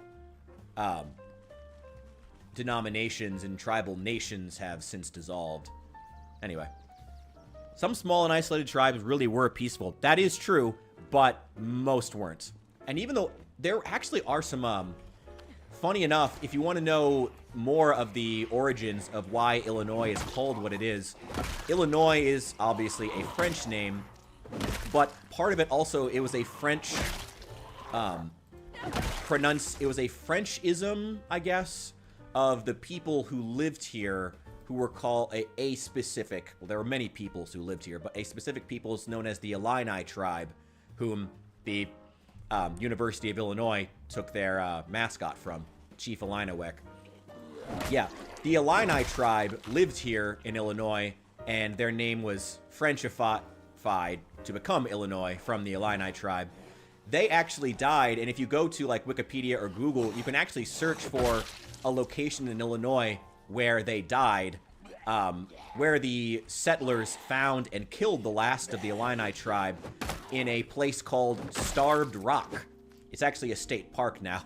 S1: denominations and tribal nations have since dissolved. Anyway, some small and isolated tribes really were peaceful. That is true, but most weren't. And even though there actually are some, funny enough, if you want to know more of the origins of why Illinois is called what it is, Illinois is obviously a French name, but part of it also, it was a French, it was a Frenchism, I guess, of the people who lived here, who were called a specific, well, there were many peoples who lived here, but a specific peoples known as the Illini tribe, whom the University of Illinois took their mascot from, Chief Illiniwek. Yeah, the Illini tribe lived here in Illinois, and their name was Frenchified to become Illinois from the Illini tribe. They actually died, and if you go to, like, Wikipedia or Google, you can actually search for a location in Illinois where they died, where the settlers found and killed the last of the Illini tribe in a place called Starved Rock. It's actually a state park now.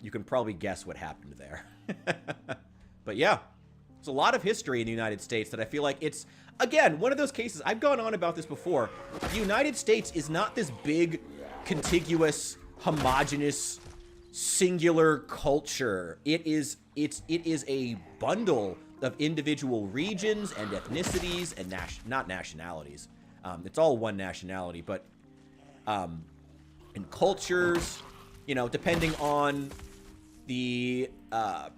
S1: You can probably guess what happened there. But yeah, there's a lot of history in the United States that I feel like it's, again, one of those cases, I've gone on about this before. The United States is not this big, contiguous, homogenous, singular culture. It is a bundle of individual regions and ethnicities and not nationalities. It's all one nationality, but in cultures, you know, depending on the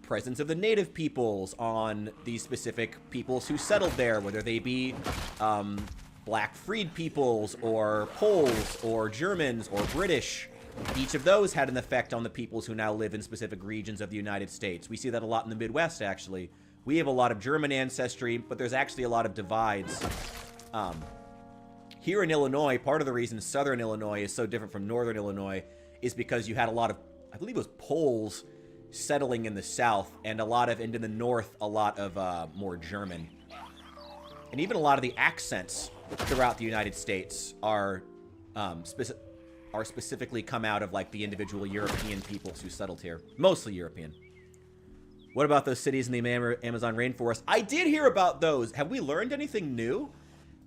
S1: presence of the native peoples, on the specific peoples who settled there, whether they be black freed peoples or Poles or Germans or British. Each of those had an effect on the peoples who now live in specific regions of the United States. We see that a lot in the Midwest, actually. We have a lot of German ancestry, but there's actually a lot of divides. Here in Illinois, part of the reason southern Illinois is so different from northern Illinois is because you had a lot of, I believe it was Poles settling in the south, and in the north, a lot of more German. And even a lot of the accents throughout the United States are specifically come out of, like, the individual European peoples who settled here. Mostly European. What about those cities in the Amazon rainforest? I did hear about those. Have we learned anything new?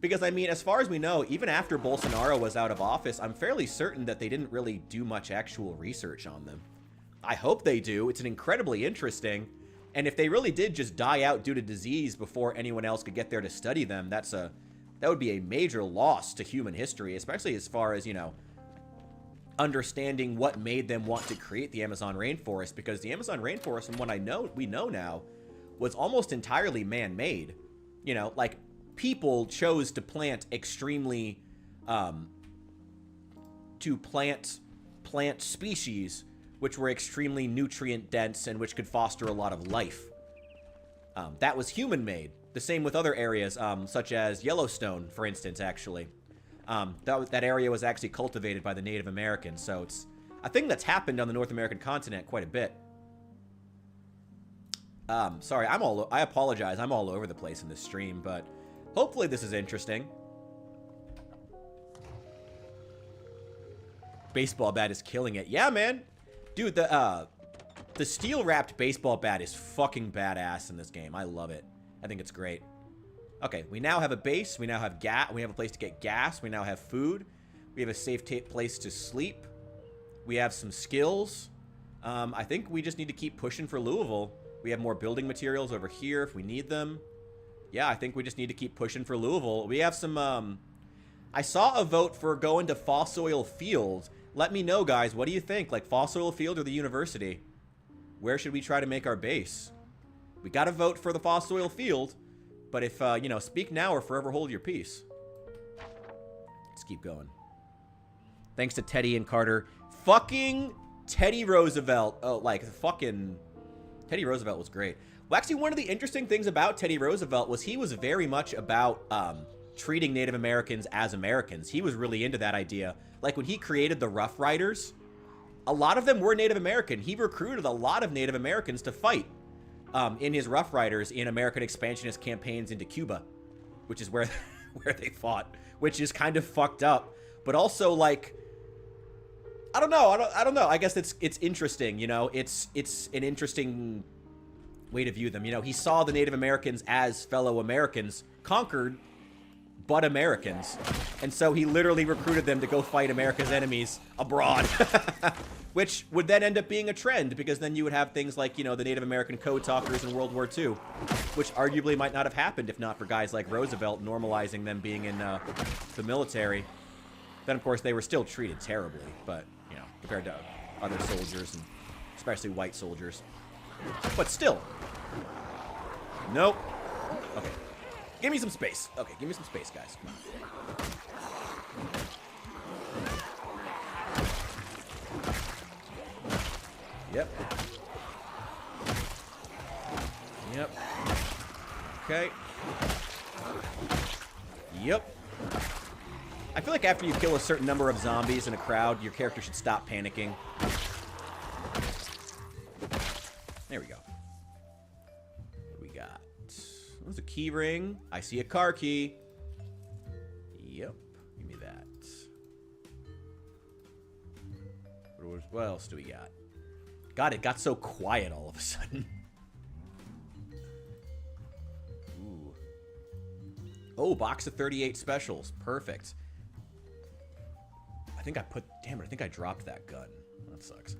S1: Because, I mean, as far as we know, even after Bolsonaro was out of office, I'm fairly certain that they didn't really do much actual research on them. I hope they do. It's an incredibly interesting. And if they really did just die out due to disease before anyone else could get there to study them, that would be a major loss to human history, especially as far as, you know, understanding what made them want to create the Amazon rainforest, because the Amazon rainforest, from what we know now, was almost entirely man-made. You know, like, people chose to plant extremely, plant species which were extremely nutrient dense and which could foster a lot of life. That was human-made. The same with other areas, such as Yellowstone, for instance, actually. That area was actually cultivated by the Native Americans, so it's a thing that's happened on the North American continent quite a bit. Sorry, I apologize, I'm all over the place in this stream, but hopefully this is interesting. Baseball bat is killing it. Yeah, man! Dude, the steel-wrapped baseball bat is fucking badass in this game. I love it. I think it's great. Okay, we now have a base. We now have gas. We have a place to get gas. We now have food. We have a safe place to sleep. We have some skills. I think we just need to keep pushing for Louisville. We have more building materials over here if we need them. Yeah, I think we just need to keep pushing for Louisville. We have some, I saw a vote for going to Fossil Field. Let me know, guys. What do you think? Like, Fossil Field or the university? Where should we try to make our base? We got to vote for the Fossil Field. But if, you know, speak now or forever hold your peace. Let's keep going. Thanks to Teddy and Carter. Fucking Teddy Roosevelt. Oh, like, fucking Teddy Roosevelt was great. Well, actually, one of the interesting things about Teddy Roosevelt was he was very much about treating Native Americans as Americans. He was really into that idea. Like, when he created the Rough Riders, a lot of them were Native American. He recruited a lot of Native Americans to fight in his Rough Riders in American expansionist campaigns into Cuba, which is where they fought, which is kind of fucked up. But also, like, I don't know. I don't know. I guess it's interesting, you know. It's an interesting way to view them. You know, he saw the Native Americans as fellow Americans, conquered, but Americans. And so he literally recruited them to go fight America's enemies abroad. Which would then end up being a trend, because then you would have things like, you know, the Native American code talkers in World War II, which arguably might not have happened if not for guys like Roosevelt normalizing them being in the military. Then, of course, they were still treated terribly, but, you know, compared to other soldiers, and especially white soldiers. But still. Nope. Okay. Give me some space. Okay, give me some space, guys. Come on. Yep. Yep. Okay. Yep. I feel like after you kill a certain number of zombies in a crowd, your character should stop panicking. There we go. What do we got? There's a key ring. I see a car key. Yep. Give me that. What else do we got? God, it got so quiet all of a sudden. Ooh. Oh, box of 38 specials. Perfect. I think I put... Damn it, I think I dropped that gun. That sucks.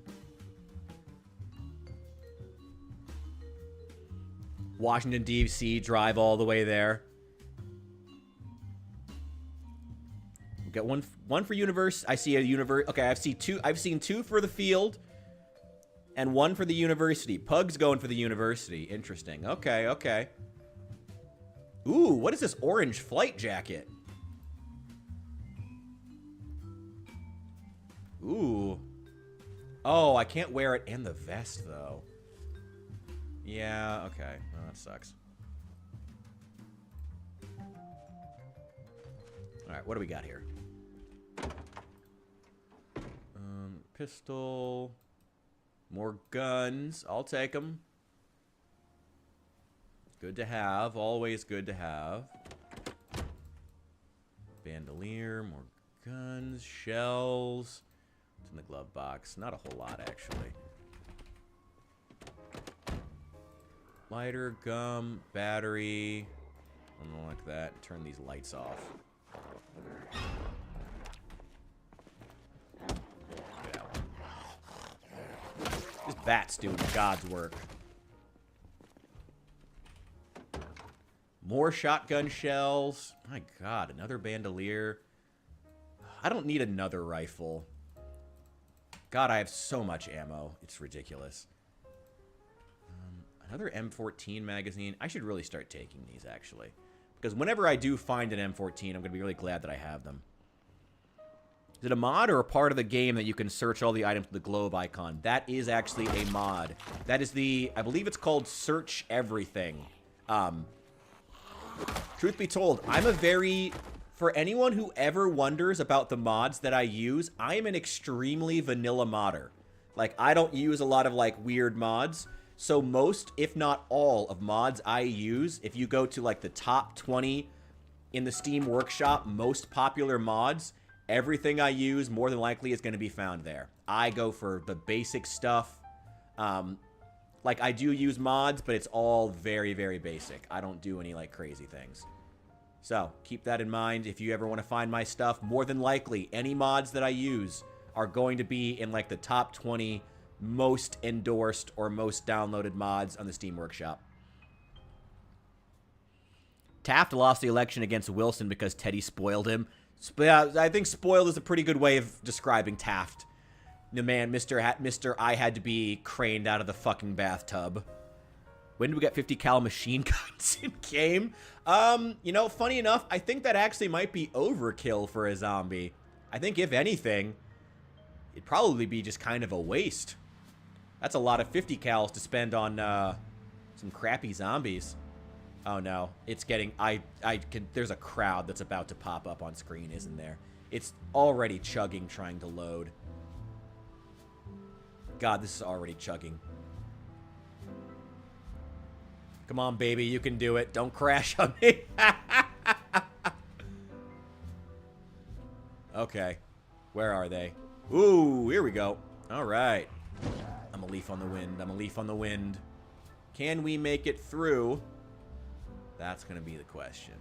S1: Washington, D.C., drive all the way there. got one for universe. I see a universe. Okay, I've seen two for the field, and one for the university. Pug's going for the university. Interesting. Okay, okay. Ooh, what is this orange flight jacket? Ooh. Oh, I can't wear it and the vest, though. Yeah, okay. Well, that sucks. Alright, what do we got here? Pistol. More guns. I'll take them. Good to have. Always good to have. Bandolier. More guns. Shells. What's in the glove box? Not a whole lot, actually. Lighter, gum, battery. Something like that. Turn these lights off. Get out. This bat's doing God's work. More shotgun shells. My God, another bandolier. I don't need another rifle. God, I have so much ammo. It's ridiculous. Another M14 magazine. I should really start taking these, actually. Because whenever I do find an M14, I'm going to be really glad that I have them. Is it a mod or a part of the game that you can search all the items with the globe icon? That is actually a mod. That is the... I believe it's called Search Everything. Truth be told, I'm a very... For anyone who ever wonders about the mods that I use, I am an extremely vanilla modder. Like, I don't use a lot of, like, weird mods. So most, if not all, of mods I use, if you go to, like, the top 20 in the Steam Workshop, most popular mods, everything I use, more than likely, is going to be found there. I go for the basic stuff. Like, I do use mods, but it's all very, very basic. I don't do any, like, crazy things. So, keep that in mind. If you ever want to find my stuff, more than likely, any mods that I use are going to be in, like, the top 20 most endorsed or most downloaded mods on the Steam Workshop. Taft lost the election against Wilson because Teddy spoiled him. I think spoiled is a pretty good way of describing Taft. The man, Mr. I had to be craned out of the fucking bathtub. When do we get 50 cal machine guns in game? You know, funny enough, I think that actually might be overkill for a zombie. I think, if anything, it'd probably be just kind of a waste. That's a lot of 50 cals to spend on some crappy zombies. Oh no, it's getting... there's a crowd that's about to pop up on screen, isn't there? It's already chugging, trying to load. God, this is already chugging. Come on, baby, you can do it. Don't crash on me. Okay, where are they? Ooh, here we go. All right. I'm a leaf on the wind. I'm a leaf on the wind. Can we make it through? That's going to be the question.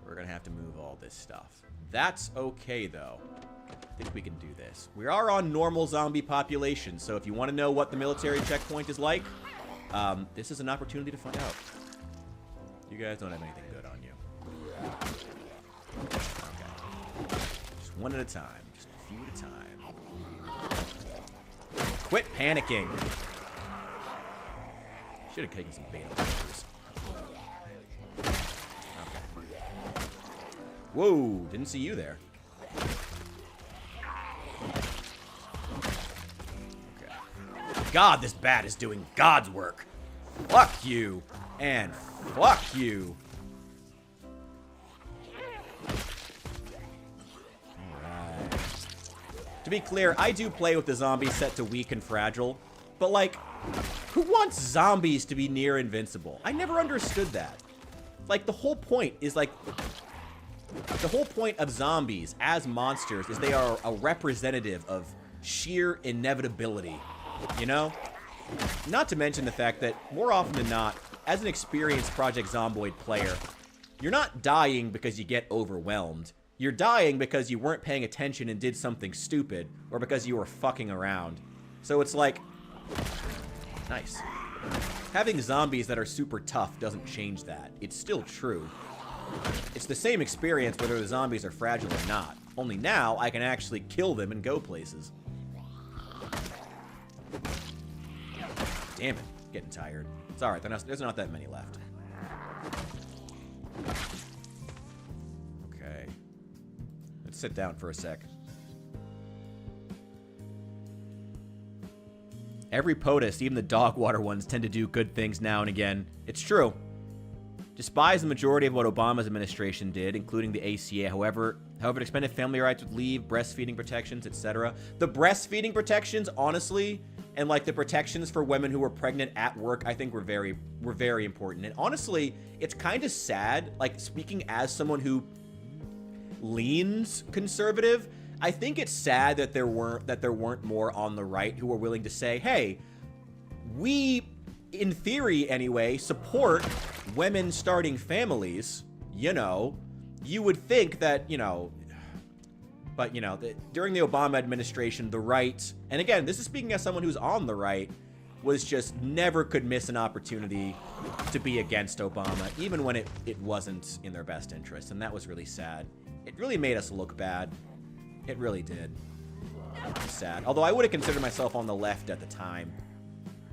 S1: We're going to have to move all this stuff. That's okay, though. I think we can do this. We are on normal zombie population, so if you want to know what the military checkpoint is like, this is an opportunity to find out. You guys don't have anything good on you. Okay. Just one at a time. Just a few at a time. Quit panicking. Should have taken some beta pictures. Okay. Whoa, didn't see you there. God, this bat is doing God's work. Fuck you. And fuck you. Alright. To be clear, I do play with the zombies set to weak and fragile. But, like, who wants zombies to be near invincible? I never understood that. Like, the whole point is, like... The whole point of zombies as monsters is they are a representative of sheer inevitability. You know? Not to mention the fact that, more often than not, as an experienced Project Zomboid player, you're not dying because you get overwhelmed. You're dying because you weren't paying attention and did something stupid, or because you were fucking around. So it's like... Nice. Having zombies that are super tough doesn't change that. It's still true. It's the same experience whether the zombies are fragile or not. Only now, I can actually kill them and go places. Damn it. Getting tired. It's alright, there's not that many left. Okay. Let's sit down for a sec. Every POTUS, even the dog water ones, tend to do good things now and again. It's true. Despise the majority of what Obama's administration did, including the ACA. However, it expanded family rights with leave, breastfeeding protections, etc. The breastfeeding protections, honestly, and like the protections for women who were pregnant at work, I think were very important. And honestly, it's kind of sad, like speaking as someone who leans conservative, I think it's sad that there weren't more on the right who were willing to say, hey, we, in theory anyway, support women starting families. You know, you would think that, you know, but, you know, during the Obama administration, the right, and again, this is speaking as someone who's on the right, was just never could miss an opportunity to be against Obama, even when it wasn't in their best interest. And that was really sad. It really made us look bad. It really did. It's sad. Although I would have considered myself on the left at the time.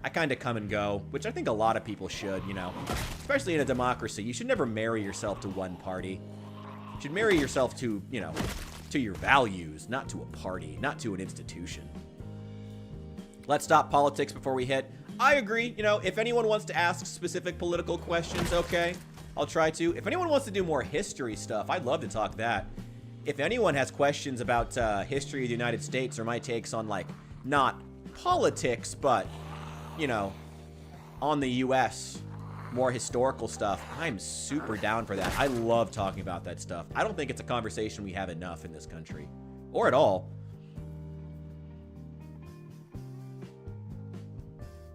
S1: I kind of come and go, which I think a lot of people should, you know. Especially in a democracy. You should never marry yourself to one party. You should marry yourself to, you know, to your values, not to a party, not to an institution. Let's stop politics before we hit. I agree. You know, if anyone wants to ask specific political questions, okay, I'll try to. If anyone wants to do more history stuff, I'd love to talk that. If anyone has questions about history of the United States or my takes on, like, not politics, but, you know, on the U.S., more historical stuff, I'm super down for that. I love talking about that stuff. I don't think it's a conversation we have enough in this country. Or at all.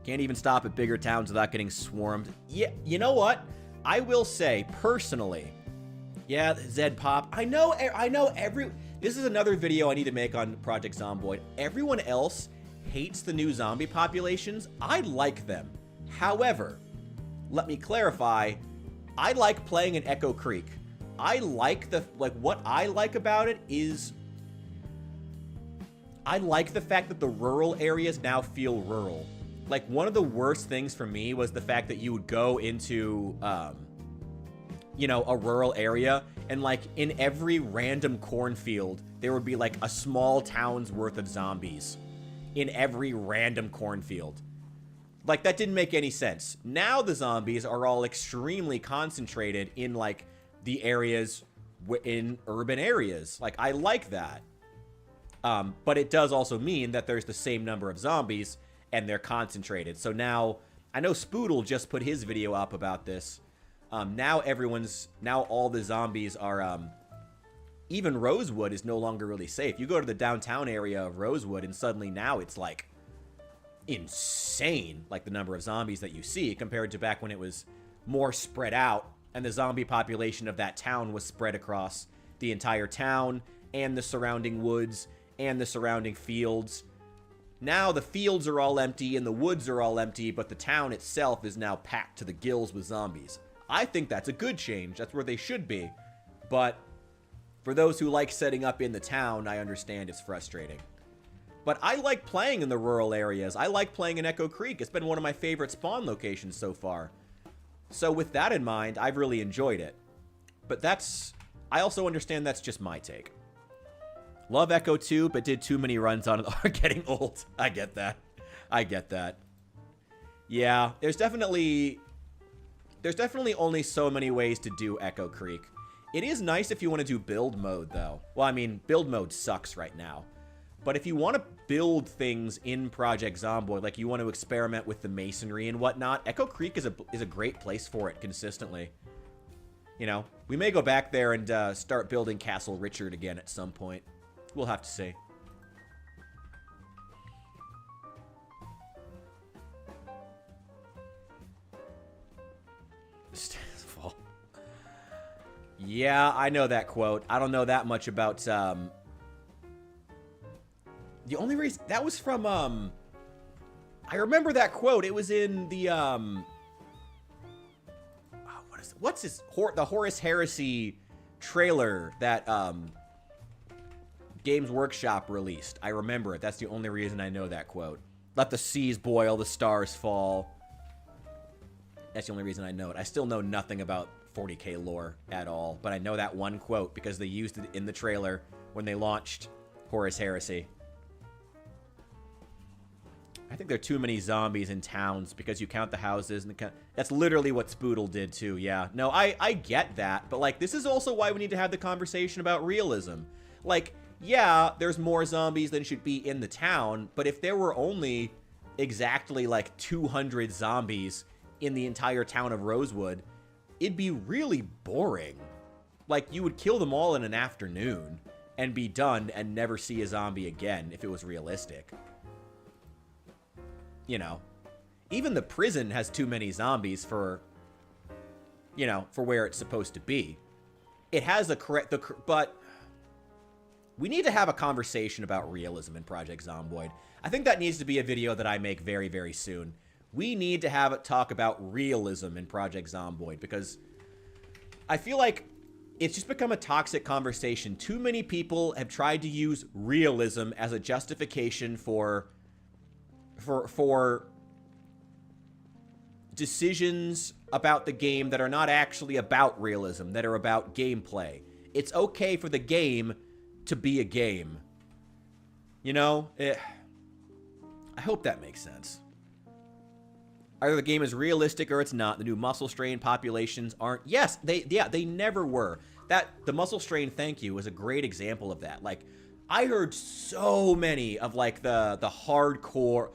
S1: Can't even stop at bigger towns without getting swarmed. Yeah, you know what? I will say, personally, yeah, Zed Pop, I know this is another video I need to make on Project Zomboid. Everyone else hates the new zombie populations. I like them. However, let me clarify, I like playing in Echo Creek. I like what I like about it is I like the fact that the rural areas now feel rural. Like, one of the worst things for me was the fact that you would go into, you know, a rural area, and, like, in every random cornfield, there would be, like, a small town's worth of zombies. In every random cornfield. Like, that didn't make any sense. Now the zombies are all extremely concentrated in, like, the areas, in urban areas. Like, I like that. But it does also mean that there's the same number of zombies, and they're concentrated. So now, I know Spoodle just put his video up about this. Now all the zombies are, even Rosewood is no longer really safe. You go to the downtown area of Rosewood, and suddenly now it's, like, insane, like, the number of zombies that you see compared to back when it was more spread out, and the zombie population of that town was spread across the entire town, and the surrounding woods, and the surrounding fields. Now the fields are all empty, and the woods are all empty, but the town itself is now packed to the gills with zombies. I think that's a good change. That's where they should be. But for those who like setting up in the town, I understand it's frustrating. But I like playing in the rural areas. I like playing in Echo Creek. It's been one of my favorite spawn locations so far. So with that in mind, I've really enjoyed it. But I also understand that's just my take. Love Echo 2, but did too many runs on it. Are getting old. I get that. I get that. Yeah, there's definitely only so many ways to do Echo Creek. It is nice if you want to do build mode, though. Well, I mean, build mode sucks right now. But if you want to build things in Project Zomboid, like you want to experiment with the masonry and whatnot, Echo Creek is a great place for it consistently. You know, we may go back there and start building Castle Richard again at some point. We'll have to see. Yeah, I know that quote. I don't know that much about, the only reason, that was from, I remember that quote. It was in the, what's his the Horus Heresy trailer that Games Workshop released. I remember it. That's the only reason I know that quote. Let the seas boil, the stars fall. That's the only reason I know it. I still know nothing about 40K lore at all, but I know that one quote because they used it in the trailer when they launched Horus Heresy. I think there are too many zombies in towns because you count the houses and that's literally what Spoodle did too. Yeah, no, I get that, but like this is also why we need to have the conversation about realism. Like, yeah, there's more zombies than should be in the town, but if there were only exactly like 200 zombies in the entire town of Rosewood, it'd be really boring. Like, you would kill them all in an afternoon and be done and never see a zombie again if it was realistic. You know, even the prison has too many zombies for, you know, for where it's supposed to be. It has but we need to have a conversation about realism in Project Zomboid. I think that needs to be a video that I make very, very soon. We need to have a talk about realism in Project Zomboid because I feel like it's just become a toxic conversation. Too many people have tried to use realism as a justification for decisions about the game that are not actually about realism, that are about gameplay. It's okay for the game to be a game. You know? I hope that makes sense. Either the game is realistic or it's not. The new muscle strain populations aren't. Yes, they never were. The muscle strain, thank you, was a great example of that. Like, I heard so many of like the hardcore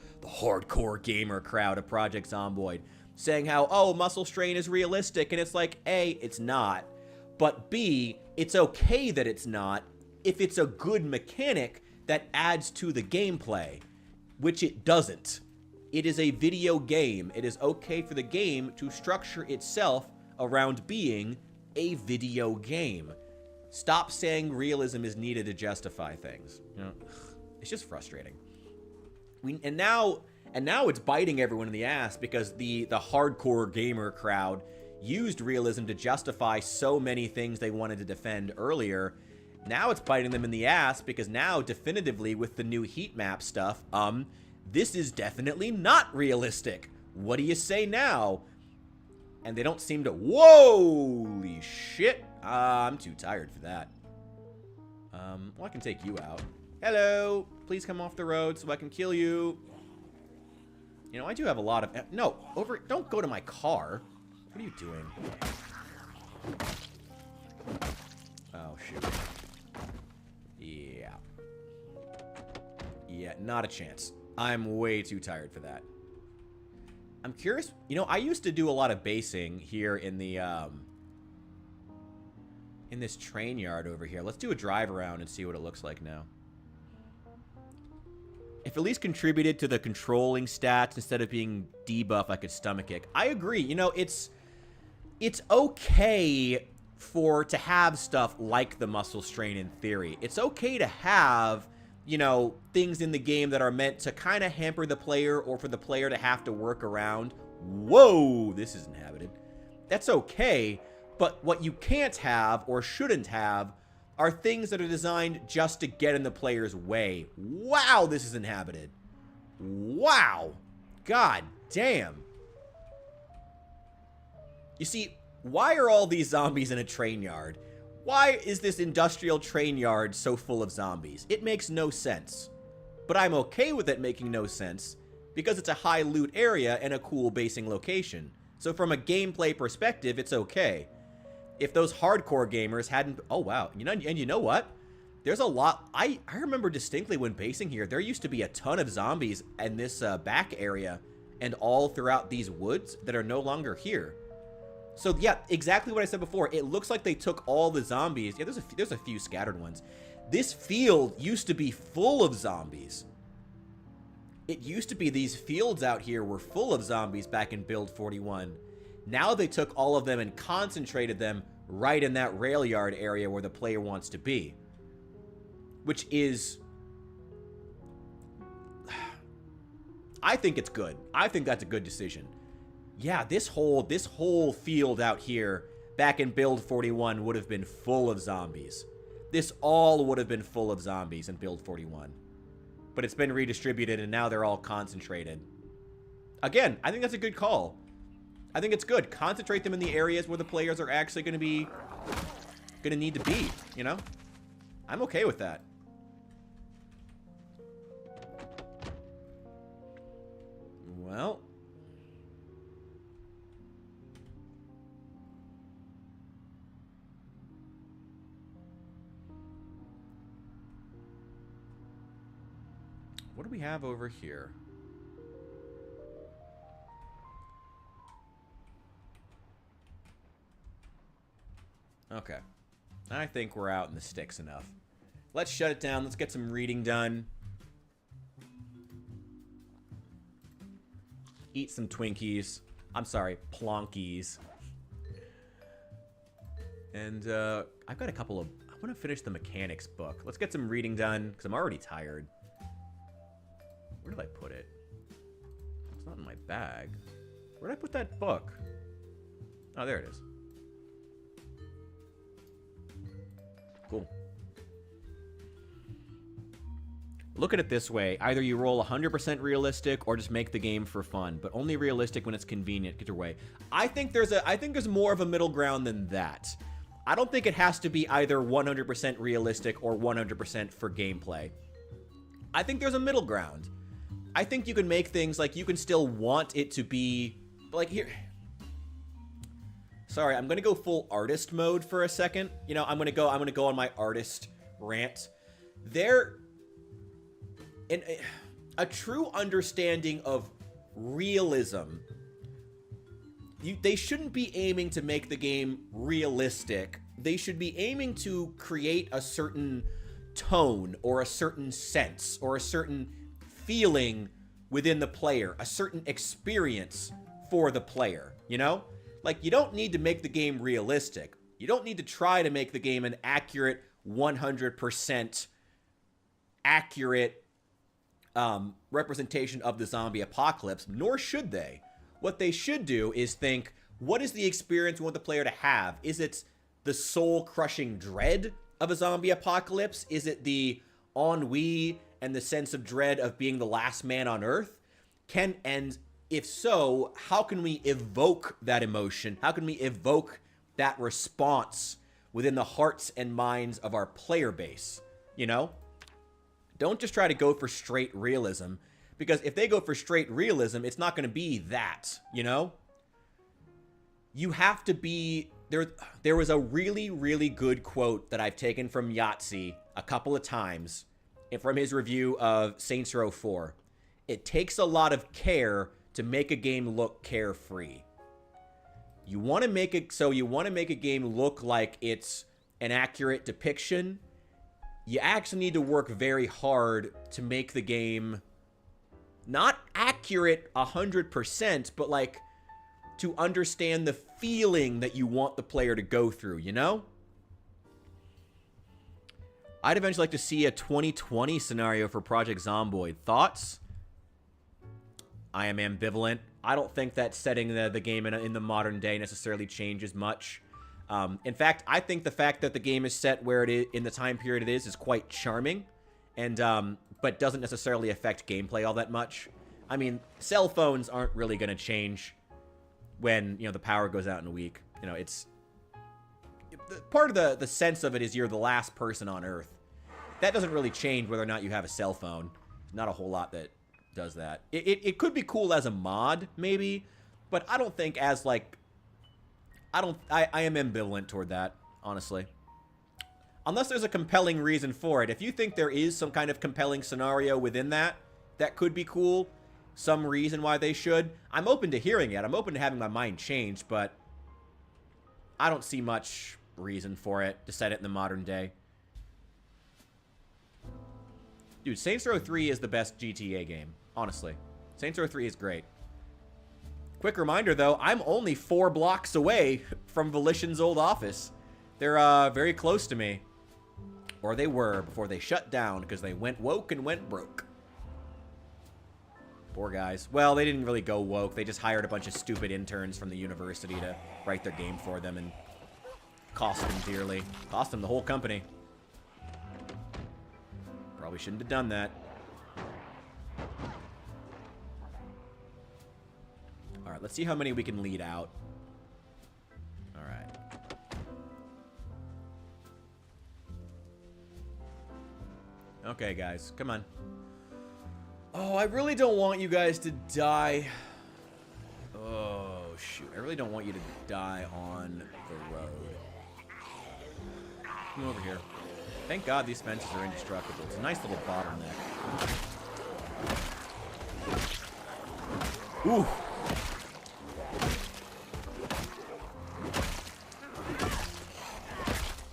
S1: gamer crowd of Project Zomboid saying how, oh, muscle strain is realistic, and it's like, A, it's not, but B, it's okay that it's not if it's a good mechanic that adds to the gameplay, which it doesn't. It is a video game. It is okay for the game to structure itself around being a video game. Stop saying realism is needed to justify things. You know, it's just frustrating. And now it's biting everyone in the ass because the hardcore gamer crowd used realism to justify so many things they wanted to defend earlier. Now it's biting them in the ass because now, definitively, with the new heat map stuff, this is definitely not realistic. What do you say now? And they don't seem to... Holy shit. I'm too tired for that. Well, I can take you out. Hello. Please come off the road so I can kill you. You know, I do have a lot of... No, don't go to my car. What are you doing? Oh, shoot. Yeah. Yeah, not a chance. I'm way too tired for that. I'm curious. You know, I used to do a lot of basing here in the, in this train yard over here. Let's do a drive around and see what it looks like now. If at least contributed to the controlling stats instead of being debuff, I could stomach it. I agree. You know, it's okay to have stuff like the muscle strain in theory. It's okay to have, you know, things in the game that are meant to kind of hamper the player or for the player to have to work around. Whoa, this is inhabited. That's okay, but what you can't have or shouldn't have are things that are designed just to get in the player's way. Wow, this is inhabited. Wow. God damn. You see, why are all these zombies in a train yard? Why is this industrial train yard so full of zombies? It makes no sense. But I'm okay with it making no sense because it's a high loot area and a cool basing location. So from a gameplay perspective, it's okay. If those hardcore gamers hadn't... Oh, wow. And you know what? There's a lot... I remember distinctly when basing here, there used to be a ton of zombies in this back area and all throughout these woods that are no longer here. So, yeah, exactly what I said before. It looks like they took all the zombies. Yeah, there's a few scattered ones. This field used to be full of zombies. It used to be these fields out here were full of zombies back in Build 41. Now they took all of them and concentrated them right in that rail yard area where the player wants to be. Which is... I think it's good. I think that's a good decision. Yeah, this whole field out here back in Build 41 would have been full of zombies. This all would have been full of zombies in Build 41. But it's been redistributed, and now they're all concentrated. Again, I think that's a good call. I think it's good. Concentrate them in the areas where the players are actually going to need to be, you know? I'm okay with that. Well. What do we have over here? Okay. I think we're out in the sticks enough. Let's shut it down. Let's get some reading done. Eat some Twinkies. I'm sorry, Plonkies. And I've got a couple of... I want to finish the mechanics book. Let's get some reading done, because I'm already tired. Where did I put it? It's not in my bag. Where did I put that book? Oh, there it is. Cool. Look at it this way. Either you roll 100% realistic or just make the game for fun, but only realistic when it's convenient. Get your way. I think there's more of a middle ground than that. I don't think it has to be either 100% realistic or 100% for gameplay. I think there's a middle ground. I think you can make things like you can still want it to be like here. Sorry, I'm gonna go full artist mode for a second. You know, I'm gonna go on my artist rant. A true understanding of realism. They shouldn't be aiming to make the game realistic. They should be aiming to create a certain tone or a certain sense or a certain feeling within the player, a certain experience for the player, you know? Like, you don't need to make the game realistic. You don't need to try to make the game an accurate, 100% accurate representation of the zombie apocalypse, nor should they. What they should do is think, what is the experience we want the player to have? Is it the soul-crushing dread of a zombie apocalypse? Is it the ennui and the sense of dread of being the last man on Earth? And if so, how can we evoke that emotion? How can we evoke that response within the hearts and minds of our player base? You know? Don't just try to go for straight realism, because if they go for straight realism, it's not going to be that, you know? You have to be... There was a really, really good quote that I've taken from Yahtzee a couple of times from his review of Saints Row 4. It takes a lot of care to make a game look carefree. You want to make it so you want to make a game look like it's an accurate depiction. You actually need to work very hard to make the game not accurate 100%, but like to understand the feeling that you want the player to go through, you know? I'd eventually like to see a 2020 scenario for Project Zomboid. Thoughts? I am ambivalent. I don't think that setting the game in the modern day necessarily changes much. In fact, I think the fact that the game is set where it is in the time period it is quite charming, and but doesn't necessarily affect gameplay all that much. I mean, cell phones aren't really going to change when, you know, the power goes out in a week. You know, it's part of the sense of it is you're the last person on Earth. That doesn't really change whether or not you have a cell phone. Not a whole lot that does that. It could be cool as a mod, maybe, but I don't think as, like, I am ambivalent toward that, honestly. Unless there's a compelling reason for it. If you think there is some kind of compelling scenario within that could be cool, some reason why they should, I'm open to hearing it. I'm open to having my mind changed, but I don't see much reason for it to set it in the modern day. Dude, Saints Row 3 is the best GTA game, honestly. Saints Row 3 is great. Quick reminder, though, I'm only 4 blocks away from Volition's old office. They're very close to me. Or they were before they shut down because they went woke and went broke. Poor guys. Well, they didn't really go woke. They just hired a bunch of stupid interns from the university to write their game for them and cost them dearly. Cost them the whole company. Probably shouldn't have done that. Alright, let's see how many we can lead out. Alright. Okay, guys, come on. Oh, I really don't want you guys to die. Oh, shoot. I really don't want you to die on the road. Come over here. Thank God these fences are indestructible. It's a nice little bottleneck. Ooh.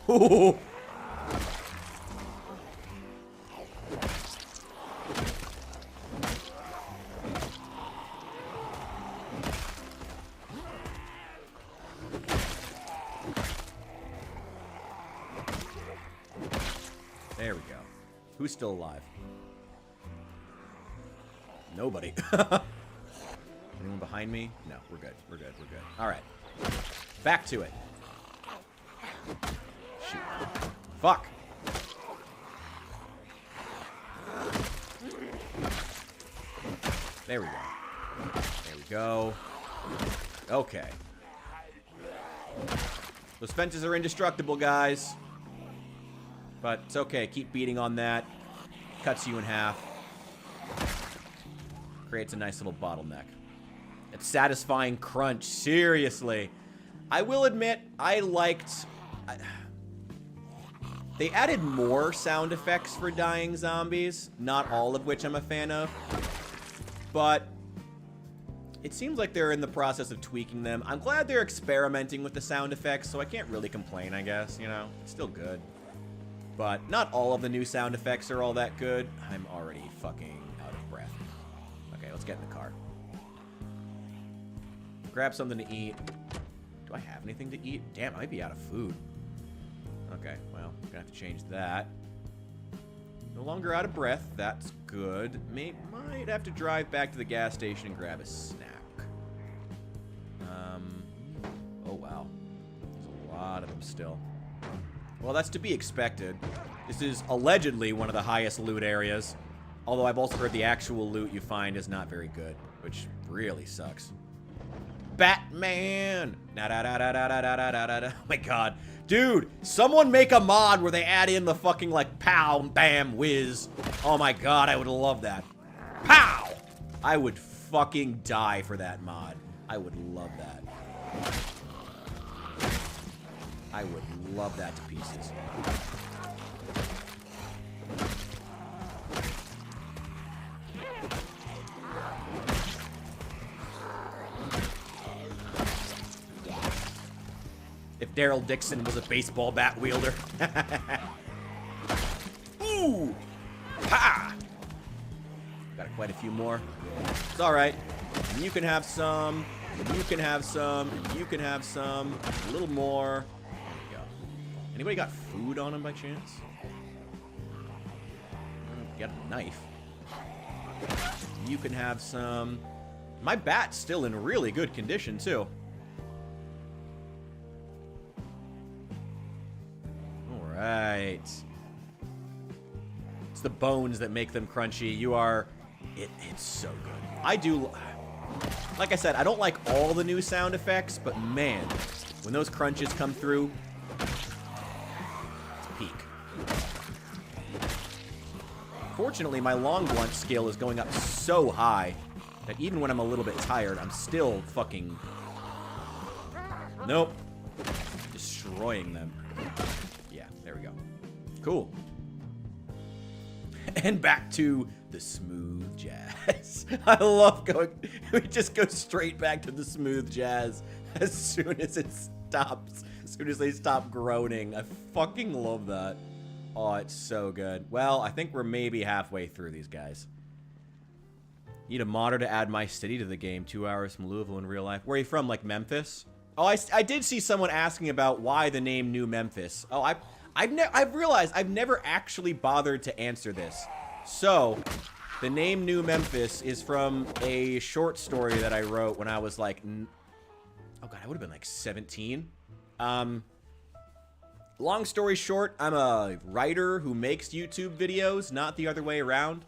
S1: Ooh. There we go. Who's still alive? Nobody. Anyone behind me? No, we're good. We're good. We're good. All right. Back to it. Shoot. Fuck. There we go. There we go. Okay. Those fences are indestructible, guys. But it's okay. Keep beating on that. Cuts you in half. Creates a nice little bottleneck. It's satisfying crunch. Seriously. I will admit, I liked... They added more sound effects for dying zombies. Not all of which I'm a fan of. But it seems like they're in the process of tweaking them. I'm glad they're experimenting with the sound effects, so I can't really complain, I guess. You know, it's still good. But not all of the new sound effects are all that good. I'm already fucking out of breath. Okay, let's get in the car. Grab something to eat. Do I have anything to eat? Damn, I might be out of food. Okay, well, I'm gonna have to change that. No longer out of breath. That's good. Might have to drive back to the gas station and grab a snack. Oh, wow. There's a lot of them still. Well, that's to be expected. This is allegedly one of the highest loot areas. Although I've also heard the actual loot you find is not very good, which really sucks. Batman! Oh my god. Dude, someone make a mod where they add in the fucking, like, pow, bam, whiz. Oh my god, I would love that. Pow! I would fucking die for that mod. I would love that. I would love that to pieces. If Daryl Dixon was a baseball bat wielder. Ooh! Ha! Got quite a few more. It's alright. You can have some. You can have some. You can have some. A little more. There we go. Anybody got food on him by chance? Got a knife. You can have some. My bat's still in really good condition, too. Right. It's the bones that make them crunchy. You are... It's so good. I do... Like I said, I don't like all the new sound effects, but man, when those crunches come through, it's peak. Fortunately, my long blunt skill is going up so high that even when I'm a little bit tired, I'm still fucking... Nope. Destroying them. There we go. Cool. And back to the smooth jazz. I love going... We just go straight back to the smooth jazz as soon as it stops. As soon as they stop groaning. I fucking love that. Oh, it's so good. Well, I think we're maybe halfway through these guys. Need a modder to add my city to the game. 2 hours from Louisville in real life. Where are you from? Like Memphis? Oh, I did see someone asking about why the name New Memphis. Oh, I've realized I've never actually bothered to answer this. So, the name New Memphis is from a short story that I wrote when I was like... Oh god, I would have been like 17. Long story short, I'm a writer who makes YouTube videos, not the other way around.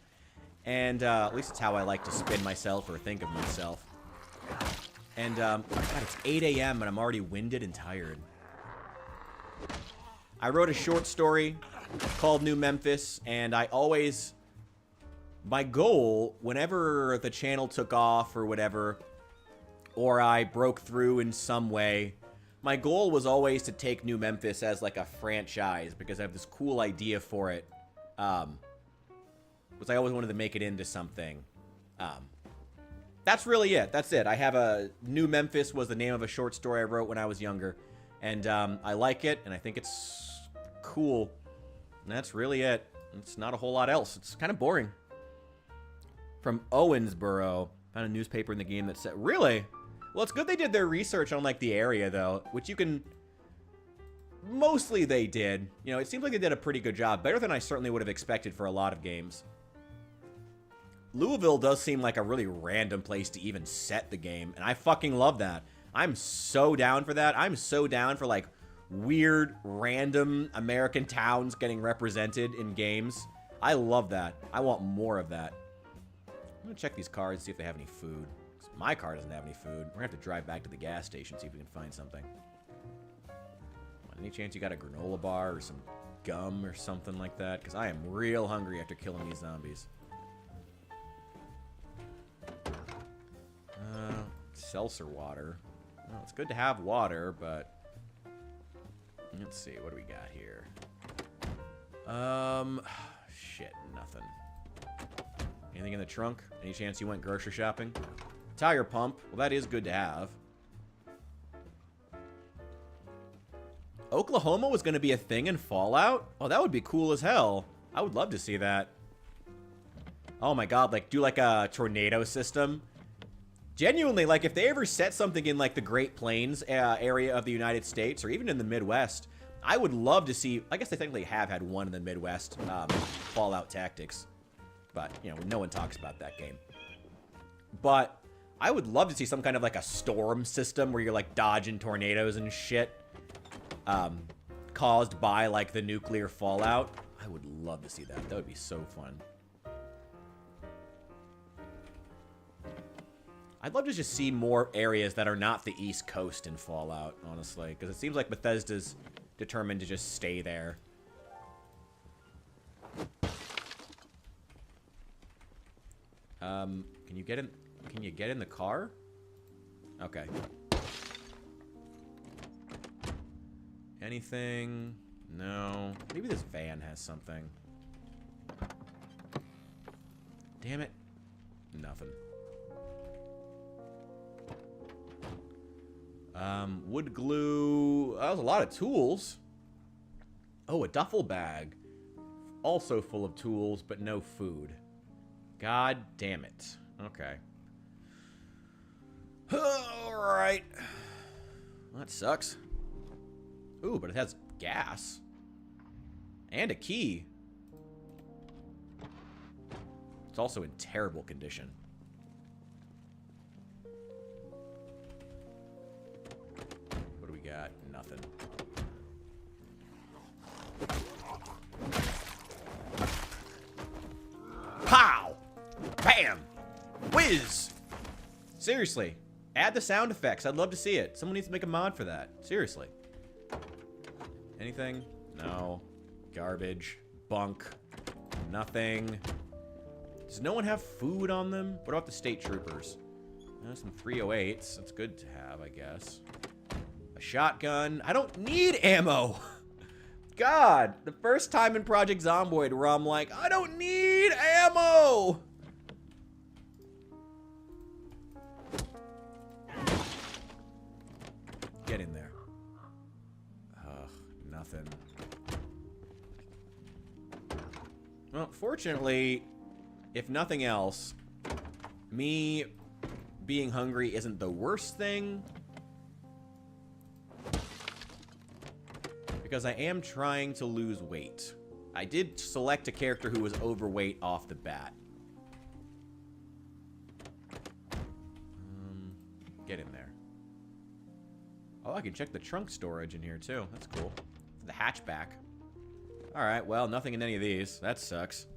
S1: And at least it's how I like to spin myself or think of myself. And God, it's 8 a.m. and I'm already winded and tired. I wrote a short story called New Memphis, and I always... My goal, whenever the channel took off or whatever, or I broke through in some way, my goal was always to take New Memphis as like a franchise, because I have this cool idea for it. Because I always wanted to make it into something. That's really it. That's it. I have a... New Memphis was the name of a short story I wrote when I was younger. And I like it, and I think it's cool. And that's really it. It's not a whole lot else. It's kind of boring. From Owensboro. Found a newspaper in the game that said... Really? Well, it's good they did their research on, like, the area, though. Which you can... Mostly they did. You know, it seems like they did a pretty good job. Better than I certainly would have expected for a lot of games. Louisville does seem like a really random place to even set the game. And I fucking love that. I'm so down for that. I'm so down for, like, weird, random American towns getting represented in games. I love that. I want more of that. I'm gonna check these cars, see if they have any food. 'Cause my car doesn't have any food. We're gonna have to drive back to the gas station, see if we can find something. Any chance you got a granola bar or some gum or something like that? Because I am real hungry after killing these zombies. Seltzer water. Well, it's good to have water, but... Let's see, what do we got here? Shit, nothing. Anything in the trunk? Any chance you went grocery shopping? Tire pump. Well, that is good to have. Oklahoma was going to be a thing in Fallout? Oh, that would be cool as hell. I would love to see that. Oh my god, like, do like a tornado system. Genuinely, like, if they ever set something in, like, the Great Plains area of the United States, or even in the Midwest, I would love to see... I guess they technically have had one in the Midwest, Fallout Tactics. But, you know, no one talks about that game. But I would love to see some kind of, like, a storm system where you're, like, dodging tornadoes and shit. Caused by, like, the nuclear fallout. I would love to see that. That would be so fun. I'd love to just see more areas that are not the East Coast in Fallout, honestly. Because it seems like Bethesda's determined to just stay there. Can you get in... Can you get in the car? Okay. Anything? No. Maybe this van has something. Damn it. Nothing. Wood glue. That was a lot of tools. Oh, a duffel bag. Also full of tools, but no food. God damn it. Okay. Alright. Well, that sucks. Ooh, but it has gas. And a key. It's also in terrible condition. What do we got? Nothing. Pow! Bam! Whiz! Seriously. Add the sound effects. I'd love to see it. Someone needs to make a mod for that. Seriously. Anything? No. Garbage. Bunk. Nothing. Does no one have food on them? What about the state troopers? Some 308s. That's good to have, I guess. A shotgun. I don't need ammo. God. The first time in Project Zomboid where I'm like, I don't need ammo. Get in there. Ugh, nothing. Well, fortunately, if nothing else, me being hungry isn't the worst thing. Because I am trying to lose weight. I did select a character who was overweight off the bat. Get in there. Oh, I can check the trunk storage in here, too. That's cool. the hatchback. Alright, well, nothing in any of these. That sucks.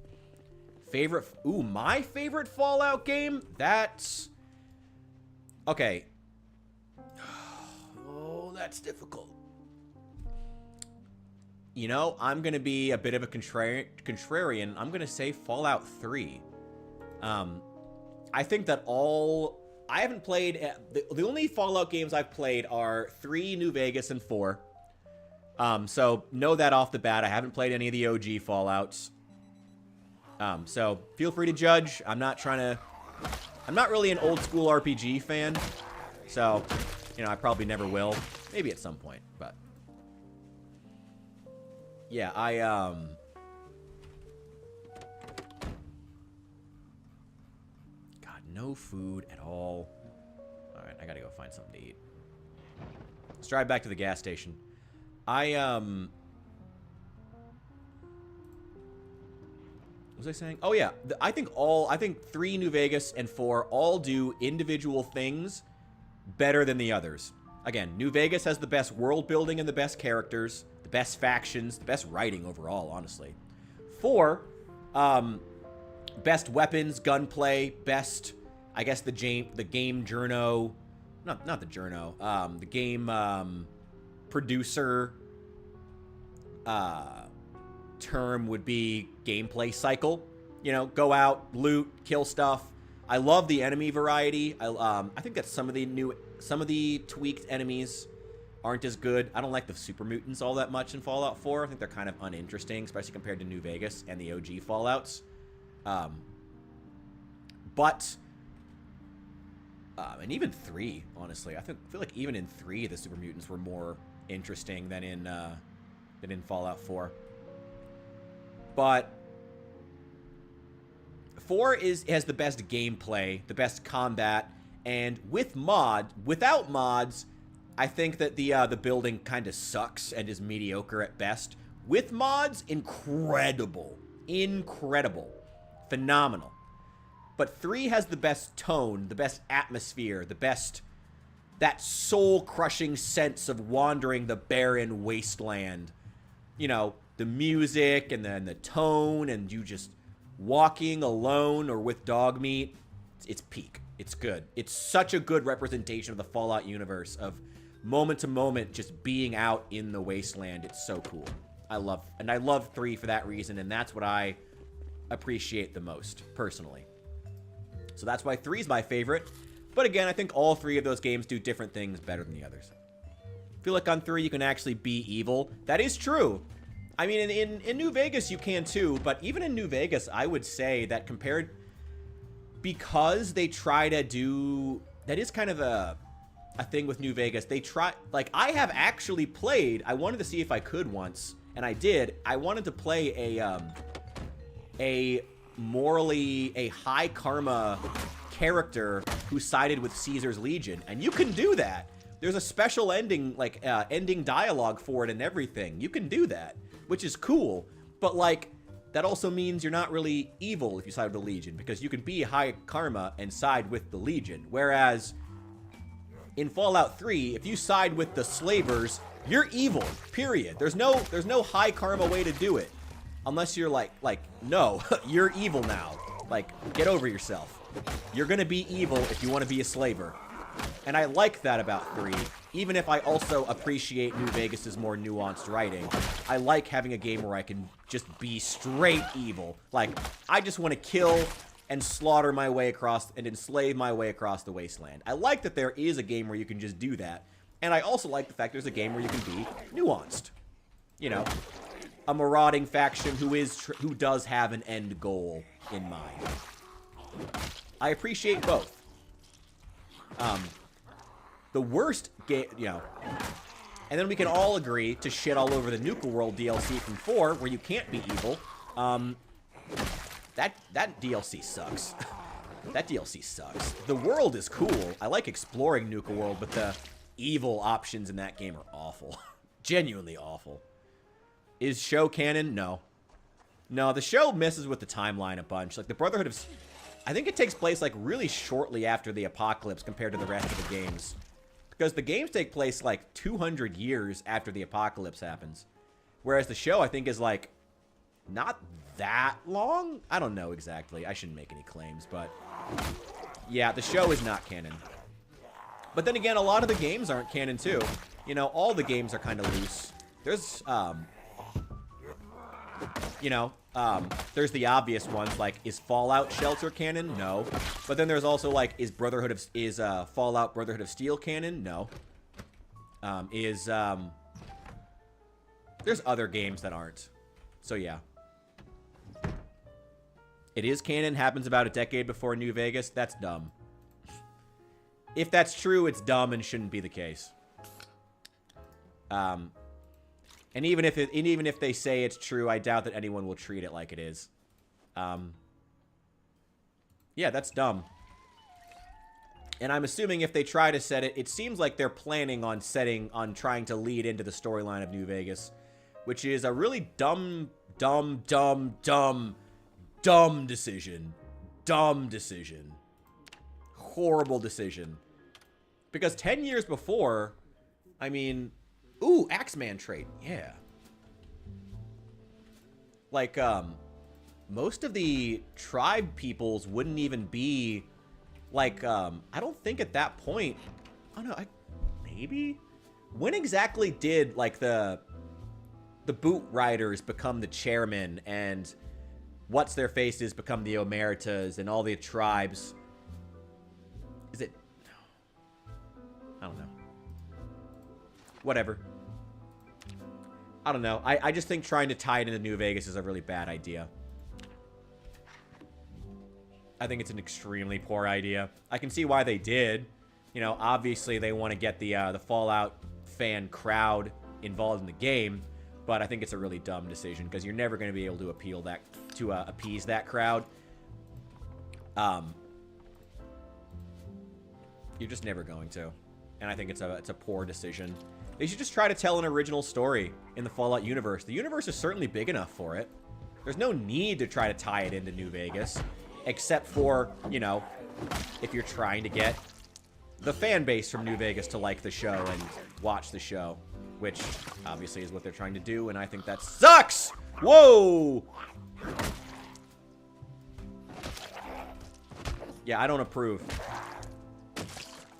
S1: Favorite... Ooh, my favorite Fallout game? That's... Okay. Oh, that's difficult. You know, I'm going to be a bit of a contrarian. I'm going to say Fallout 3. I think that all... I haven't played... The only Fallout games I've played are 3, New Vegas, and 4. So, know that off the bat. I haven't played any of the OG Fallouts. So, feel free to judge. I'm not trying to... I'm not really an old-school RPG fan. So, you know, I probably never will. Maybe at some point, but... Yeah, God, no food at all. Alright, I gotta go find something to eat. Let's drive back to the gas station. What was I saying? Oh, yeah. I think 3 New Vegas and 4 all do individual things better than the others. Again, New Vegas has the best world building and the best characters, the best factions, the best writing overall, honestly. 4, best weapons, gunplay, best, I guess the game journo, not the journo, the game producer term would be gameplay cycle. You know, go out, loot, kill stuff. I love the enemy variety. I think that some of the tweaked enemies aren't as good. I don't like the super mutants all that much in Fallout 4. I think they're kind of uninteresting, especially compared to New Vegas and the OG Fallouts. And even 3, honestly, I feel like even in 3, the super mutants were more interesting than in Fallout 4. But 4 has the best gameplay, the best combat, and without mods, I think that the building kind of sucks and is mediocre at best. With mods, incredible, phenomenal. But 3 has the best tone, the best atmosphere, that soul-crushing sense of wandering the barren wasteland. You know, the music and then the tone and you just walking alone or with dog meat. It's peak. It's good. It's such a good representation of the Fallout universe of moment to moment just being out in the wasteland. It's so cool. I love 3 for that reason, and that's what I appreciate the most, personally. So that's why 3 is my favorite. But again, I think all 3 of those games do different things better than the others. I feel like on 3 you can actually be evil. That is true. I mean, in New Vegas you can too, but even in New Vegas, I would say that because they try to do... That is kind of a thing with New Vegas. They try... Like, I have actually played... I wanted to see if I could once, and I did. I wanted to play a high karma character who sided with Caesar's Legion, and you can do that. There's a special ending, like, ending dialogue for it and everything. You can do that, which is cool, but, like, that also means you're not really evil if you side with the Legion, because you can be high karma and side with the Legion, whereas in Fallout 3, if you side with the slavers, you're evil, period. There's no high karma way to do it. Unless you're like, no, you're evil now. Like, get over yourself. You're gonna be evil if you want to be a slaver. And I like that about 3, even if I also appreciate New Vegas' more nuanced writing. I like having a game where I can just be straight evil. Like, I just want to kill and slaughter my way across and enslave my way across the wasteland. I like that there is a game where you can just do that. And I also like the fact there's a game where you can be nuanced. You know, a marauding faction who does have an end goal in mind. I appreciate both. The worst game, you know, and then we can all agree to shit all over the Nuka World DLC from 4, where you can't be evil. That DLC sucks. That DLC sucks. The world is cool. I like exploring Nuka World, but the evil options in that game are awful. Genuinely awful. Is show canon? No. No, the show messes with the timeline a bunch. Like, the Brotherhood of... I think it takes place, like, really shortly after the apocalypse compared to the rest of the games. Because the games take place, like, 200 years after the apocalypse happens. Whereas the show, I think, is, like, not that long? I don't know exactly. I shouldn't make any claims, but yeah, the show is not canon. But then again, a lot of the games aren't canon, too. You know, all the games are kind of loose. There's, you know, there's the obvious ones, like, is Fallout Shelter canon? No. But then there's also, like, is Fallout Brotherhood of Steel canon? No. There's other games that aren't. So, yeah. It is canon, happens about a decade before New Vegas. That's dumb. If that's true, it's dumb and shouldn't be the case. And even if they say it's true, I doubt that anyone will treat it like it is. Yeah, that's dumb. And I'm assuming if they try to set it, it seems like they're planning on trying to lead into the storyline of New Vegas, which is a really dumb decision. Dumb decision. Horrible decision. Because 10 years before, I mean, ooh, Axeman trait, yeah. Like, most of the tribe peoples wouldn't even be, like, I don't think at that point, oh no, maybe? When exactly did, like, the Boot Riders become the chairman, and What's-Their-Faces become the Omertas, and all the tribes? Is it? I don't know. Whatever. I don't know. I just think trying to tie it into New Vegas is a really bad idea. I think it's an extremely poor idea. I can see why they did. You know, obviously they want to get the Fallout fan crowd involved in the game, but I think it's a really dumb decision because you're never going to be able to appease that crowd. You're just never going to, and I think it's a poor decision. They should just try to tell an original story in the Fallout universe. The universe is certainly big enough for it. There's no need to try to tie it into New Vegas, except for, you know, if you're trying to get the fan base from New Vegas to like the show and watch the show, which obviously is what they're trying to do, and I think that sucks! Whoa! Yeah, I don't approve.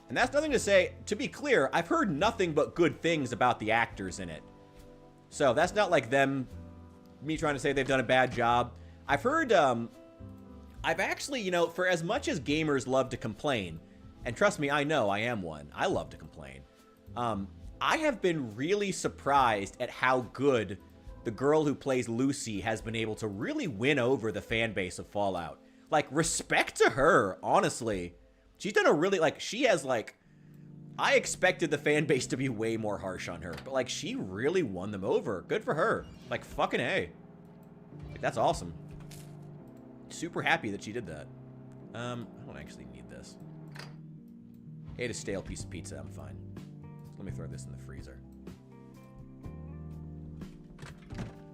S1: And that's nothing to say, to be clear, I've heard nothing but good things about the actors in it. So that's not like me trying to say they've done a bad job. I've heard, I've actually, you know, for as much as gamers love to complain, and trust me, I know, I am one. I love to complain. I have been really surprised at how good the girl who plays Lucy has been able to really win over the fan base of Fallout. Like, respect to her, honestly. She's done a really, like, she has, like, I expected the fan base to be way more harsh on her, but, like, she really won them over. Good for her. Like, fucking A. Like, that's awesome. Super happy that she did that. I don't actually need this. Ate a stale piece of pizza, I'm fine. Let me throw this in the freezer.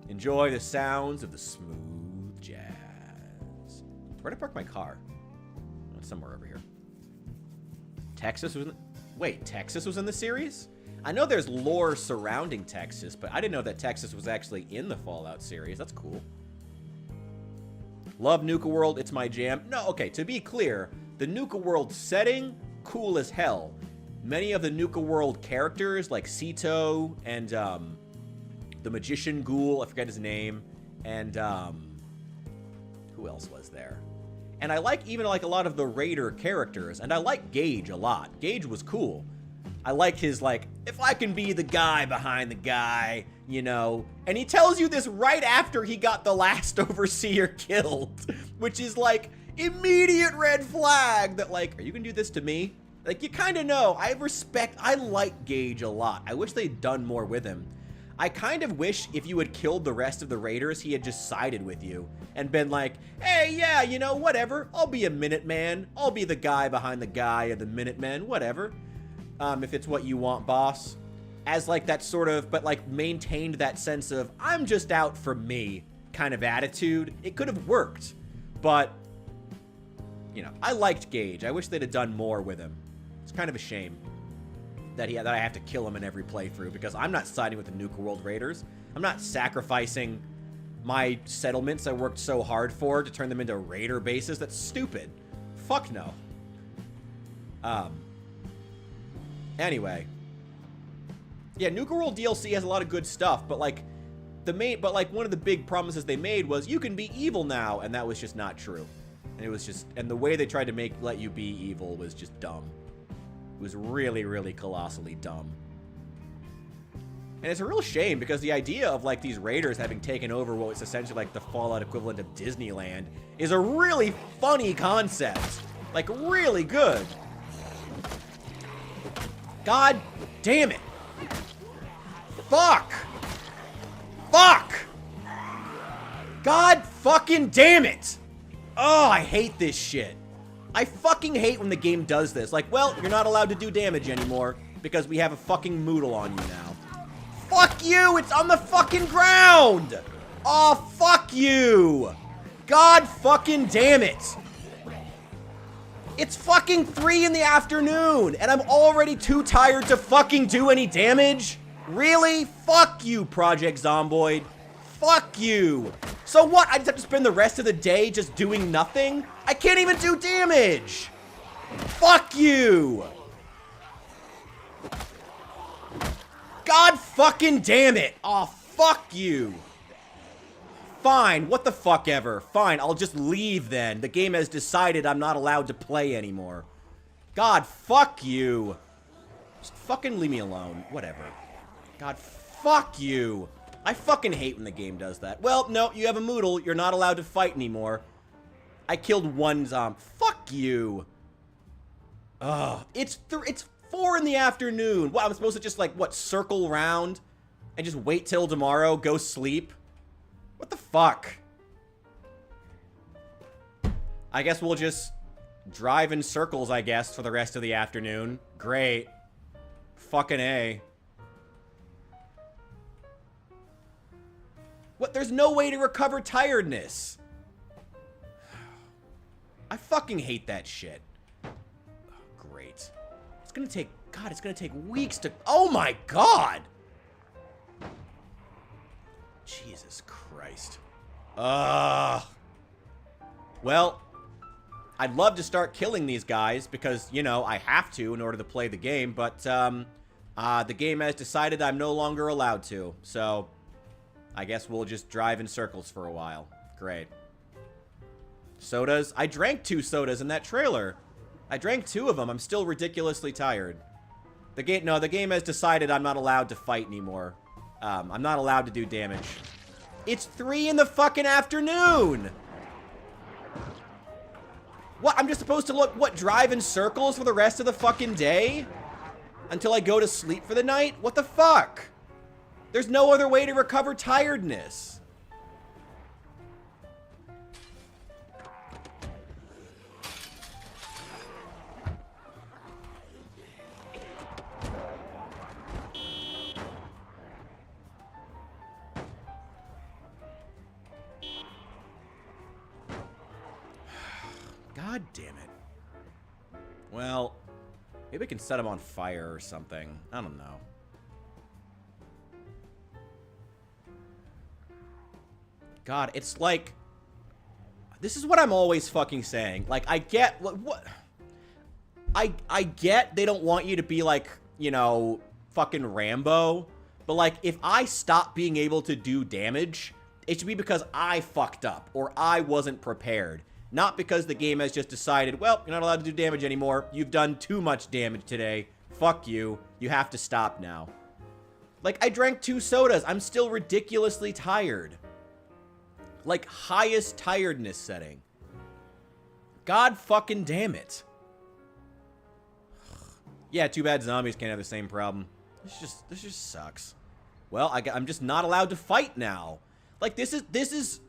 S1: Enjoy the sounds of the smooth jazz. Where'd I park my car? Oh, it's somewhere over here. Texas was in wait, Texas was in the series? I know there's lore surrounding Texas, but I didn't know that Texas was actually in the Fallout series. That's cool. Love Nuka World, it's my jam. No, okay, to be clear, the Nuka World setting, cool as hell. Many of the Nuka World characters, like Sito and the Magician Ghoul, I forget his name, and who else was there? And I like even like a lot of the Raider characters, and I like Gage a lot. Gage was cool. I like his, like, if I can be the guy behind the guy, you know. And he tells you this right after he got the last Overseer killed, which is, like, immediate red flag that, like, are you gonna do this to me? Like, you kind of know. I like Gage a lot. I wish they'd done more with him. I kind of wish if you had killed the rest of the Raiders, he had just sided with you and been like, hey, yeah, you know, whatever. I'll be a Minuteman. I'll be the guy behind the guy of the Minutemen, whatever. If it's what you want, boss. As like that sort of, but like maintained that sense of, I'm just out for me kind of attitude. It could have worked, but, you know, I liked Gage. I wish they'd have done more with him. It's kind of a shame that I have to kill him in every playthrough because I'm not siding with the Nuka World Raiders. I'm not sacrificing my settlements I worked so hard for to turn them into raider bases. That's stupid. Fuck no. Anyway. Yeah, Nuka World DLC has a lot of good stuff, but like one of the big promises they made was you can be evil now, and that was just not true. And it was just, and the way they tried to let you be evil was just dumb. It was really, really colossally dumb. And it's a real shame because the idea of like these raiders having taken over what was essentially like the Fallout equivalent of Disneyland is a really funny concept. Like really good. God damn it. Fuck. Fuck. God fucking damn it. Oh, I hate this shit. I fucking hate when the game does this. Like, well, you're not allowed to do damage anymore because we have a fucking Moodle on you now. Fuck you! It's on the fucking ground! Oh, fuck you! God fucking damn it! It's fucking 3 in the afternoon, and I'm already too tired to fucking do any damage? Really? Fuck you, Project Zomboid. Fuck you! So what, I just have to spend the rest of the day just doing nothing? I can't even do damage! Fuck you! God fucking damn it! Oh, fuck you! Fine, what the fuck ever. Fine, I'll just leave then. The game has decided I'm not allowed to play anymore. God, fuck you! Just fucking leave me alone. Whatever. God, fuck you! I fucking hate when the game does that. Well, no, you have a Moodle. You're not allowed to fight anymore. I killed one zombie. Fuck you! Ugh, it's 4 in the afternoon. What, I'm supposed to just, like, what, circle around and just wait till tomorrow, go sleep? What the fuck? I guess we'll just drive in circles, I guess, for the rest of the afternoon. Great. Fucking A. What? There's no way to recover tiredness. I fucking hate that shit. Oh, great. It's gonna take, God, it's gonna take weeks to, oh my God! Jesus Christ. Well, I'd love to start killing these guys because, you know, I have to in order to play the game, but, the game has decided I'm no longer allowed to, so I guess we'll just drive in circles for a while. Great. Sodas? I drank 2 sodas in that trailer. I drank 2 of them. I'm still ridiculously tired. The game has decided I'm not allowed to fight anymore. I'm not allowed to do damage. It's 3 in the fucking afternoon! What, I'm just supposed to what, drive in circles for the rest of the fucking day? Until I go to sleep for the night? What the fuck? There's no other way to recover tiredness. God damn it. Well, maybe we can set them on fire or something. I don't know. God, it's like, this is what I'm always fucking saying. Like, I get what I get they don't want you to be like, you know, fucking Rambo, but like if I stop being able to do damage, it should be because I fucked up or I wasn't prepared, not because the game has just decided, well, you're not allowed to do damage anymore. You've done too much damage today. Fuck you. You have to stop now. Like, I drank 2 sodas. I'm still ridiculously tired. Like, highest tiredness setting. God fucking damn it. Yeah, too bad zombies can't have the same problem. This just sucks. Well, I'm just not allowed to fight now. Like, this is,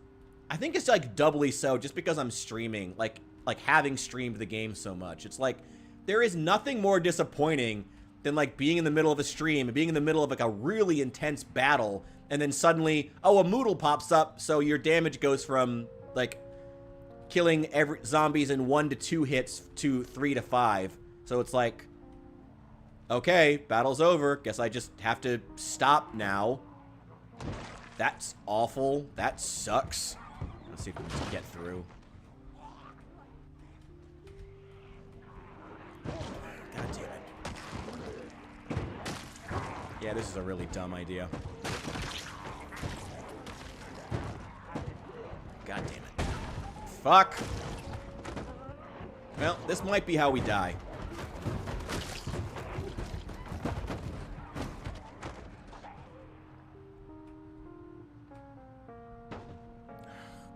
S1: I think it's like doubly so just because I'm streaming, like having streamed the game so much. It's like, there is nothing more disappointing than like being in the middle of a stream and being in the middle of like a really intense battle and then suddenly, oh, a Moodle pops up, so your damage goes from, like, killing zombies in 1 to 2 hits to 3 to 5. So it's like, okay, battle's over. Guess I just have to stop now. That's awful. That sucks. Let's see if we can get through. God damn it. Yeah, this is a really dumb idea. God damn it. Fuck. Well, this might be how we die.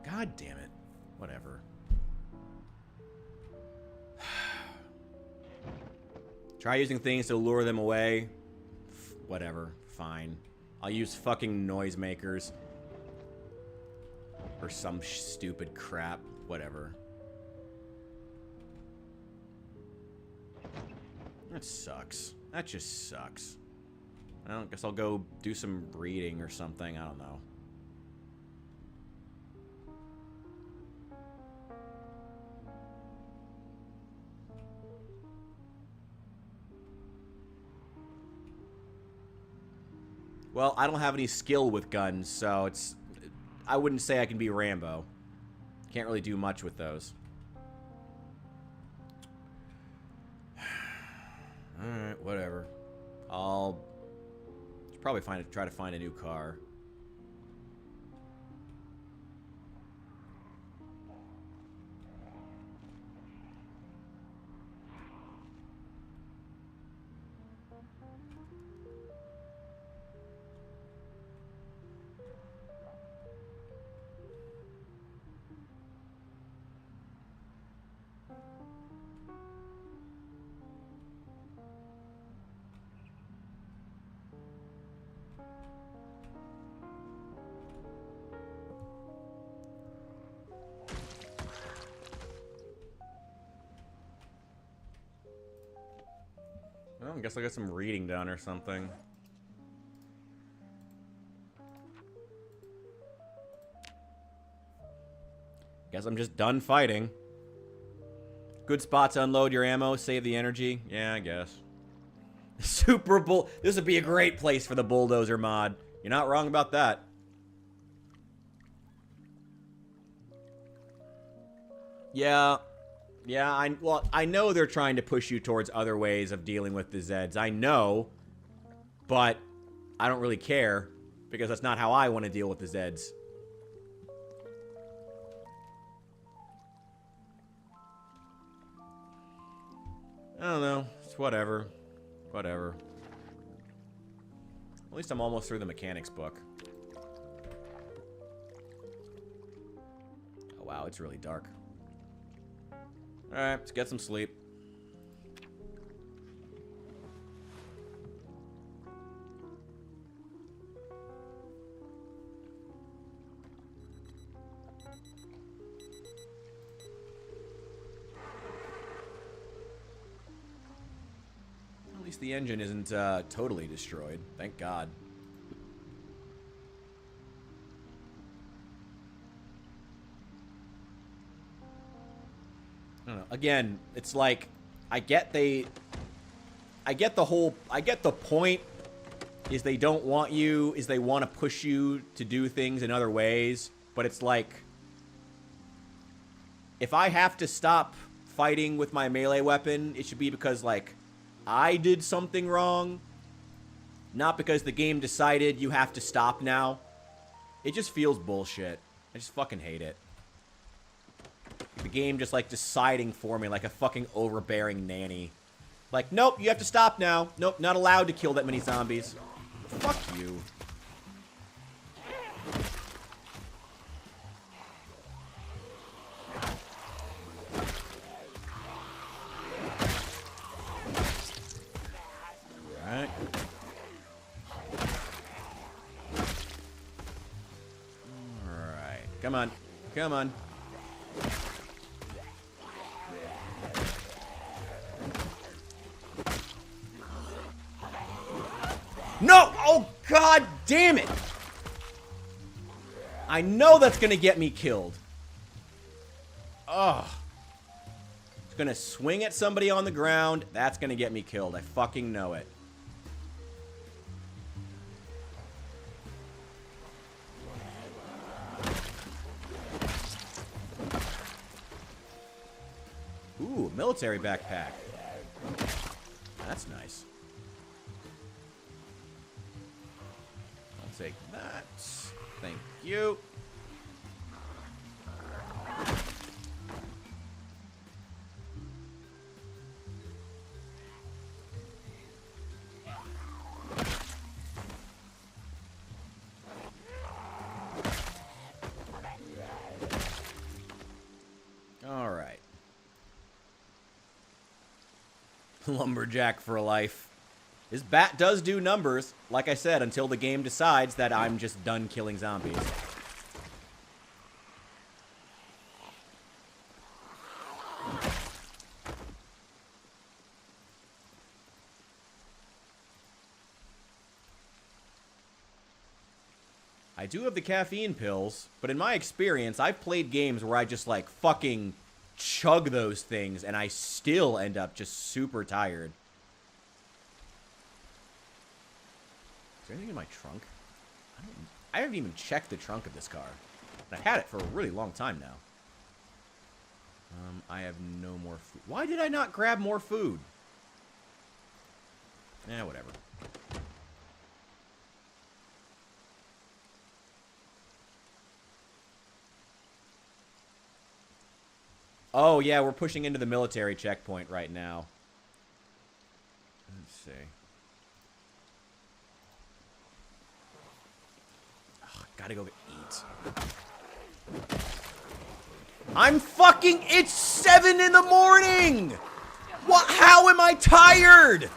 S1: God damn it. Whatever. Try using things to lure them away. Whatever. Fine. I'll use fucking noisemakers. Or some stupid crap. Whatever. That sucks. That just sucks. I guess I'll go do some reading or something. I don't know. Well, I don't have any skill with guns, so it's... I wouldn't say I can be Rambo. Can't really do much with those. Alright, whatever. I'll probably try to find a new car. Well, I guess I'll get some reading done or something. Guess I'm just done fighting. Good spot to unload your ammo, save the energy. Yeah, I guess. Super Bull. This would be a great place for the bulldozer mod. You're not wrong about that. Yeah. Yeah, well, I know they're trying to push you towards other ways of dealing with the Zeds. I know, but I don't really care because that's not how I want to deal with the Zeds. I don't know. It's whatever. Whatever. At least I'm almost through the mechanics book. Oh, wow, it's really dark. Alright, let's get some sleep. At least the engine isn't totally destroyed. Thank God. I don't know. Again, it's like I get the point is they don't want you, is they want to push you to do things in other ways, but it's like if I have to stop fighting with my melee weapon, it should be because like I did something wrong, not because the game decided you have to stop now. It just feels bullshit. I just fucking hate it. The game just, like, deciding for me like a fucking overbearing nanny. Like, nope, you have to stop now. Nope, not allowed to kill that many zombies. Fuck you. Alright. Alright. Come on. Come on. No! Oh, god damn it! I know that's gonna get me killed. Ugh. It's gonna swing at somebody on the ground. That's gonna get me killed. I fucking know it. military backpack. That's nice. I'll take that. Thank you. All right. Lumberjack for life. His bat does do numbers, like I said, until the game decides that I'm just done killing zombies. I do have the caffeine pills, but in my experience, I've played games where I just, like, fucking chug those things, and I still end up just super tired. Is there anything in my trunk? I haven't even checked the trunk of this car. And I had it for a really long time now. I have no more food. Why did I not grab more food? Whatever. Oh, yeah, we're pushing into the military checkpoint right now. Let's see. Ugh, gotta go eat. I'm fucking... It's 7 in the morning! What? How am I tired?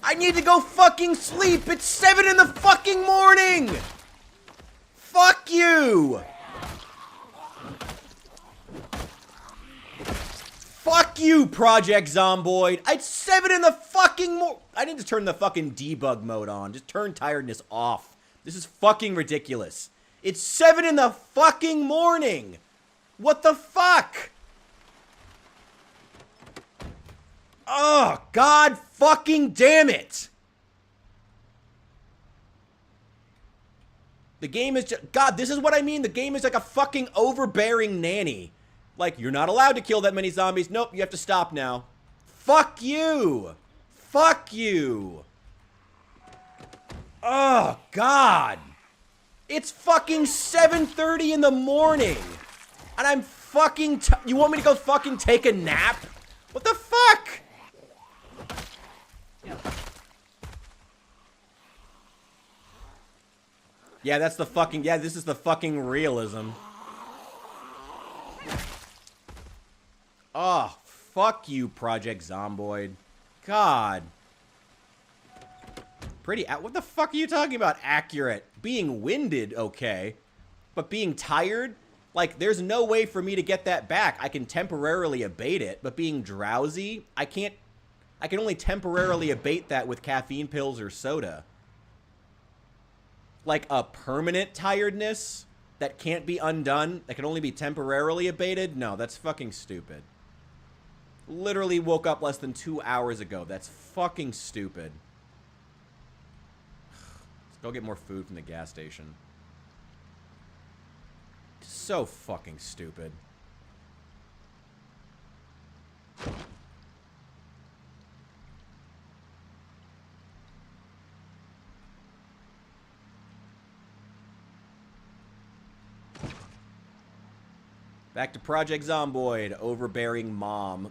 S1: I need to go fucking sleep. It's 7 in the fucking morning! Fuck you! Fuck you, Project Zomboid. It's 7 in the fucking I need to turn the fucking debug mode on. Just turn tiredness off. This is fucking ridiculous. It's 7 in the fucking morning. What the fuck? Oh, God fucking damn it. The game is just... God, this is what I mean. The game is like a fucking overbearing nanny. Like, you're not allowed to kill that many zombies. Nope, you have to stop now. Fuck you. Fuck you. Oh, God. It's fucking 7:30 in the morning. And I'm fucking... You want me to go fucking take a nap? What the fuck? Yeah, that's the fucking... Yeah, this is the fucking realism. Oh, fuck you, Project Zomboid. God. Pretty... What the fuck are you talking about, accurate? Being winded, okay. But being tired? Like, there's no way for me to get that back. I can temporarily abate it, but being drowsy, I can't... I can only temporarily abate that with caffeine pills or soda. Like, a permanent tiredness that can't be undone, that can only be temporarily abated? No, that's fucking stupid. Literally woke up less than 2 hours ago. That's fucking stupid. Let's go get more food from the gas station. So fucking stupid. Back to Project Zomboid, overbearing mom.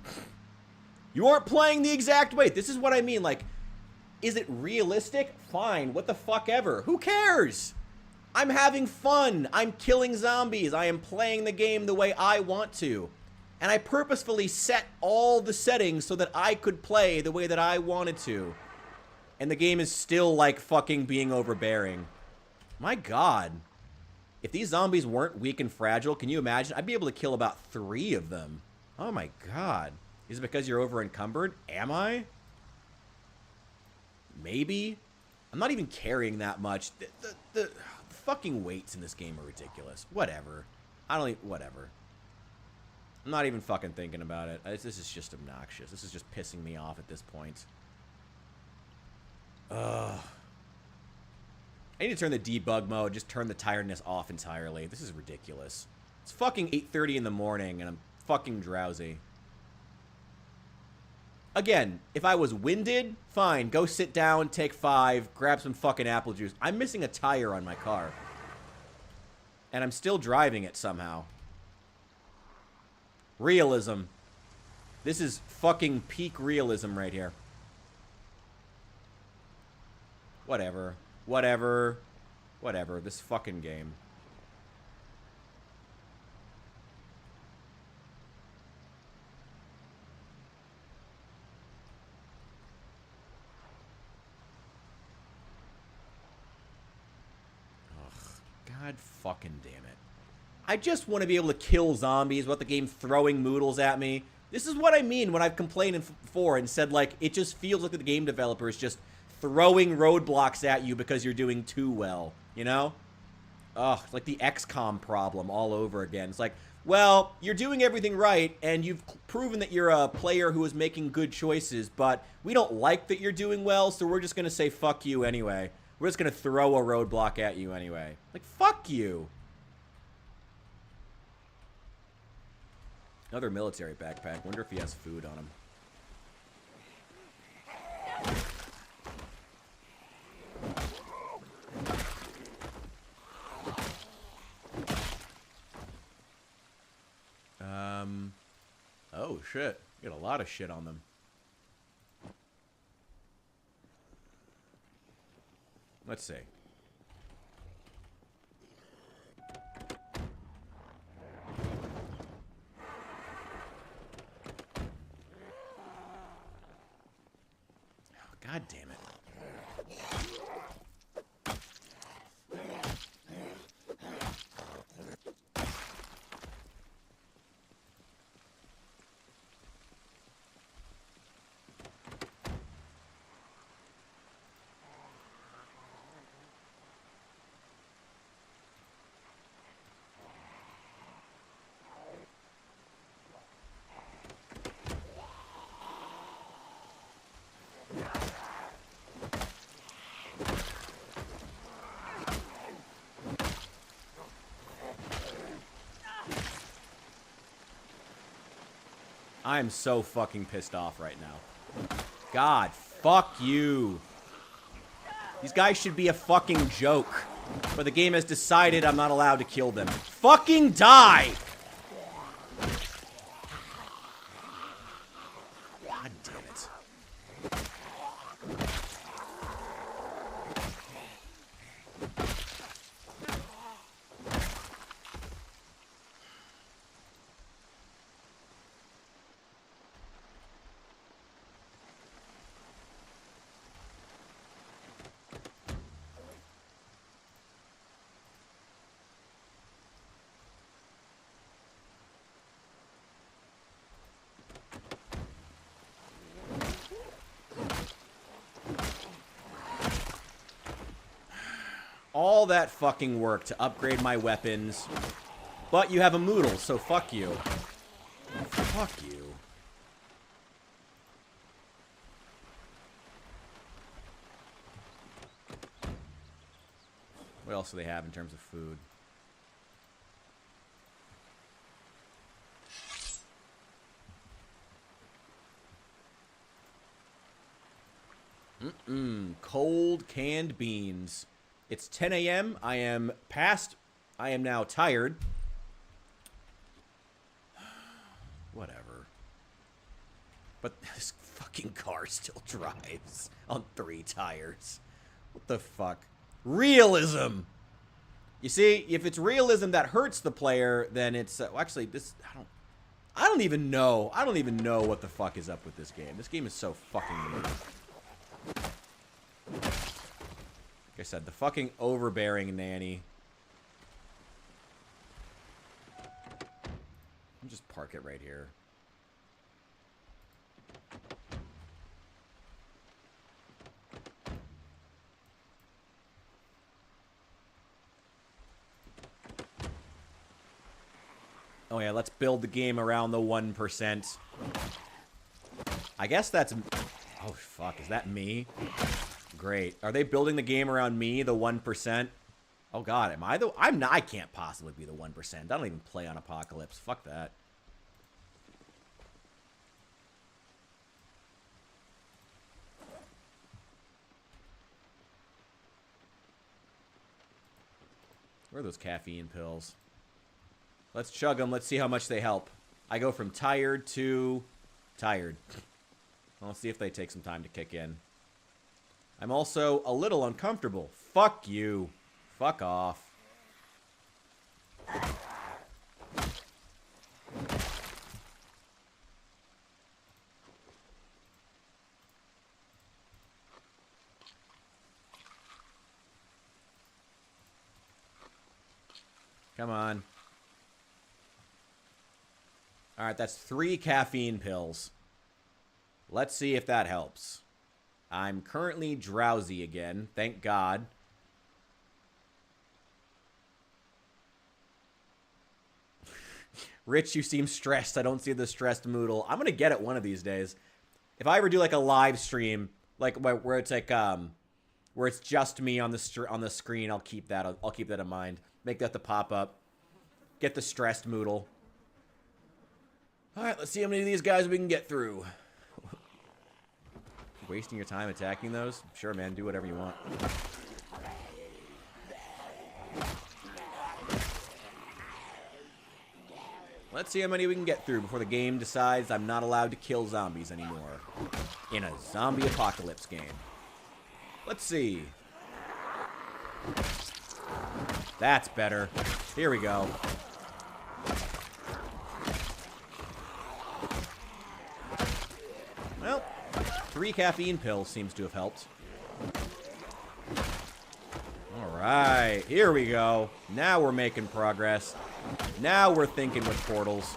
S1: You aren't playing the exact way. This is what I mean. Like, is it realistic? Fine. What the fuck ever. Who cares? I'm having fun. I'm killing zombies. I am playing the game the way I want to. And I purposefully set all the settings so that I could play the way that I wanted to. And the game is still, like, fucking being overbearing. My God. If these zombies weren't weak and fragile, can you imagine? I'd be able to kill about 3 of them. Oh my God. Is it because you're over encumbered? Am I? Maybe. I'm not even carrying that much. The fucking weights in this game are ridiculous. Whatever. Whatever. I'm not even fucking thinking about it. This is just obnoxious. This is just pissing me off at this point. Ugh. I need to turn the debug mode, just turn the tiredness off entirely. This is ridiculous. It's fucking 8:30 in the morning, and I'm fucking drowsy. Again, if I was winded, fine. Go sit down, take 5, grab some fucking apple juice. I'm missing a tire on my car. And I'm still driving it somehow. Realism. This is fucking peak realism right here. Whatever. Whatever. Whatever. This fucking game. God fucking damn it. I just want to be able to kill zombies without the game throwing moodles at me. This is what I mean when I've complained before and said, like, it just feels like the game developer is just throwing roadblocks at you because you're doing too well, you know? Ugh, it's like the XCOM problem all over again. It's like, well, you're doing everything right, and you've proven that you're a player who is making good choices, but we don't like that you're doing well, so we're just going to say fuck you anyway. We're just going to throw a roadblock at you anyway. Like, fuck you. Another military backpack. Wonder if he has food on him. Oh, shit. Got a lot of shit on them. Let's see. Oh, God damn it. I'm so fucking pissed off right now. God, fuck you. These guys should be a fucking joke. But the game has decided I'm not allowed to kill them. Fucking die! God damn it. All that fucking work to upgrade my weapons. But you have a Moodle, so fuck you. Fuck you. What else do they have in terms of food? Cold canned beans. It's 10 a.m. I am now tired. Whatever. But this fucking car still drives on 3 tires. What the fuck? Realism! You see, if it's realism that hurts the player, then it's... well, actually, this... I don't even know. I don't even know what the fuck is up with this game. This game is so fucking weird. Like I said, the fucking overbearing nanny. I'll just park it right here. Oh yeah, let's build the game around the 1%. I guess that's... oh fuck, is that me? Great. Are they building the game around me, the 1%? Oh god, am I the... I'm not... I can't possibly be the 1%. I don't even play on Apocalypse. Fuck that. Where are those caffeine pills? Let's chug them. Let's see how much they help. I go from tired to tired. Let's see if they take some time to kick in. I'm also a little uncomfortable. Fuck you. Fuck off. Come on. Alright, that's 3 caffeine pills. Let's see if that helps. I'm currently drowsy again. Thank God. Rich, you seem stressed. I don't see the stressed moodle. I'm gonna get it one of these days. If I ever do like a live stream, like where it's like where it's just me on the screen, I'll keep that in mind. Make that the pop up. Get the stressed moodle. All right, let's see how many of these guys we can get through. Wasting your time attacking those? Sure, man. Do whatever you want. Let's see how many we can get through before the game decides I'm not allowed to kill zombies anymore. In a zombie apocalypse game. Let's see. That's better. Here we go. Well, 3 caffeine pills seems to have helped. Alright, here we go. Now we're making progress. Now we're thinking with portals.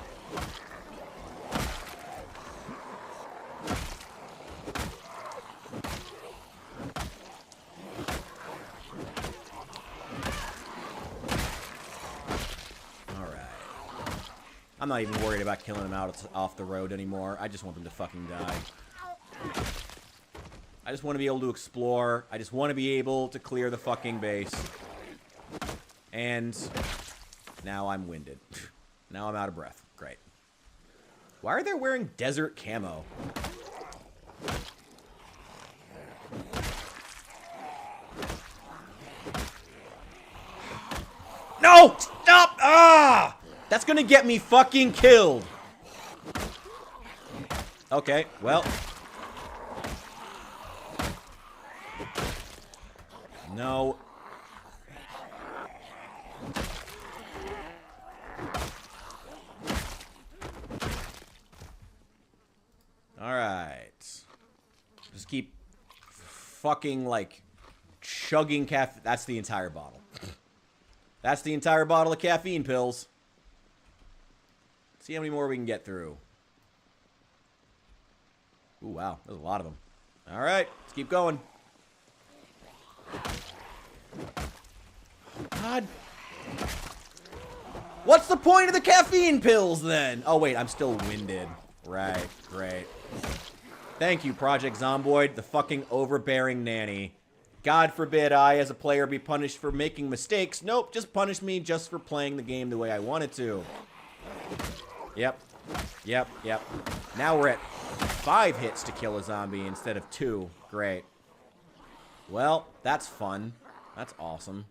S1: I'm not even worried about killing them out off the road anymore. I just want them to fucking die. I just want to be able to explore. I just want to be able to clear the fucking base. And now I'm winded. Now I'm out of breath. Great. Why are they wearing desert camo? No! Stop! Ah! That's gonna get me fucking killed. Okay, well. No. Alright. Just keep fucking, like, chugging caffeine. That's the entire bottle. That's the entire bottle of caffeine pills. See how many more we can get through. Ooh, wow. There's a lot of them. Alright, let's keep going. God. What's the point of the caffeine pills, then? Oh, wait, I'm still winded. Right, great. Thank you, Project Zomboid, the fucking overbearing nanny. God forbid I, as a player, be punished for making mistakes. Nope, just punish me just for playing the game the way I wanted to. Yep. Yep, yep. Now we're at 5 hits to kill a zombie instead of 2. Great. Well, that's fun. That's awesome.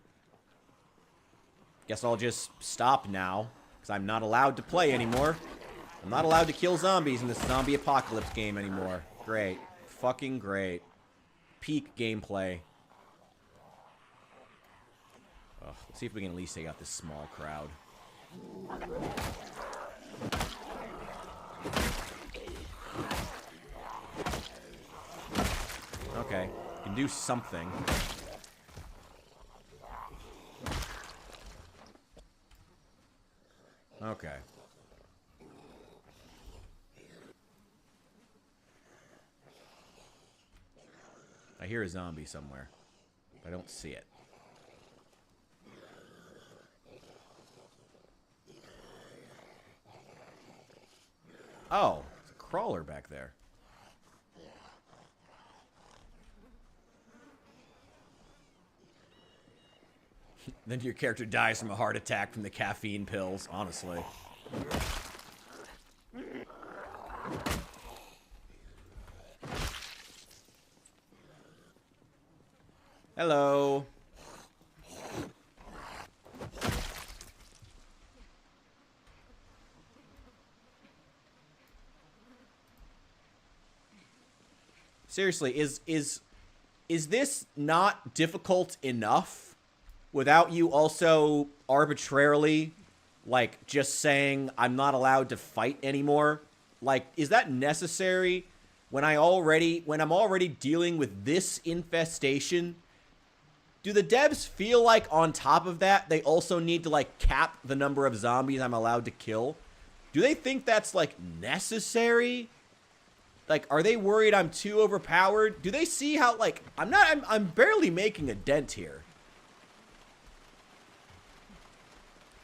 S1: Guess I'll just stop now, because I'm not allowed to play anymore. I'm not allowed to kill zombies in this zombie apocalypse game anymore. Great. Fucking great. Peak gameplay. Ugh, let's see if we can at least take out this small crowd. Okay, can do something. Okay. I hear a zombie somewhere, but I don't see it. Oh, it's a crawler back there. Then your character dies from a heart attack from the caffeine pills, honestly. Hello. Seriously, is this not difficult enough without you also arbitrarily, like, just saying I'm not allowed to fight anymore? Like, is that necessary when I'm already dealing with this infestation? Do the devs feel like on top of that, they also need to, like, cap the number of zombies I'm allowed to kill? Do they think that's, like, necessary? Like, are they worried I'm too overpowered? Do they see how, like, I'm barely making a dent here.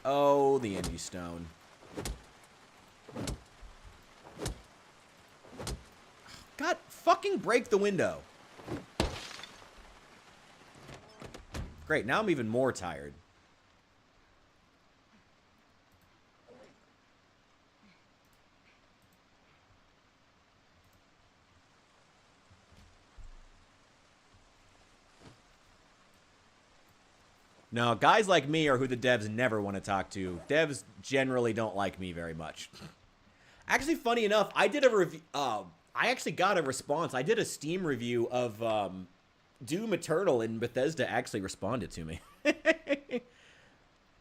S1: Oh, the Indie Stone. God, fucking break the window. Great, now I'm even more tired. No, guys like me are who the devs never want to talk to. Devs generally don't like me very much. Actually, funny enough, I did a review. I actually got a response. I did a Steam review of Doom Eternal, and Bethesda actually responded to me.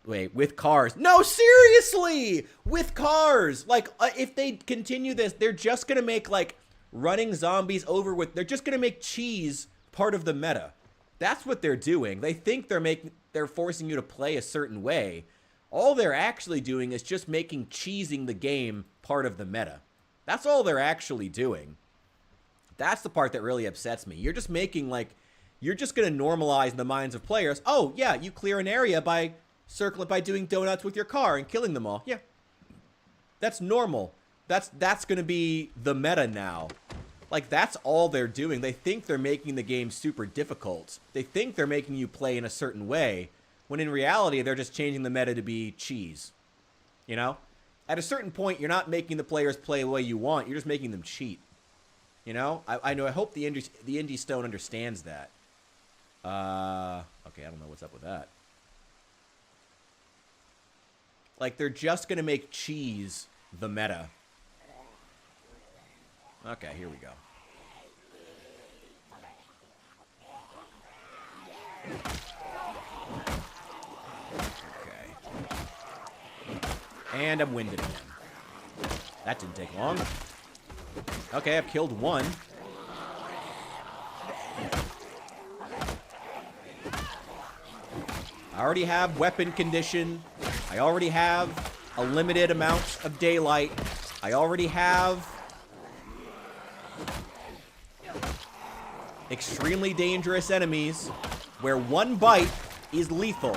S1: Wait, with cars? No, seriously, with cars. Like, if they continue this, they're just gonna make like running zombies over with. They're just gonna make cheese part of the meta. That's what they're doing. They think they're forcing you to play a certain way. All they're actually doing is just making cheesing the game part of the meta. That's all they're actually doing. That's the part that really upsets me. You're just making, like, you're just going to normalize in the minds of players. Oh, yeah, you clear an area by doing donuts with your car and killing them all. Yeah. That's normal. That's going to be the meta now. Like, that's all they're doing. They think they're making the game super difficult. They think they're making you play in a certain way, when in reality, they're just changing the meta to be cheese. You know? At a certain point, you're not making the players play the way you want. You're just making them cheat. You know? I know. I hope the Indie Stone understands that. Okay, I don't know what's up with that. Like, they're just gonna make cheese the meta. Okay, here we go. Okay. And I'm winded again. That didn't take long. Okay, I've killed one. I already have weapon condition. I already have a limited amount of daylight. I already have extremely dangerous enemies where one bite is lethal.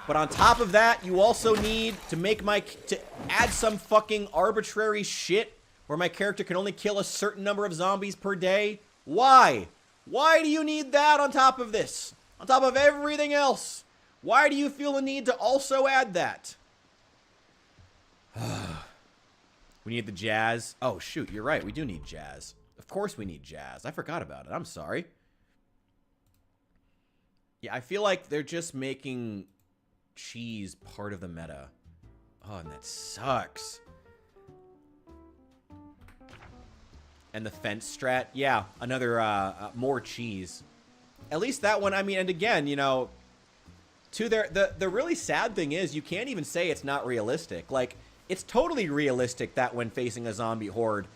S1: But on top of that, you also need to add some fucking arbitrary shit where my character can only kill a certain number of zombies per day. Why? Why do you need that on top of this? On top of everything else? Why do you feel the need to also add that? We need the jazz. Oh, shoot, you're right. We do need jazz. Of course we need jazz. I forgot about it. I'm sorry. Yeah, I feel like they're just making cheese part of the meta. Oh, and that sucks. And the fence strat. Yeah, another, more cheese. At least that one, I mean, and again, you know, the really sad thing is you can't even say it's not realistic. Like, it's totally realistic that when facing a zombie horde,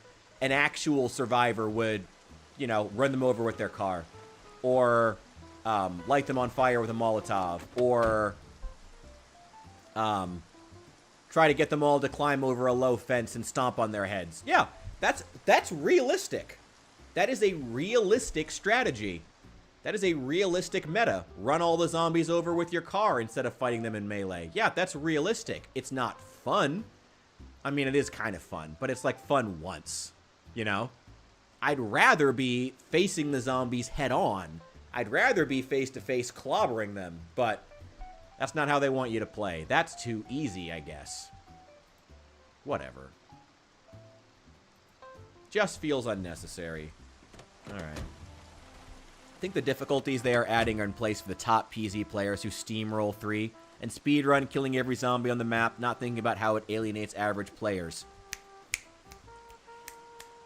S1: an actual survivor would, you know, run them over with their car. Or light them on fire with a Molotov. Or try to get them all to climb over a low fence and stomp on their heads. Yeah, that's realistic. That is a realistic strategy. That is a realistic meta. Run all the zombies over with your car instead of fighting them in melee. Yeah, that's realistic. It's not fun. I mean, it is kind of fun, but it's like fun once, you know? I'd rather be facing the zombies head on. I'd rather be face-to-face clobbering them, but that's not how they want you to play. That's too easy, I guess. Whatever. Just feels unnecessary. Alright. I think the difficulties they are adding are in place for the top PZ players who steamroll 3 and speedrun killing every zombie on the map, not thinking about how it alienates average players.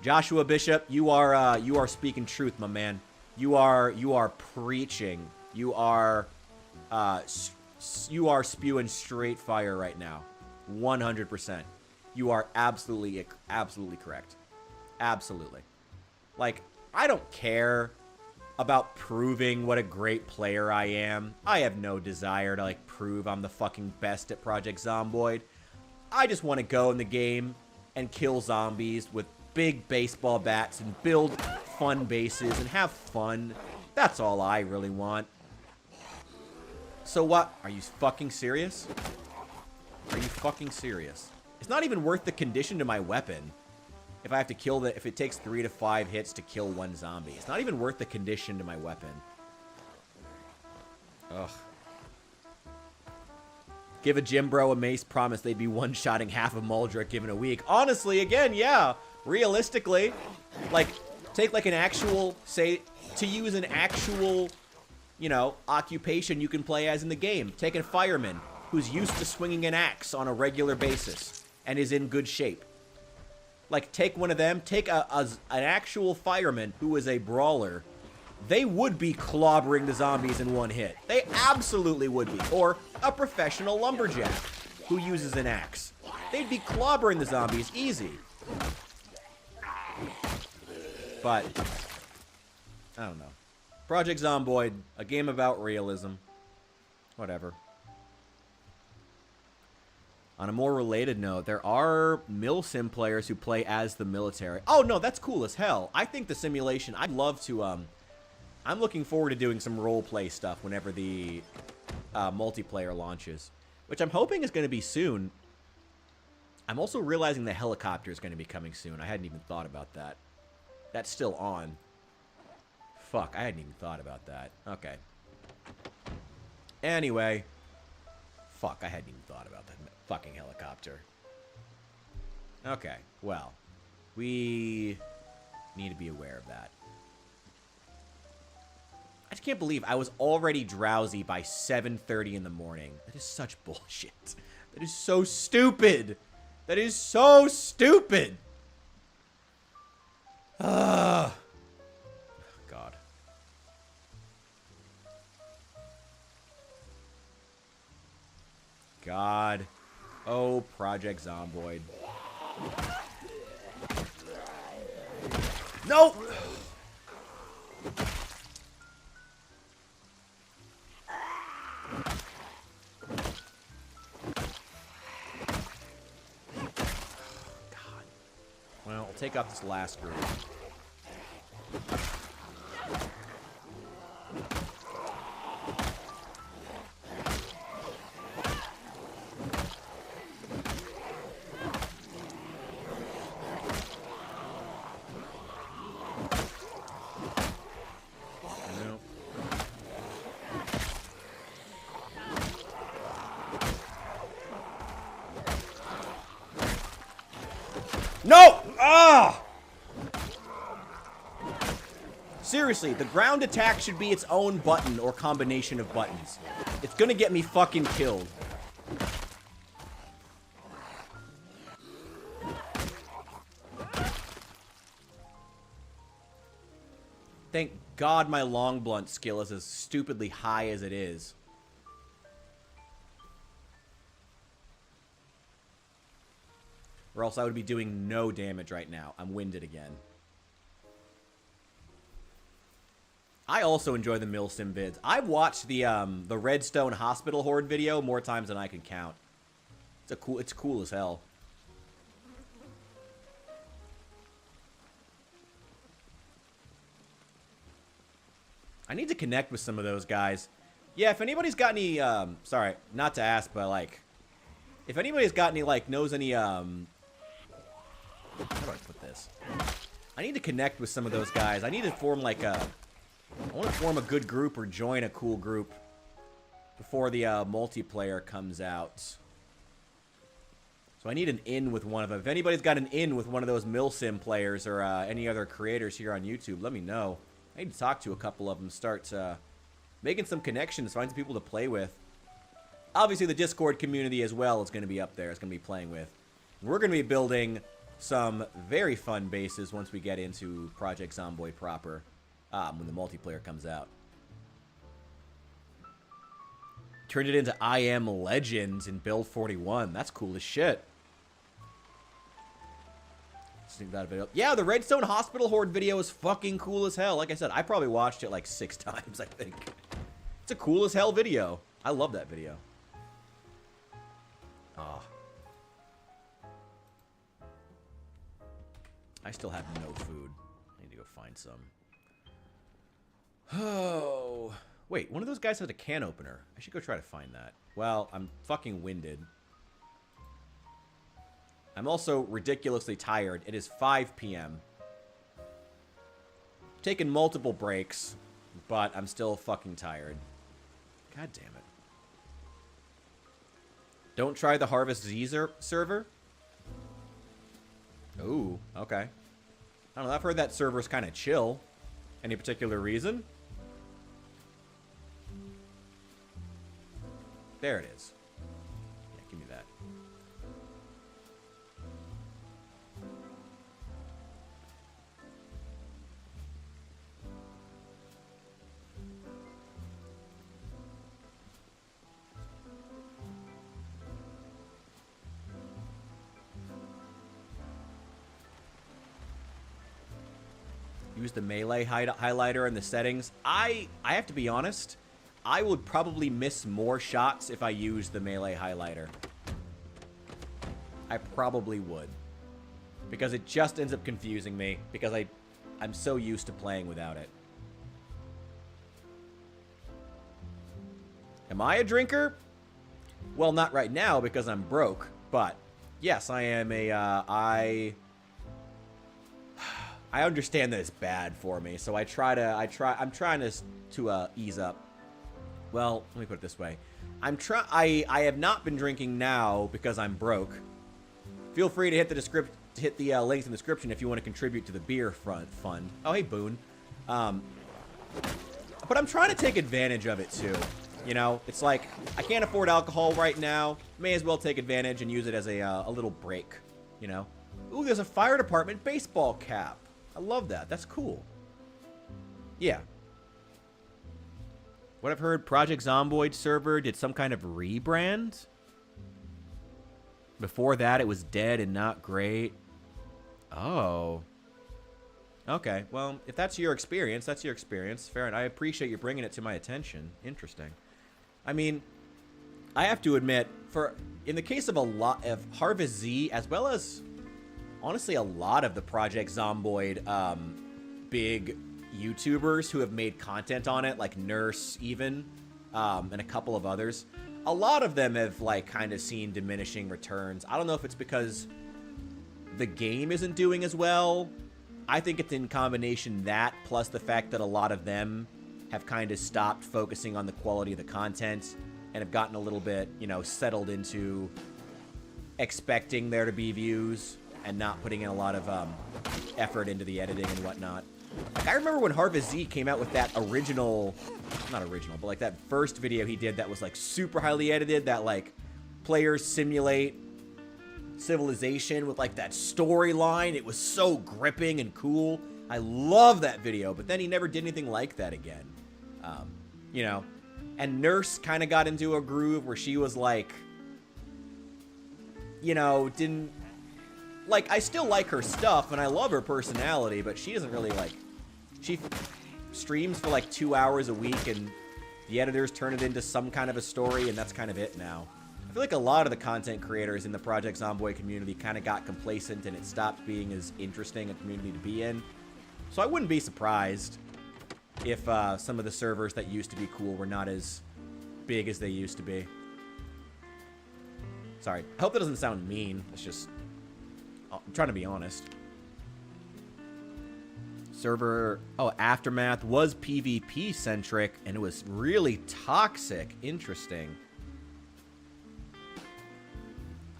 S1: Joshua Bishop, you are speaking truth, my man. You are preaching. You are spewing straight fire right now. 100%. You are absolutely correct. Absolutely. Like, I don't care about proving what a great player I am. I have no desire to, like, prove I'm the fucking best at Project Zomboid. I just want to go in the game and kill zombies with big baseball bats and build fun bases and have fun. That's all I really want. So what? Are you fucking serious? Are you fucking serious? It's not even worth the condition to my weapon. If I have to kill if it takes 3 to 5 hits to kill one zombie. It's not even worth the condition to my weapon. Ugh. Give a gym bro a mace, promise they'd be one-shotting half of Muldrick given a week. Honestly, again, yeah. Realistically, like, take like an actual, say, to use an actual, you know, occupation you can play as in the game. Take a fireman who's used to swinging an axe on a regular basis and is in good shape. Like, take one of them, take an actual fireman who is a brawler. They would be clobbering the zombies in one hit. They absolutely would be. Or a professional lumberjack who uses an axe. They'd be clobbering the zombies easy. But, I don't know. Project Zomboid, a game about realism. Whatever. On a more related note, there are milsim players who play as the military. Oh, no, that's cool as hell. I think the simulation, I'd love to, I'm looking forward to doing some roleplay stuff whenever the multiplayer launches, which I'm hoping is going to be soon. I'm also realizing the helicopter is going to be coming soon. I hadn't even thought about that. That's still on. Fuck, I hadn't even thought about that. Okay. Anyway. Fuck, I hadn't even thought about that fucking helicopter. Okay, well. We need to be aware of that. I just can't believe I was already drowsy by 7:30 in the morning. That is such bullshit. That is so stupid. That is so stupid. God. God. Oh, Project Zomboid. No! Well, I'll take out this last group. No! Ah! Seriously, the ground attack should be its own button or combination of buttons. It's gonna get me fucking killed. Thank God my long blunt skill is as stupidly high as it is. Or else I would be doing no damage right now. I'm winded again. I also enjoy the Milsim vids. I've watched the Redstone Hospital Horde video more times than I can count. It's cool as hell. I need to connect with some of those guys. Yeah, if anybody's got any, sorry, not to ask, but like, if anybody's got any, like, knows any, how do I put this? I need to connect with some of those guys. I need to form, like, I want to form a good group or join a cool group before the multiplayer comes out. So I need an in with one of them. If anybody's got an in with one of those Milsim players or any other creators here on YouTube, let me know. I need to talk to a couple of them, start making some connections, find some people to play with. Obviously, the Discord community as well is going to be up there. It's going to be playing with. We're going to be building some very fun bases once we get into Project Zomboid proper, when the multiplayer comes out. Turned it into I Am Legends in Build 41. That's cool as shit. Yeah, the Redstone Hospital Horde video is fucking cool as hell. Like I said, I probably watched it like 6 times, I think. It's a cool as hell video. I love that video. Ah. I still have no food. I need to go find some. Oh. Wait, one of those guys has a can opener. I should go try to find that. Well, I'm fucking winded. I'm also ridiculously tired. It is 5 p.m. Taken multiple breaks, but I'm still fucking tired. God damn it. Don't try the Harvest Z server? Ooh, okay. I don't know, I've heard that server's kind of chill. Any particular reason? There it is. Yeah, give me that. Use the melee highlighter in the settings. I have to be honest. I would probably miss more shots if I used the melee highlighter. I probably would. Because it just ends up confusing me. Because I'm so used to playing without it. Am I a drinker? Well, not right now because I'm broke. But, yes, I am a, I understand that it's bad for me, so I'm trying to ease up. Well, let me put it this way. I have not been drinking now because I'm broke. Feel free to hit the links in the description if you want to contribute to the beer fund. Oh, hey, Boone. But I'm trying to take advantage of it, too. You know, it's like, I can't afford alcohol right now. May as well take advantage and use it as a little break, you know? Ooh, there's a fire department baseball cap. I love that. That's cool. Yeah. What I've heard, Project Zomboid server did some kind of rebrand. Before that, it was dead and not great. Oh. Okay, well, if that's your experience, that's your experience. Fair enough. I appreciate you bringing it to my attention. Interesting. I mean, I have to admit, in the case of a lot of Harvest Z, as well as, honestly, a lot of the Project Zomboid big YouTubers who have made content on it, like Nurse even, and a couple of others, a lot of them have, like, kind of seen diminishing returns. I don't know if it's because the game isn't doing as well. I think it's in combination that, plus the fact that a lot of them have kind of stopped focusing on the quality of the content and have gotten a little bit, you know, settled into expecting there to be views and not putting in a lot of effort into the editing and whatnot. Like, I remember when Harvest Z came out with that original, not original, but like that first video he did that was like super highly edited, that like players simulate civilization with like that storyline. It was so gripping and cool. I love that video, but then he never did anything like that again. You know, and Nurse kind of got into a groove where she was like, you know, didn't, like, I still like her stuff and I love her personality, but she doesn't really like, she streams for like 2 hours a week and the editors turn it into some kind of a story and that's kind of it now. I feel like a lot of the content creators in the Project Zomboid community kind of got complacent and it stopped being as interesting a community to be in. So I wouldn't be surprised if some of the servers that used to be cool were not as big as they used to be. Sorry. I hope that doesn't sound mean. It's just, I'm trying to be honest. Server, oh, Aftermath was PvP centric and it was really toxic. Interesting.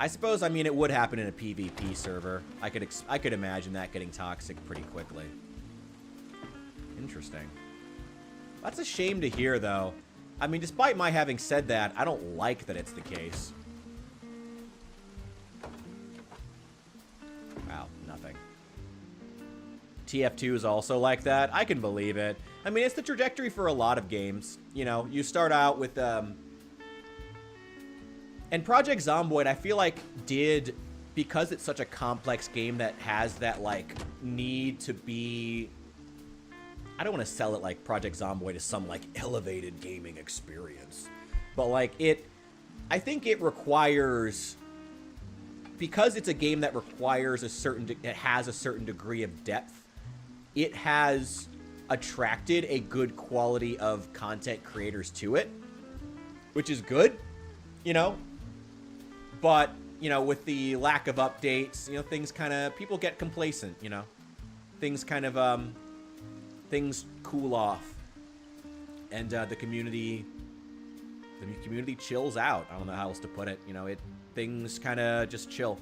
S1: I suppose, I mean, it would happen in a PvP server. I could imagine that getting toxic pretty quickly. Interesting. That's a shame to hear, though. I mean, despite my having said that, I don't like that it's the case. Wow. TF2 is also like that. I can believe it. I mean, it's the trajectory for a lot of games. You know, you start out with, and Project Zomboid, I feel like, because it's such a complex game that has that, like, need to be... I don't want to sell it like Project Zomboid is some, like, elevated gaming experience. But, like, I think it requires... Because it's a game that requires it has a certain degree of depth, it has attracted a good quality of content creators to it, which is good, you know? But, you know, with the lack of updates, you know, things kind of... People get complacent, you know? Things kind of, things cool off. And, the community chills out. I don't know how else to put it. You know, things kind of just chill.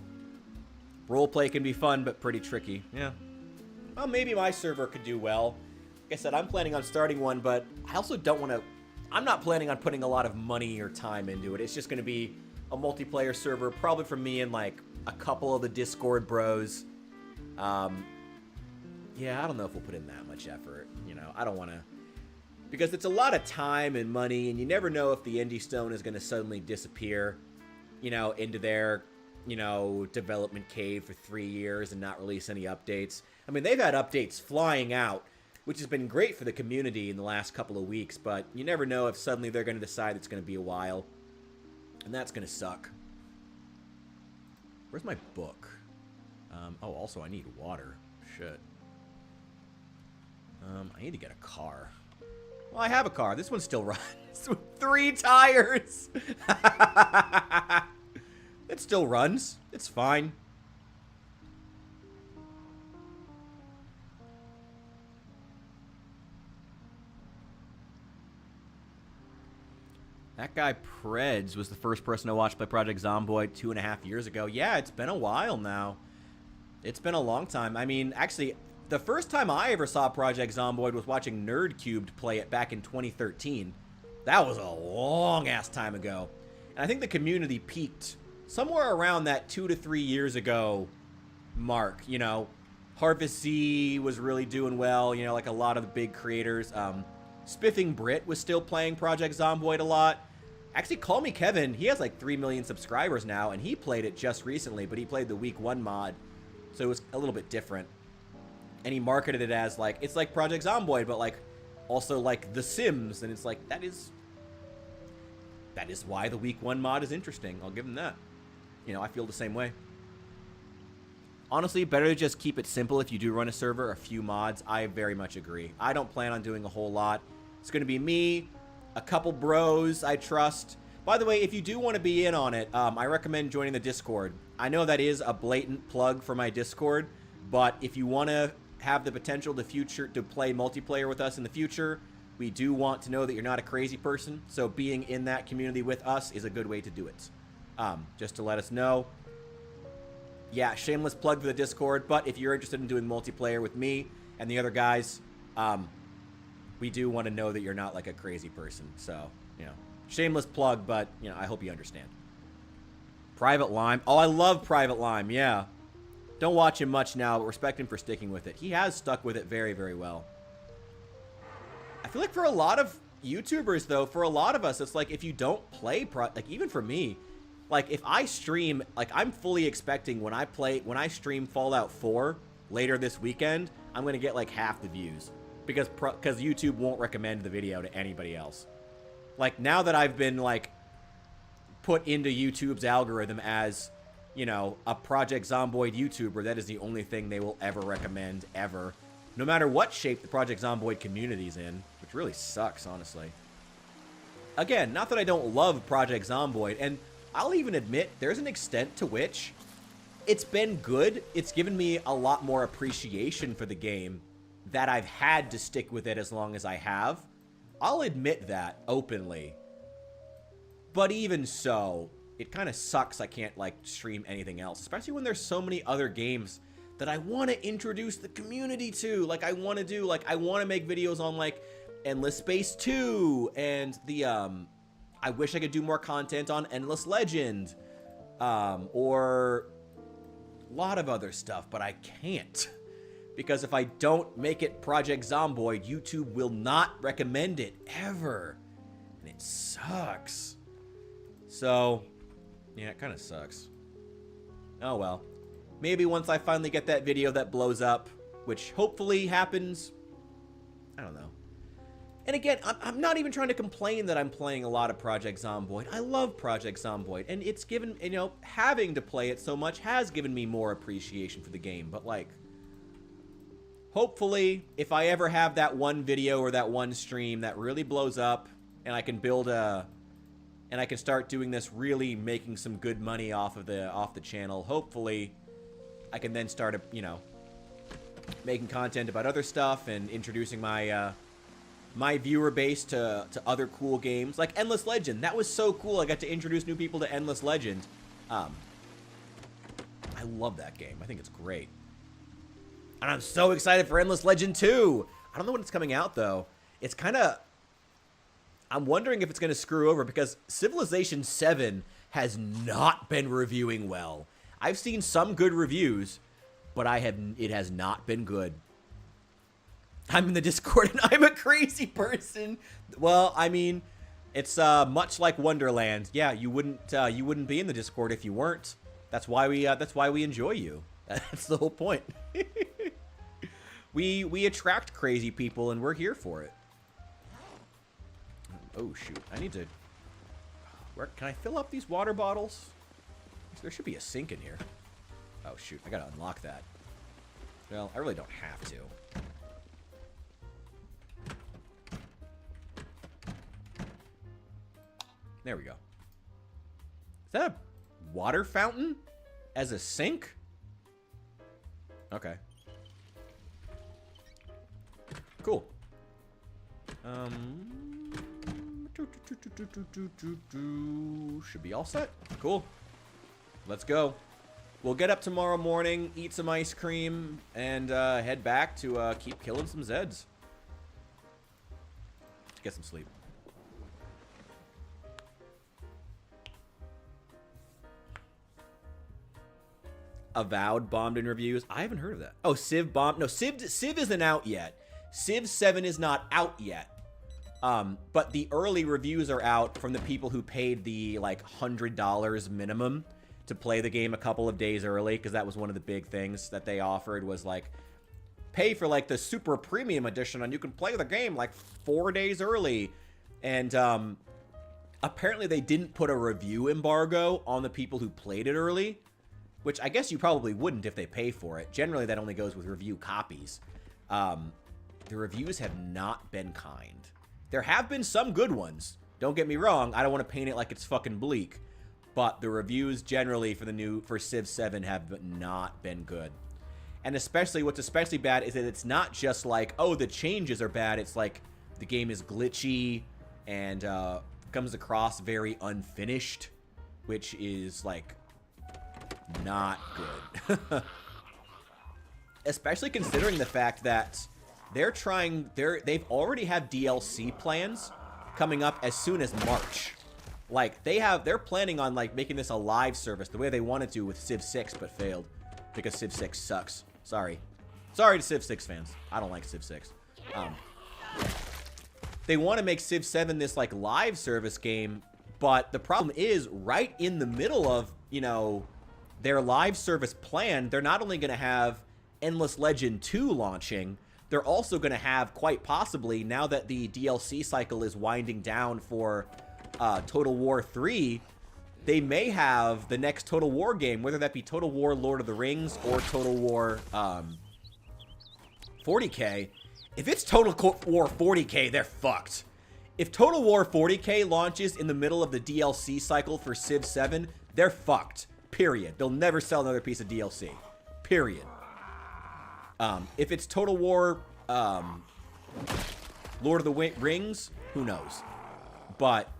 S1: Roleplay can be fun, but pretty tricky. Yeah. Well, maybe my server could do well. Like I said, I'm planning on starting one, but I also don't want to... I'm not planning on putting a lot of money or time into it. It's just going to be a multiplayer server, probably for me and, like, a couple of the Discord bros. Yeah, I don't know if we'll put in that much effort. You know, I don't want to... Because it's a lot of time and money, and you never know if the Indie Stone is going to suddenly disappear, you know, into their, you know, development cave for 3 years and not release any updates. I mean, they've had updates flying out, which has been great for the community in the last couple of weeks, but you never know if suddenly they're going to decide it's going to be a while, and that's going to suck. Where's my book? Oh, also, I need water. Shit. I need to get a car. Well, I have a car. This one still runs with 3 tires. It still runs. It's fine. That guy Preds was the first person to watch play Project Zomboid 2.5 years ago. Yeah, it's been a while now. It's been a long time. I mean, actually, the first time I ever saw Project Zomboid was watching Nerdcubed play it back in 2013. That was a long-ass time ago. And I think the community peaked somewhere around that 2 to 3 years ago mark. You know, Harvest Z was really doing well, you know, like a lot of the big creators. Spiffing Brit was still playing Project Zomboid a lot. Actually, Call Me Kevin, he has like 3 million subscribers now, and he played it just recently, but he played the Week 1 mod, so it was a little bit different. And he marketed it as, like, it's like Project Zomboid, but, like, also like The Sims, and it's like, that is why the Week 1 mod is interesting. I'll give him that. You know, I feel the same way. Honestly, better to just keep it simple if you do run a server, a few mods. I very much agree. I don't plan on doing a whole lot. It's going to be me, a couple bros I trust. By the way, if you do want to be in on it, I recommend joining the Discord. I know that is a blatant plug for my Discord, but if you want to have the potential to play multiplayer with us in the future, we do want to know that you're not a crazy person, so being in that community with us is a good way to do it. Just to let us know. Yeah, shameless plug for the Discord, but if you're interested in doing multiplayer with me and the other guys, we do want to know that you're not like a crazy person. So, you know, shameless plug, but, you know, I hope you understand. Private Lime. Oh, I love Private Lime, yeah. Don't watch him much now, but respect him for sticking with it. He has stuck with it very, very well. I feel like for a lot of YouTubers, though, for a lot of us, it's like if you don't play, like even for me, like if I stream, like I'm fully expecting when I stream Fallout 4 later this weekend, I'm going to get like half the views because YouTube won't recommend the video to anybody else. Like now that I've been like put into YouTube's algorithm as, you know, a Project Zomboid YouTuber, that is the only thing they will ever recommend, ever. No matter what shape the Project Zomboid community's in, which really sucks, honestly. Again, not that I don't love Project Zomboid, and I'll even admit there's an extent to which it's been good. It's given me a lot more appreciation for the game that I've had to stick with it as long as I have. I'll admit that openly. But even so, it kind of sucks I can't, like, stream anything else. Especially when there's so many other games that I want to introduce the community to. Like, I want to do, like, I want to make videos on, like, Endless Space 2. And the, I wish I could do more content on Endless Legend. Or a lot of other stuff, but I can't. Because if I don't make it Project Zomboid, YouTube will not recommend it ever. And it sucks. So, yeah, it kind of sucks. Oh well. Maybe once I finally get that video that blows up, which hopefully happens, I don't know. And again, I'm not even trying to complain that I'm playing a lot of Project Zomboid. I love Project Zomboid, and it's given, you know, having to play it so much has given me more appreciation for the game. But, like, hopefully, if I ever have that one video or that one stream that really blows up, and I can build a, and I can start doing this, really making some good money off the channel, hopefully, I can then start, you know, making content about other stuff and introducing my, my viewer base to other cool games, like Endless Legend. That was so cool. I got to introduce new people to Endless Legend. I love that game. I think it's great. And I'm so excited for Endless Legend 2. I don't know when it's coming out, though. It's kind of... I'm wondering if it's going to screw over, because Civilization 7 has not been reviewing well. I've seen some good reviews, but it has not been good. I'm in the Discord and I'm a crazy person. Well, I mean, it's much like Wonderland. Yeah, you wouldn't be in the Discord if you weren't. That's why we enjoy you. That's the whole point. we attract crazy people and we're here for it. Oh shoot, I need to. Where can I fill up these water bottles? There should be a sink in here. Oh shoot, I gotta unlock that. Well, I really don't have to. There we go. Is that a water fountain as a sink? Okay. Cool. Should be all set. Cool. Let's go. We'll get up tomorrow morning, eat some ice cream, and head back to keep killing some Zeds. Get some sleep. Avowed bombed in reviews. I haven't heard of that. Oh, Civ bombed. No, Civ isn't out yet. Civ 7 is not out yet. But the early reviews are out from the people who paid the, like, $100 minimum to play the game a couple of days early, because that was one of the big things that they offered was, like, pay for, like, the super premium edition and you can play the game, like, 4 days early. And, apparently they didn't put a review embargo on the people who played it early, which I guess you probably wouldn't if they pay for it. Generally, that only goes with review copies. The reviews have not been kind. There have been some good ones. Don't get me wrong. I don't want to paint it like it's fucking bleak. But the reviews generally for Civ 7 have not been good. And especially, what's especially bad is that it's not just like, oh, the changes are bad. It's like the game is glitchy and comes across very unfinished, which is like not good. Especially considering the fact that they've already have DLC plans coming up as soon as March. Like, they're planning on, like, making this a live service the way they wanted to with Civ 6, but failed. Because Civ 6 sucks. Sorry. Sorry to Civ 6 fans. I don't like Civ 6. They want to make Civ 7 this, like, live service game, but the problem is, right in the middle of, you know, their live service plan, they're not only going to have Endless Legend 2 launching, they're also going to have, quite possibly, now that the DLC cycle is winding down for Total War 3, they may have the next Total War game, whether that be Total War Lord of the Rings or Total War 40K. If it's Total War 40K, they're fucked. If Total War 40K launches in the middle of the DLC cycle for Civ 7, they're fucked. Period. They'll never sell another piece of DLC. Period. If it's Total War Lord of the Rings, who knows? But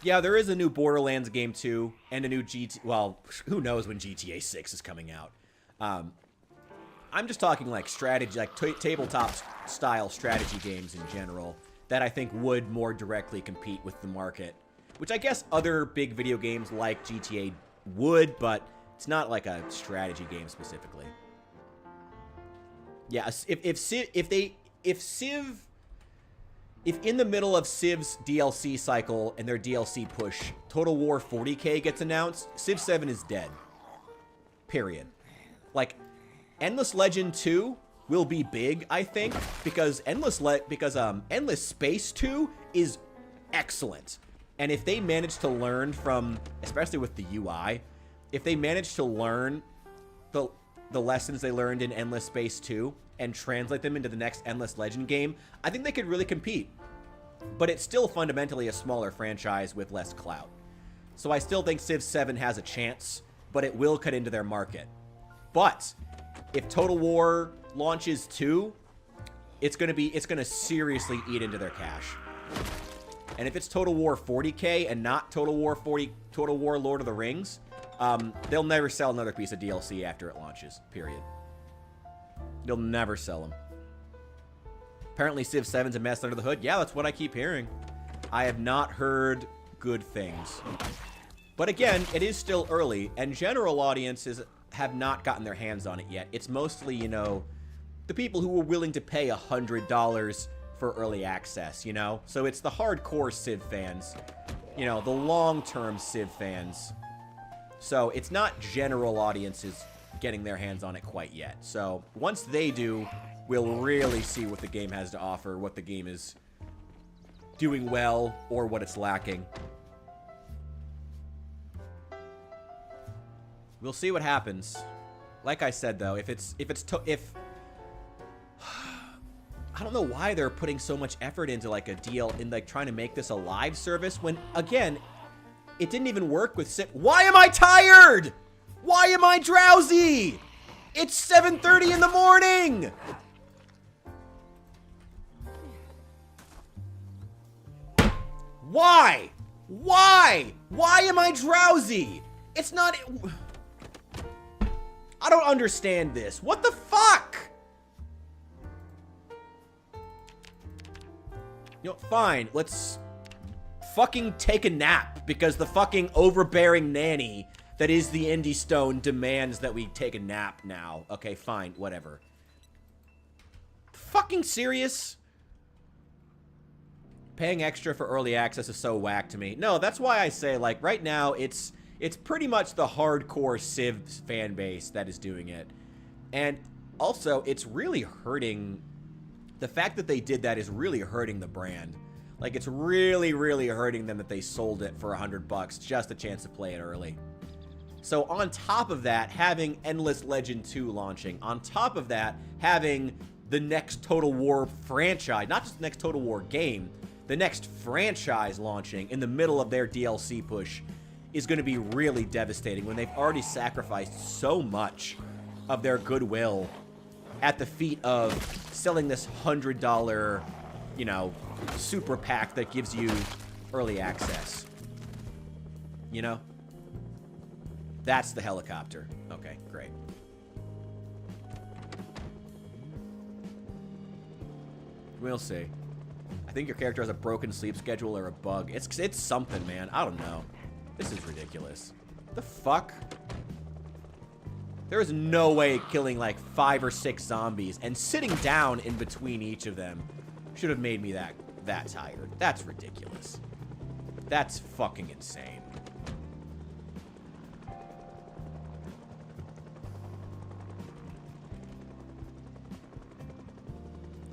S1: yeah, there is a new Borderlands game too, and a new well, who knows when GTA 6 is coming out. I'm just talking like strategy, like tabletop style strategy games in general that I think would more directly compete with the market, which I guess other big video games like GTA would, but it's not like a strategy game specifically. Yeah, if in the middle of Civ's DLC cycle and their DLC push, Total War 40K gets announced, Civ 7 is dead. Period. Like, Endless Legend 2 will be big, I think, because Endless Space 2 is excellent. And if they manage to learn from, especially with the UI, if they manage to learn the lessons they learned in Endless Space 2 and translate them into the next Endless Legend game, I think they could really compete. But it's still fundamentally a smaller franchise with less clout. So I still think Civ 7 has a chance, but it will cut into their market. But if Total War launches 2, it's gonna seriously eat into their cash. And if it's Total War 40K and not Total War Lord of the Rings, they'll never sell another piece of DLC after it launches, period. They'll never sell them. Apparently Civ 7's a mess under the hood. Yeah, that's what I keep hearing. I have not heard good things. But again, it is still early, and general audiences have not gotten their hands on it yet. It's mostly, you know, the people who were willing to pay $100 for early access, you know? So it's the hardcore Civ fans, you know, the long-term Civ fans. So it's not general audiences getting their hands on it quite yet. So once they do, we'll really see what the game has to offer, what the game is doing well, or what it's lacking. We'll see what happens. Like I said, though, if I don't know why they're putting so much effort into like a deal in like trying to make this a live service when, again, it didn't even work with Civ. Why am I tired? Why am I drowsy? It's 7:30 in the morning. Why? Why? Why am I drowsy? It's not... I don't understand this. What the fuck? You know, fine. Let's fucking take a nap because the fucking overbearing nanny that is the Indie Stone demands that we take a nap now. Okay, fine. Whatever. Fucking serious? Paying extra for early access is so whack to me. No, that's why I say, like, right now, it's pretty much the hardcore Civ fan base that is doing it. And also, it's really hurting... The fact that they did that is really hurting the brand. Like, it's really, really hurting them that they sold it for $100, just a chance to play it early. So on top of that, having Endless Legend 2 launching, on top of that, having the next Total War franchise, not just the next Total War game, the next franchise launching in the middle of their DLC push is going to be really devastating when they've already sacrificed so much of their goodwill at the feet of selling this $100, you know, super pack that gives you early access. You know? That's the helicopter. Okay, great. We'll see. I think your character has a broken sleep schedule or a bug. It's something, man. I don't know. This is ridiculous. The fuck? There is no way killing like 5 or 6 zombies and sitting down in between each of them should have made me that tired. That's ridiculous. That's fucking insane.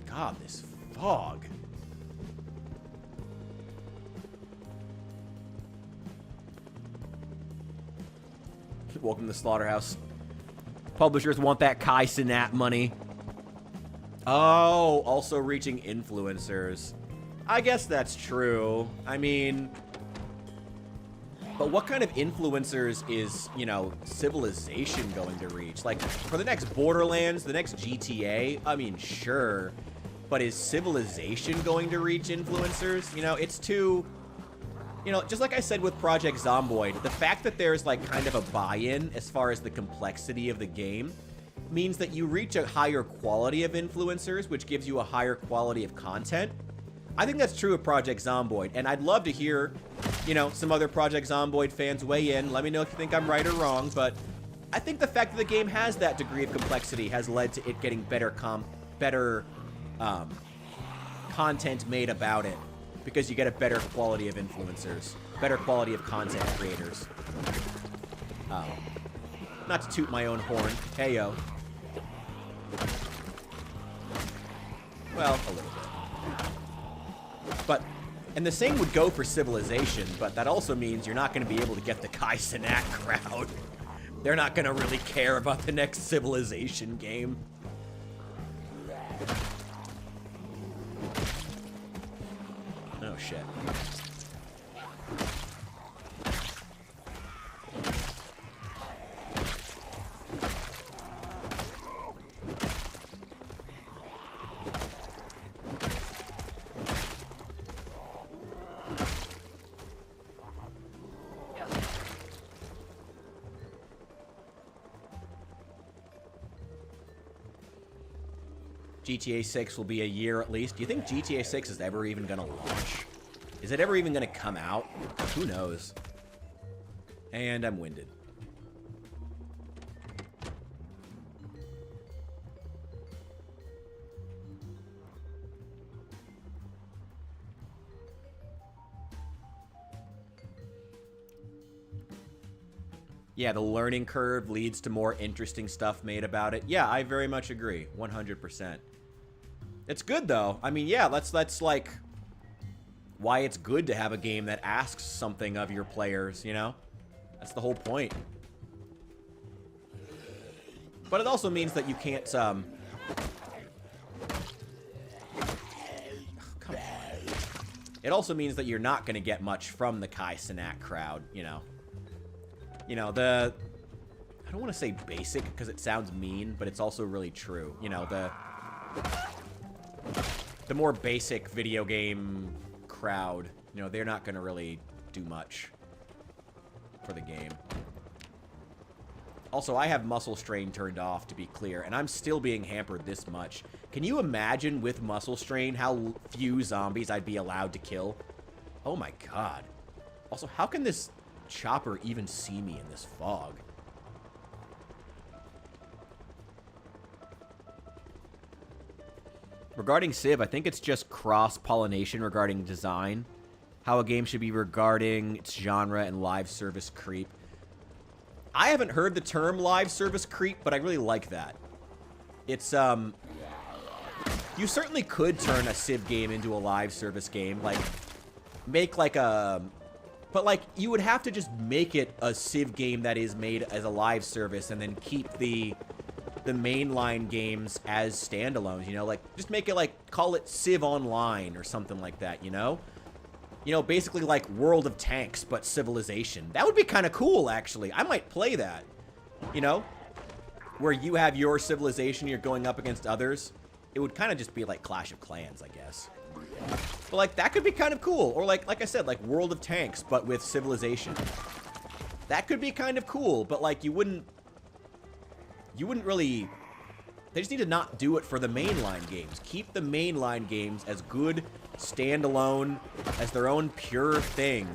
S1: God, this fog. Welcome to the slaughterhouse. Publishers want that Kai Cenat money. Oh, also reaching influencers. I guess that's true. I mean... But what kind of influencers is, you know, Civilization going to reach? Like, for the next Borderlands, the next GTA, I mean, sure. But is Civilization going to reach influencers? You know, it's too... You know, just like I said with Project Zomboid, the fact that there's, like, kind of a buy-in as far as the complexity of the game means that you reach a higher quality of influencers, which gives you a higher quality of content. I think that's true of Project Zomboid, and I'd love to hear, you know, some other Project Zomboid fans weigh in. Let me know if you think I'm right or wrong, but I think the fact that the game has that degree of complexity has led to it getting better content made about it, because you get a better quality of influencers, better quality of content creators. Not to toot my own horn. Hey, yo. Well, a little bit. But, and the same would go for Civilization, but that also means you're not going to be able to get the Kai Cenat crowd. They're not going to really care about the next Civilization game. Oh, shit. GTA 6 will be a year at least. Do you think GTA 6 is ever even going to launch? Is it ever even going to come out? Who knows? And I'm winded. Yeah, the learning curve leads to more interesting stuff made about it. Yeah, I very much agree. 100%. It's good, though. I mean, yeah, that's like why it's good to have a game that asks something of your players, you know? That's the whole point. But it also means that you can't, come on. It also means that you're not going to get much from the Kai Cenat crowd, you know? You know, I don't want to say basic because it sounds mean, but it's also really true. You know, the more basic video game crowd, you know, they're not going to really do much for the game. Also, I have muscle strain turned off, to be clear, and I'm still being hampered this much. Can you imagine with muscle strain how few zombies I'd be allowed to kill? Oh my god. Also, how can this chopper even see me in this fog? Regarding Civ, I think it's just cross-pollination regarding design. How a game should be regarding its genre and live service creep. I haven't heard the term live service creep, but I really like that. It's, you certainly could turn a Civ game into a live service game. Like, make like a... But, like, you would have to just make it a Civ game that is made as a live service and then keep the mainline games as standalones, you know? Like, just make it, like, call it Civ Online or something like that, you know? You know, basically like World of Tanks, but Civilization. That would be kind of cool, actually. I might play that, you know? Where you have your Civilization, you're going up against others. It would kind of just be like Clash of Clans, I guess. But, like, that could be kind of cool. Or, like I said, like World of Tanks, but with Civilization. That could be kind of cool, but, like, you wouldn't really... They just need to not do it for the mainline games. Keep the mainline games as good, standalone, as their own pure thing.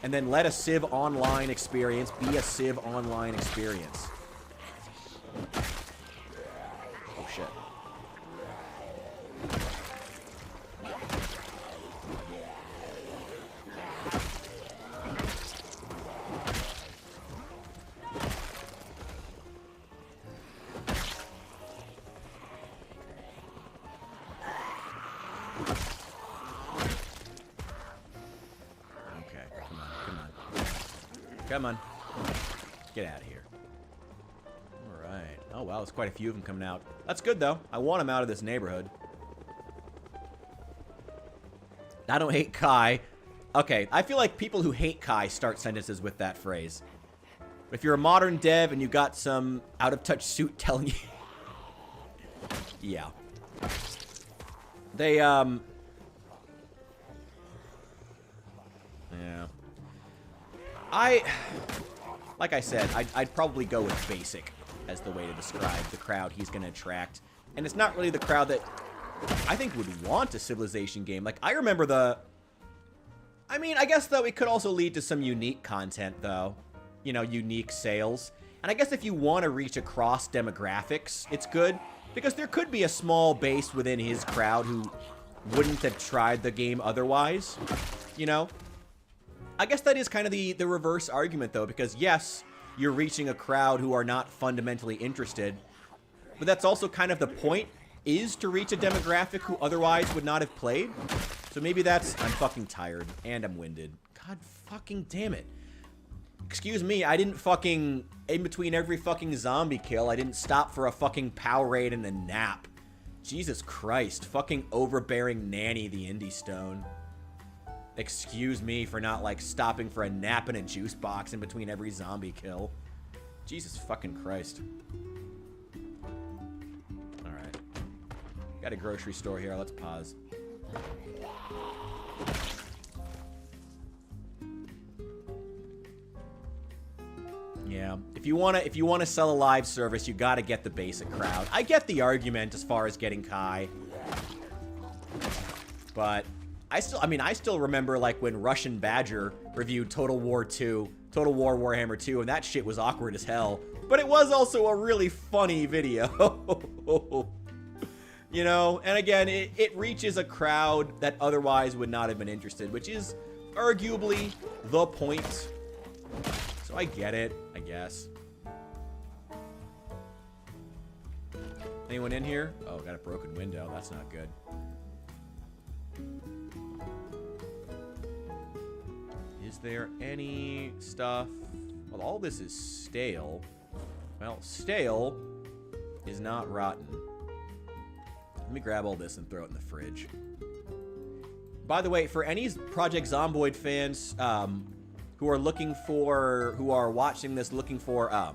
S1: And then let a Civ Online experience be a Civ Online experience. Oh, shit. Come on. Get out of here. Alright. Oh, wow, there's quite a few of them coming out. That's good, though. I want them out of this neighborhood. I don't hate Kai. Okay, I feel like people who hate Kai start sentences with that phrase. If you're a modern dev and you got some out-of-touch suit telling you... Yeah. They, Yeah. Like I said, I'd probably go with basic as the way to describe the crowd he's going to attract. And it's not really the crowd that I think would want a Civilization game. Like, I remember the... I mean, I guess, though, it could also lead to some unique content, though. You know, unique sales. And I guess if you want to reach across demographics, it's good. Because there could be a small base within his crowd who wouldn't have tried the game otherwise. You know? I guess that is kind of the reverse argument, though. Because, yes, you're reaching a crowd who are not fundamentally interested. But that's also kind of the point, is to reach a demographic who otherwise would not have played. So maybe that's... I'm fucking tired. And I'm winded. God fucking damn it. Excuse me, I didn't fucking... In between every fucking zombie kill, I didn't stop for a fucking Powerade and a nap. Jesus Christ. Fucking overbearing nanny, the Indie Stone. Excuse me for not, like, stopping for a nap and a juice box in between every zombie kill. Jesus fucking Christ. Alright. Got a grocery store here. Let's pause. Yeah, if you wanna sell a live service, you gotta get the basic crowd. I get the argument as far as getting Kai, but I still remember like when Russian Badger reviewed Total War Warhammer 2, and that shit was awkward as hell. But it was also a really funny video, you know. And again, it reaches a crowd that otherwise would not have been interested, which is arguably the point. So I get it, I guess. Anyone in here? Oh, got a broken window. That's not good. Is there any stuff? Well, all this is stale. Well, stale is not rotten. Let me grab all this and throw it in the fridge. By the way, for any Project Zomboid fans, who are watching this looking for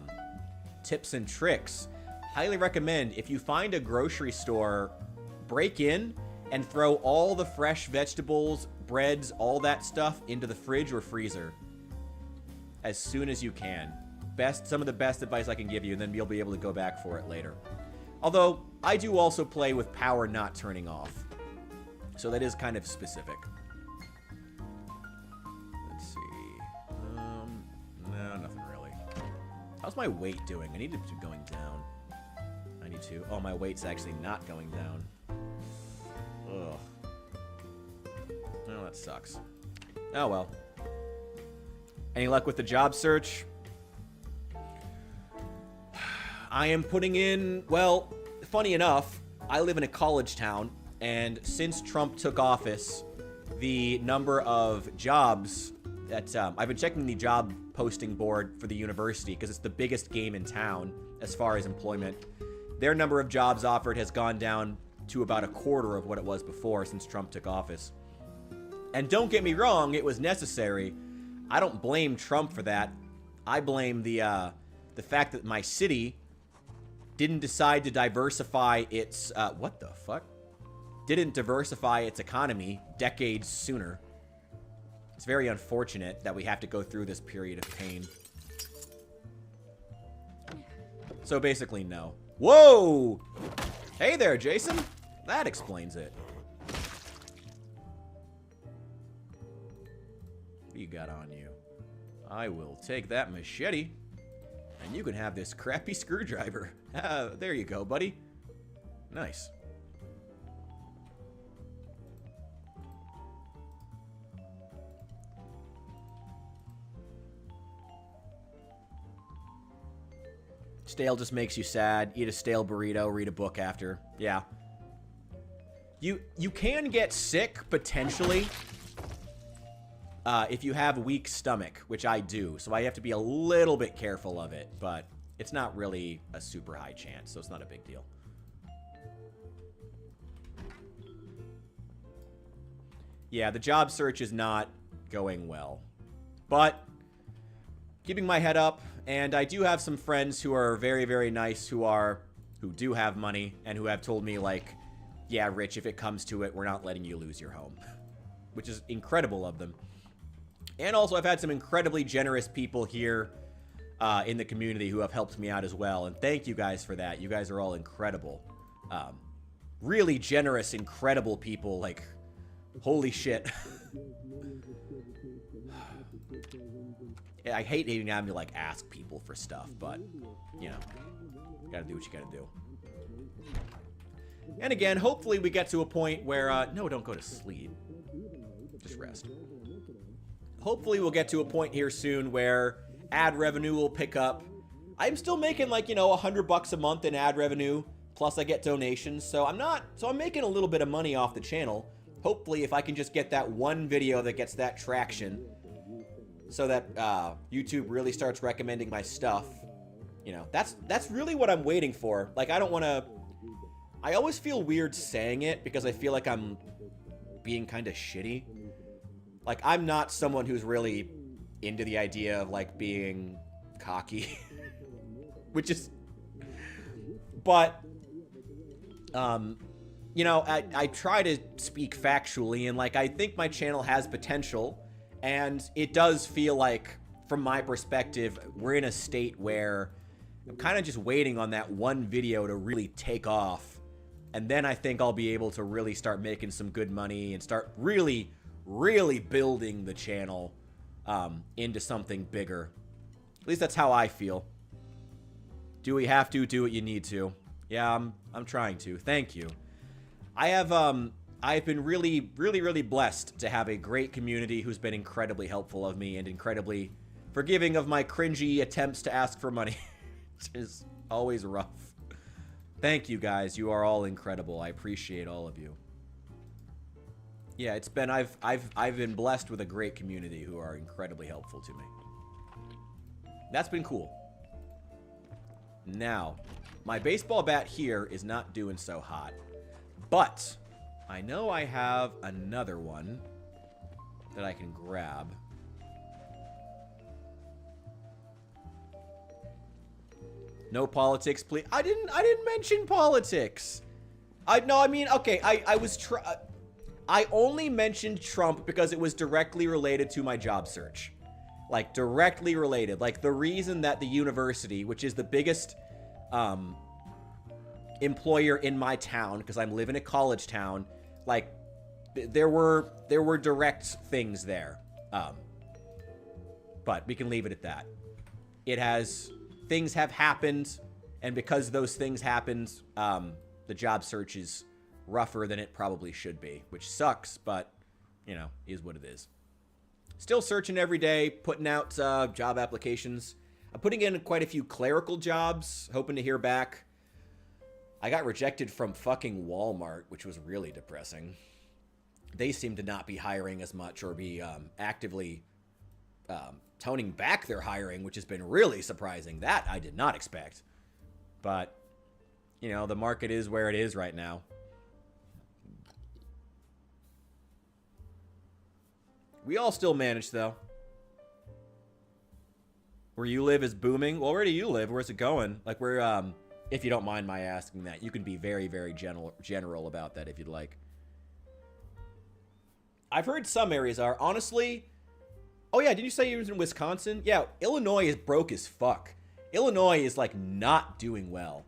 S1: tips and tricks, highly recommend, if you find a grocery store, break in and throw all the fresh vegetables, breads, all that stuff into the fridge or freezer as soon as you can. Some of the best advice I can give you, and then you'll be able to go back for it later. Although, I do also play with power not turning off, so that is kind of specific. No, nothing really. How's my weight doing? I need it to be going down. I need to. Oh, my weight's actually not going down. Ugh. Oh, that sucks. Oh, well. Any luck with the job search? I am putting in... Well, funny enough, I live in a college town, and since Trump took office, the number of jobs that... I've been checking the job posting board for the university because it's the biggest game in town as far as employment. Their number of jobs offered has gone down to about a quarter of what it was before since Trump took office. And don't get me wrong, it was necessary. I don't blame Trump for that. I blame the fact that my city didn't decide to diversify its what the fuck? Didn't diversify its economy decades sooner. It's very unfortunate that we have to go through this period of pain. So basically, no. Whoa! Hey there, Jason. That explains it. What you got on you? I will take that machete, and you can have this crappy screwdriver. There you go, buddy. Nice. Stale just makes you sad. Eat a stale burrito, read a book after. Yeah. You can get sick, potentially, if you have a weak stomach, which I do. So I have to be a little bit careful of it, but it's not really a super high chance, so it's not a big deal. Yeah, the job search is not going well. But keeping my head up, and I do have some friends who are very, very nice who do have money and who have told me, like, yeah, Rich, if it comes to it, we're not letting you lose your home. Which is incredible of them. And also, I've had some incredibly generous people here in the community who have helped me out as well. And thank you guys for that. You guys are all incredible. Really generous, incredible people. Like, holy shit. I hate having to, like, ask people for stuff, but, you know, gotta do what you gotta do. And again, hopefully we get to a point where, no, don't go to sleep. Just rest. Hopefully we'll get to a point here soon where ad revenue will pick up. I'm still making, like, you know, $100 a month in ad revenue, plus I get donations, so I'm making a little bit of money off the channel. Hopefully, if I can just get that one video that gets that traction, so that YouTube really starts recommending my stuff, you know, that's really what I'm waiting for. Like, I don't want to... I always feel weird saying it because I feel like I'm being kind of shitty. Like, I'm not someone who's really into the idea of, like, being cocky. Which is... But, you know, I try to speak factually, and, like, I think my channel has potential, and it does feel like, from my perspective, we're in a state where I'm kind of just waiting on that one video to really take off, and then I think I'll be able to really start making some good money and start really, really building the channel into something bigger. At least that's how I feel. Do we have to? Do what you need to. Yeah, I'm trying to. Thank you. I've been really, really, really blessed to have a great community who's been incredibly helpful of me and incredibly forgiving of my cringy attempts to ask for money, which is always rough. Thank you guys. You are all incredible. I appreciate all of you. Yeah, it's been I've been blessed with a great community who are incredibly helpful to me. That's been cool. Now, my baseball bat here is not doing so hot, but I know I have another one that I can grab. No politics, please. I didn't mention politics. Okay, I only mentioned Trump because it was directly related to my job search. Like, directly related. Like, the reason that the university, which is the biggest employer in my town, because I'm living in a college town, like, there were direct things there. But we can leave it at that. Things have happened, and because those things happened, the job search is rougher than it probably should be, which sucks, but, you know, is what it is. Still searching every day, putting out job applications. I'm putting in quite a few clerical jobs, hoping to hear back. I got rejected from fucking Walmart, which was really depressing. They seem to not be hiring as much or be actively toning back their hiring, which has been really surprising. That I did not expect. But, you know, the market is where it is right now. We all still manage, though. Where you live is booming. Well, where do you live? Where's it going? Like, where, if you don't mind my asking that. You can be very, very general about that if you'd like. I've heard some areas are. Honestly... Oh, yeah, didn't you say you was in Wisconsin? Yeah, Illinois is broke as fuck. Illinois is, like, not doing well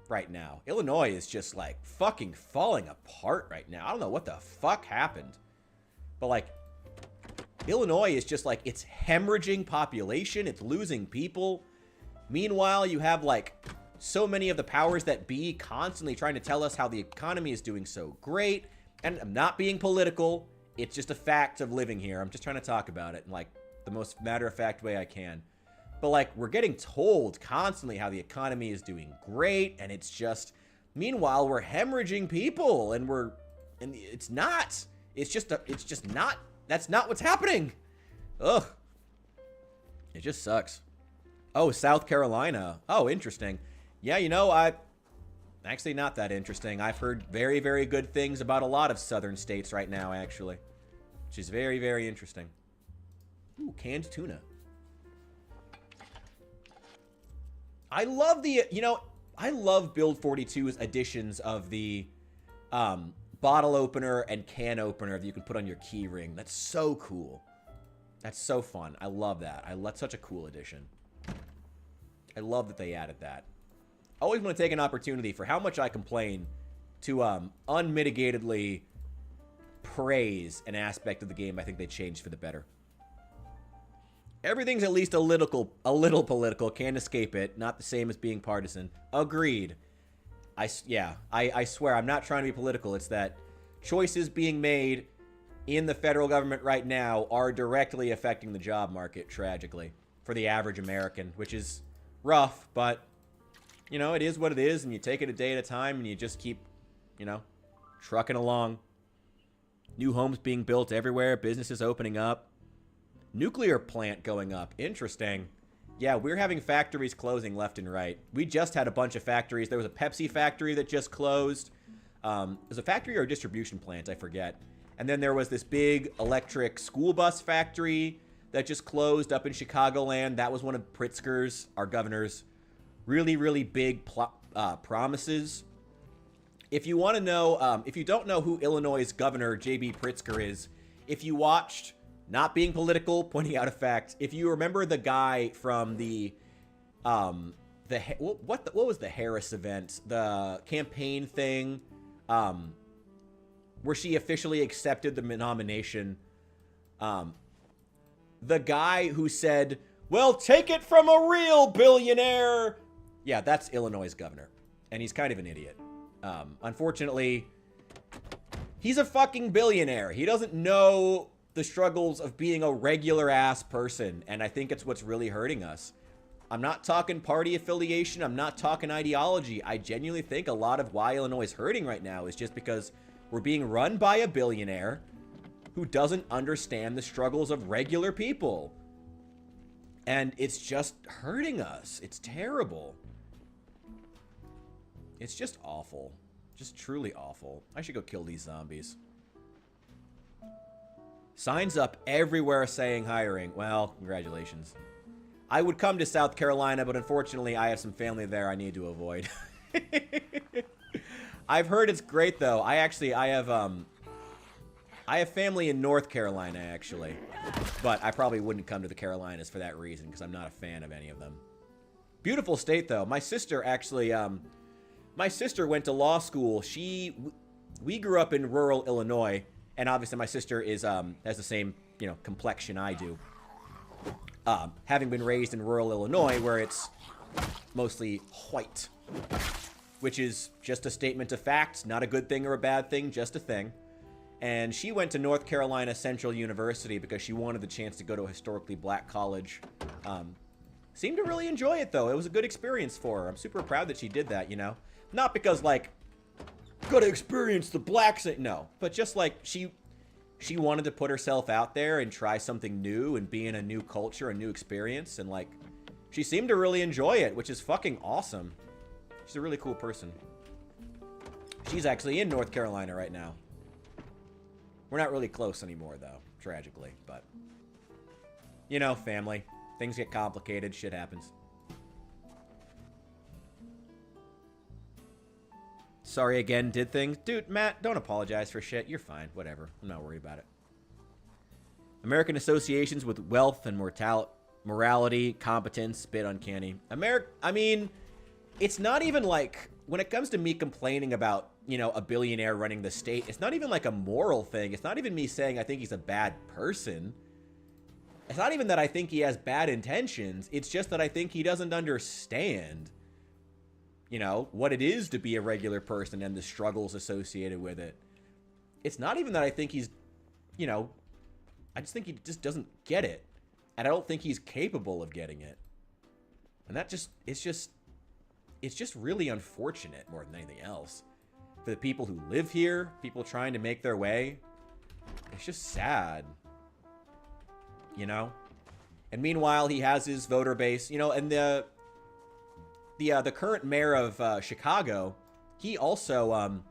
S1: right now. Illinois is just, like, fucking falling apart right now. I don't know what the fuck happened. But, like... Illinois is just like, it's hemorrhaging population, it's losing people. Meanwhile, you have like so many of the powers that be constantly trying to tell us how the economy is doing so great. And I'm not being political, it's just a fact of living here. I'm just trying to talk about it in like the most matter-of-fact way I can. But like, we're getting told constantly how the economy is doing great, and it's just, meanwhile, we're hemorrhaging people, and it's not. It's just not. That's not what's happening. Ugh. It just sucks. Oh, South Carolina. Oh, interesting. Yeah, you know, actually not that interesting. I've heard very, very good things about a lot of southern states right now, actually. Which is very, very interesting. Ooh, canned tuna. I love I love Build 42's additions of the, bottle opener and can opener that you can put on your key ring. That's so cool. That's so fun. I love that. That's such a cool addition. I love that they added that. I always want to take an opportunity for how much I complain to unmitigatedly praise an aspect of the game I think they changed for the better. Everything's at least a little political. Can't escape it. Not the same as being partisan. Agreed. I swear, I'm not trying to be political. It's that choices being made in the federal government right now are directly affecting the job market, tragically, for the average American, which is rough, but, you know, it is what it is, and you take it a day at a time, and you just keep, you know, trucking along. New homes being built everywhere, businesses opening up. Nuclear plant going up. Interesting. Yeah, we're having factories closing left and right. We just had a bunch of factories. There was a Pepsi factory that just closed. It was a factory or a distribution plant, I forget. And then there was this big electric school bus factory that just closed up in Chicagoland. That was one of Pritzker's, our governor's, really, really big promises. If you want to know, if you don't know who Illinois' governor, J.B. Pritzker, is, if you watched, not being political, pointing out a fact, if you remember the guy from what was the Harris event, the campaign thing, where she officially accepted the nomination, the guy who said, well, take it from a real billionaire. Yeah, that's Illinois' governor. And he's kind of an idiot. Unfortunately, he's a fucking billionaire. He doesn't know the struggles of being a regular ass person. And I think it's what's really hurting us. I'm not talking party affiliation. I'm not talking ideology. I genuinely think a lot of why Illinois is hurting right now is just because we're being run by a billionaire who doesn't understand the struggles of regular people. And it's just hurting us. It's terrible. It's just awful. Just truly awful. I should go kill these zombies. Signs up everywhere saying hiring. Well, congratulations. I would come to South Carolina, but unfortunately I have some family there I need to avoid. I've heard it's great though. I have family in North Carolina actually. But I probably wouldn't come to the Carolinas for that reason because I'm not a fan of any of them. Beautiful state though. My sister actually my sister went to law school. We grew up in rural Illinois, and obviously my sister is has the same, you know, complexion I do. Having been raised in rural Illinois, where it's mostly white, which is just a statement of fact, not a good thing or a bad thing, just a thing. And she went to North Carolina Central University because she wanted the chance to go to a historically black college. Seemed to really enjoy it, though. It was a good experience for her. I'm super proud that she did that, you know? Not because, like, gotta experience the black thing. No, but just, like, she wanted to put herself out there and try something new and be in a new culture, a new experience. And, like, she seemed to really enjoy it, which is fucking awesome. She's a really cool person. She's actually in North Carolina right now. We're not really close anymore, though, tragically, but, you know, family. Things get complicated. Shit happens. Sorry again, did things. Dude, Matt, don't apologize for shit. You're fine. Whatever. I'm not worried about it. American associations with wealth and morality, competence, bit uncanny. I mean, it's not even like, when it comes to me complaining about, you know, a billionaire running the state, it's not even like a moral thing. It's not even me saying I think he's a bad person. It's not even that I think he has bad intentions. It's just that I think he doesn't understand, you know, what it is to be a regular person and the struggles associated with it. It's not even that I think he's, you know, I just think he just doesn't get it. And I don't think he's capable of getting it. And that just, it's just really unfortunate more than anything else. For the people who live here, people trying to make their way. It's just sad. You know? And meanwhile, he has his voter base, you know, and the current mayor of Chicago, he also,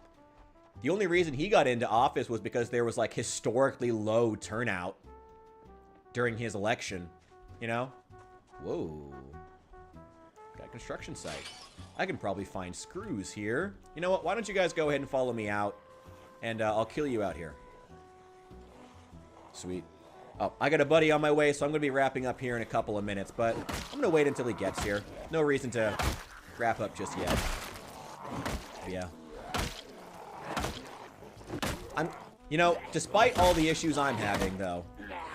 S1: the only reason he got into office was because there was, like, historically low turnout during his election, you know? Whoa. Got a construction site. I can probably find screws here. You know what? Why don't you guys go ahead and follow me out, and I'll kill you out here. Sweet. Oh, I got a buddy on my way, so I'm going to be wrapping up here in a couple of minutes, but I'm going to wait until he gets here. No reason to wrap up just yet. But yeah. You know, despite all the issues I'm having, though,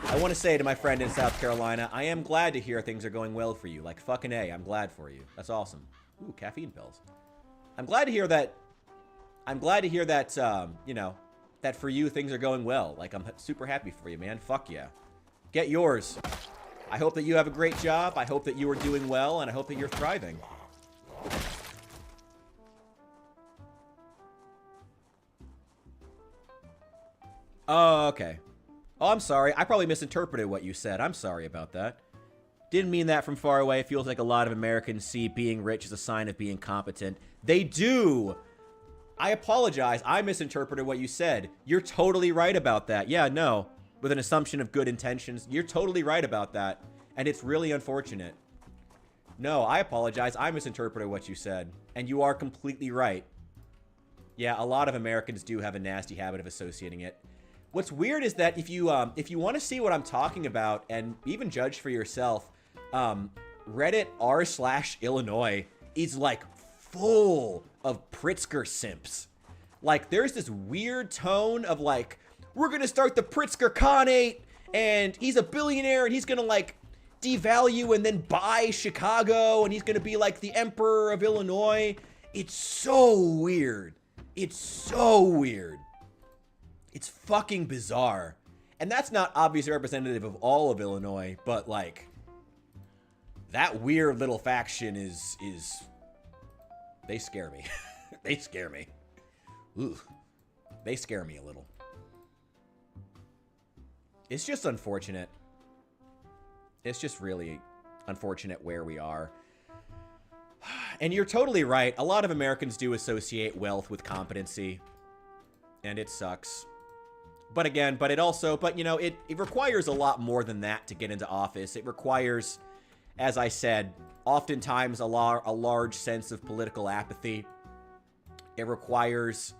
S1: I want to say to my friend in South Carolina, I am glad to hear things are going well for you. Like, fucking A, I'm glad for you. That's awesome. Ooh, caffeine pills. I'm glad to hear that, you know, that for you things are going well. Like, I'm super happy for you, man. Fuck yeah. Get yours. I hope that you have a great job. I hope that you are doing well, and I hope that you're thriving. Oh, okay. Oh, I'm sorry. I probably misinterpreted what you said. I'm sorry about that. Didn't mean that from far away. It feels like a lot of Americans see being rich as a sign of being competent. They do! I apologize. I misinterpreted what you said. You're totally right about that. Yeah, no. With an assumption of good intentions. You're totally right about that. And it's really unfortunate. No, I apologize. I misinterpreted what you said. And you are completely right. Yeah, a lot of Americans do have a nasty habit of associating it. What's weird is that if you want to see what I'm talking about and even judge for yourself, Reddit r/Illinois is like full of Pritzker simps. Like there's this weird tone of like, we're gonna start the Pritzker Khanate and he's a billionaire and he's gonna like devalue and then buy Chicago and he's gonna be like the emperor of Illinois. It's so weird. It's so weird. It's fucking bizarre. And that's not obviously representative of all of Illinois, but like that weird little faction is they scare me. They scare me. Ooh. They scare me a little. It's just unfortunate. It's just really unfortunate where we are. And you're totally right. A lot of Americans do associate wealth with competency. And it sucks. But again, you know, it requires a lot more than that to get into office. It requires, as I said, oftentimes a large sense of political apathy. It requires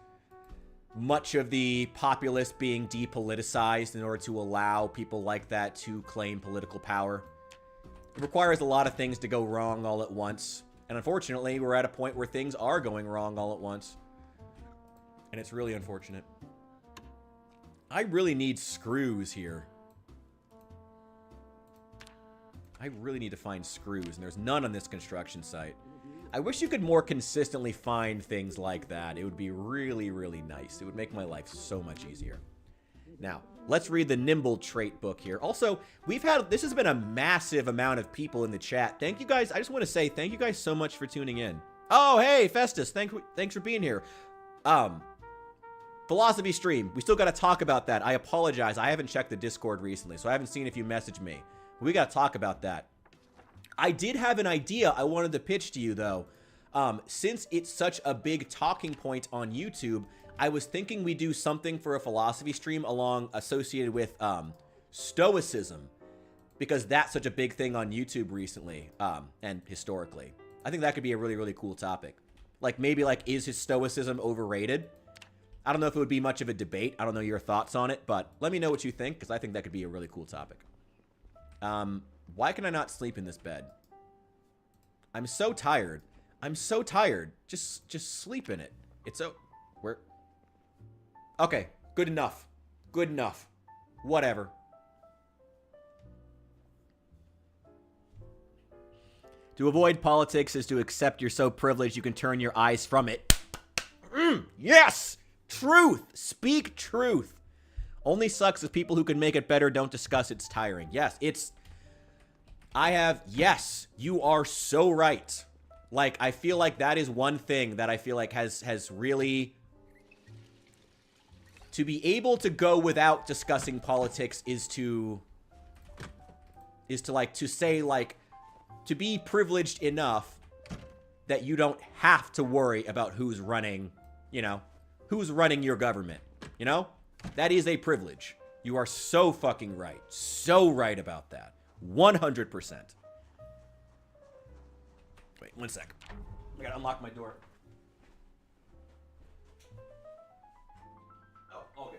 S1: much of the populace being depoliticized in order to allow people like that to claim political power. It requires a lot of things to go wrong all at once. And unfortunately, we're at a point where things are going wrong all at once. And it's really unfortunate. I really need screws here. I really need to find screws, and there's none on this construction site. I wish you could more consistently find things like that. It would be really, really nice. It would make my life so much easier. Now, let's read the Nimble trait book here. Also, this has been a massive amount of people in the chat. Thank you guys. I just want to say thank you guys so much for tuning in. Oh, hey, Festus. Thanks for being here. Philosophy stream. We still got to talk about that. I apologize. I haven't checked the Discord recently, so I haven't seen if you messaged me. We got to talk about that. I did have an idea I wanted to pitch to you, though. Since it's such a big talking point on YouTube, I was thinking we do something for a philosophy stream associated with Stoicism, because that's such a big thing on YouTube recently and historically. I think that could be a really, really cool topic. Like, maybe, like, is his Stoicism overrated? I don't know if it would be much of a debate. I don't know your thoughts on it, but let me know what you think, because I think that could be a really cool topic. Why can I not sleep in this bed? I'm so tired. I'm so tired. Just sleep in it. Where? Okay, good enough. Good enough. Whatever. To avoid politics is to accept you're so privileged you can turn your eyes from it. Yes! Truth! Speak truth! Only sucks if people who can make it better don't discuss it's tiring. Yes, yes, you are so right. Like, I feel like that is one thing that I feel like has really... To be able to go without discussing politics is to be privileged enough that you don't have to worry about who's running, who's running your government, That is a privilege. You are so fucking right. So right about that. 100%. Wait, 1 sec. I gotta unlock my door. Oh, okay.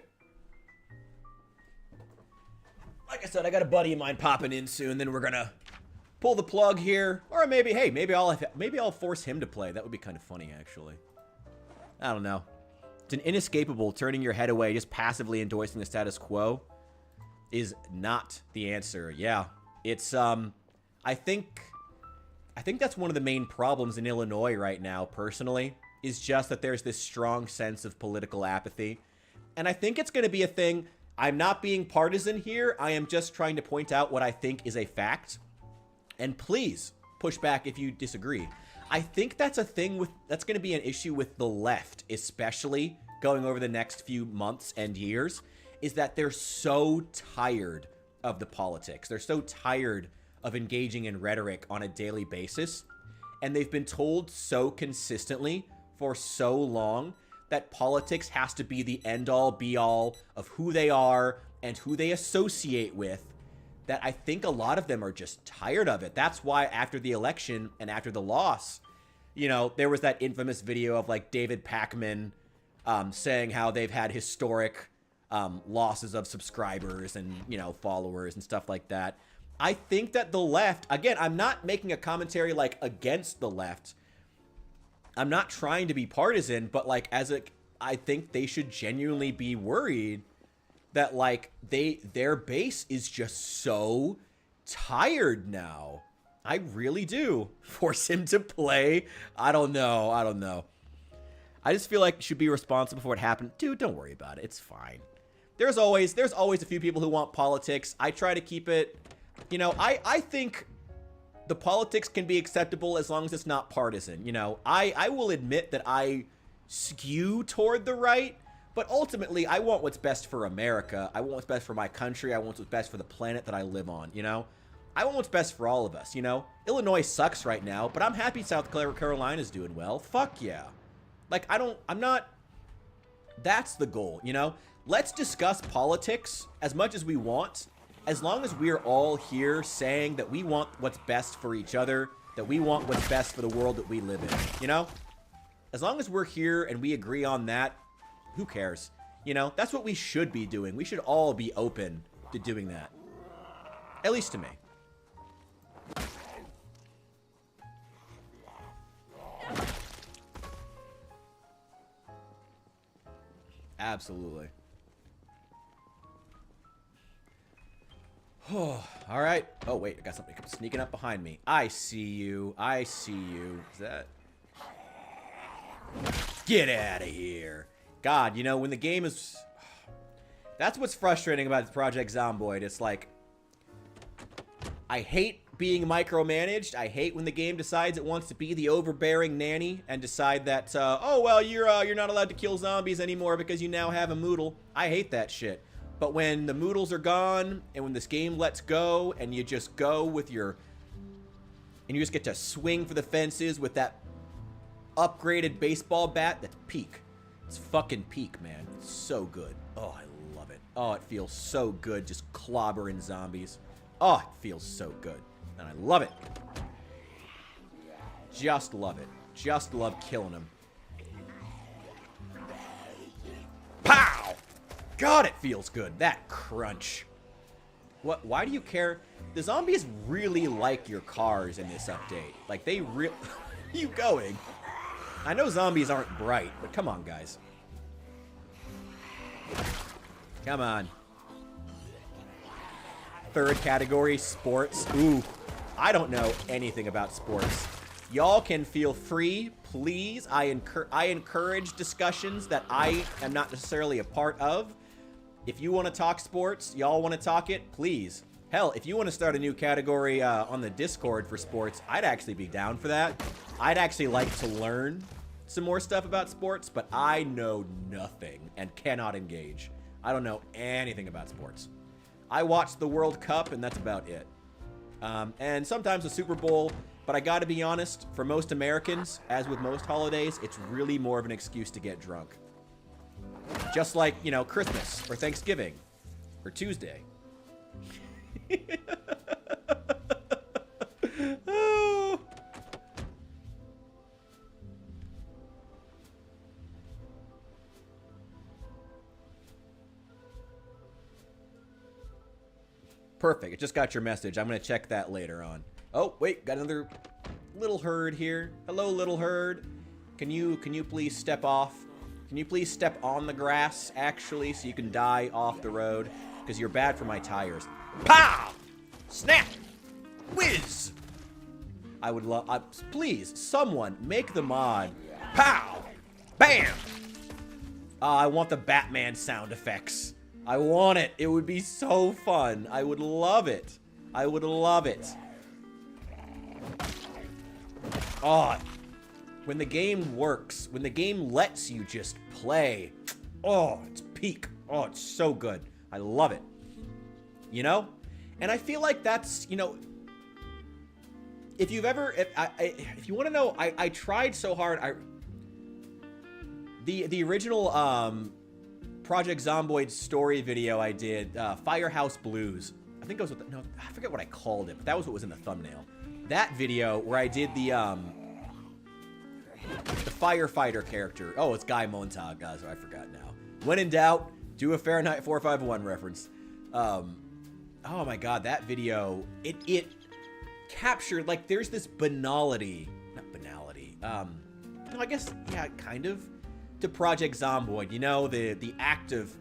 S1: Like I said, I got a buddy of mine popping in soon. Then we're gonna pull the plug here, or maybe I'll force him to play. That would be kind of funny, actually. I don't know. It's an inescapable turning your head away, just passively endorsing the status quo. is not the answer. Yeah, it's I think that's one of the main problems in Illinois right now, personally, is just that there's this strong sense of political apathy. And I think it's going to be a thing. I'm not being partisan here. I am just trying to point out what I think is a fact. And please push back if you disagree. I think that's a thing that's going to be an issue with the left, especially going over the next few months and years, is that they're so tired of the politics. They're so tired of engaging in rhetoric on a daily basis. And they've been told so consistently for so long that politics has to be the end-all, be-all of who they are and who they associate with, that I think a lot of them are just tired of it. That's why after the election and after the loss, you know, there was that infamous video of, like, David Pakman saying how they've had historic losses of subscribers and, you know, followers and stuff like that. I think that the left, again, I'm not making a commentary, like, against the left. I'm not trying to be partisan, but, like, I think they should genuinely be worried that, like, their base is just so tired now. I really do. Force him to play. I don't know. I just feel like you should be responsible for what happened. Dude, don't worry about it. It's fine. There's always a few people who want politics. I try to keep it, you know, I think the politics can be acceptable as long as it's not partisan. You know, I will admit that I skew toward the right, but ultimately I want what's best for America. I want what's best for my country. I want what's best for the planet that I live on, you know? I want what's best for all of us, you know? Illinois sucks right now, but I'm happy South Carolina's doing well. Fuck yeah. Like, that's the goal, you know? Let's discuss politics as much as we want, as long as we're all here saying that we want what's best for each other, that we want what's best for the world that we live in, you know? As long as we're here and we agree on that, who cares? You know, that's what we should be doing. We should all be open to doing that. At least to me. Absolutely. Oh, all right. Oh, wait. I got something sneaking up behind me. I see you. I see you. Is that... Get out of here. God, you know, when the game is... That's what's frustrating about Project Zomboid. It's like... I hate being micromanaged. I hate when the game decides it wants to be the overbearing nanny and decide that, oh, well, you're not allowed to kill zombies anymore because you now have a Moodle. I hate that shit. But when the Moodles are gone and when this game lets go and you just go with your... And you just get to swing for the fences with that upgraded baseball bat, that's peak. It's fucking peak, man. It's so good. Oh, I love it. Oh, it feels so good just clobbering zombies. Oh, it feels so good. And I love it. Just love it. Just love killing them. Pow! God, it feels good. That crunch. What? Why do you care? The zombies really like your cars in this update. Like, they really... you going? I know zombies aren't bright, but come on, guys. Come on. Third category, sports. Ooh, I don't know anything about sports. Y'all can feel free, please. I encourage discussions that I am not necessarily a part of. If you want to talk sports, y'all want to talk it, please. Hell, if you want to start a new category on the Discord for sports, I'd actually be down for that. I'd actually like to learn some more stuff about sports, but I know nothing and cannot engage. I don't know anything about sports. I watched the World Cup, and that's about it. And sometimes the Super Bowl, but I gotta be honest, for most Americans, as with most holidays, it's really more of an excuse to get drunk. Just like, you know, Christmas, or Thanksgiving, or Tuesday. Oh. Perfect. It just got your message. I'm going to check that later on. Oh, wait. Got another little herd here. Hello, little herd. Can you please step off? Can you please step on the grass, actually, so you can die off the road? because you're bad for my tires. Pow! Snap! Whiz! I would love... please, someone, make the mod. Pow! Bam! I want the Batman sound effects. I want it. It would be so fun. I would love it. I would love it. Oh, when the game works, when the game lets you just play, oh, it's peak. Oh, it's so good. I love it. You know? And I feel like that's, you know, if you've ever, if you want to know, I tried so hard. The original Project Zomboid story video I did, Firehouse Blues. I think it was, no, I forget what I called it, but that was what was in the thumbnail. That video where I did the firefighter character. Oh, it's Guy Montag, guys. I forgot now. When in doubt, do a Fahrenheit 451 reference. Oh my god, that video, it captured, like, there's this banality, not banality, no, I guess, yeah, kind of, to Project Zomboid, you know, the act of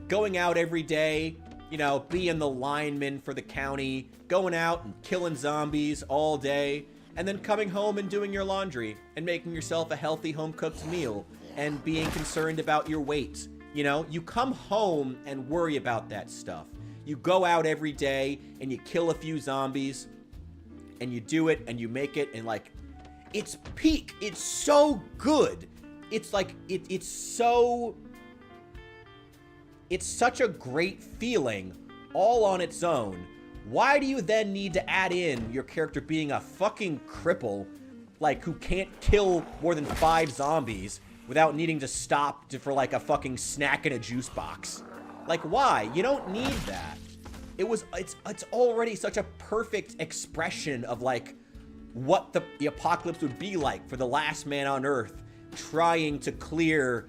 S1: going out every day, you know, being the lineman for the county, going out and killing zombies all day, and then coming home and doing your laundry and making yourself a healthy home-cooked meal and being concerned about your weight. You know, you come home and worry about that stuff. You go out every day and you kill a few zombies and you do it and you make it, and like, it's peak. It's so good. It's like, it's such a great feeling all on its own. Why do you then need to add in your character being a fucking cripple, like, who can't kill more than 5 zombies without needing to stop for like a fucking snack in a juice box? Like, why? You don't need that. It's already such a perfect expression of like what the apocalypse would be like for the last man on Earth trying to clear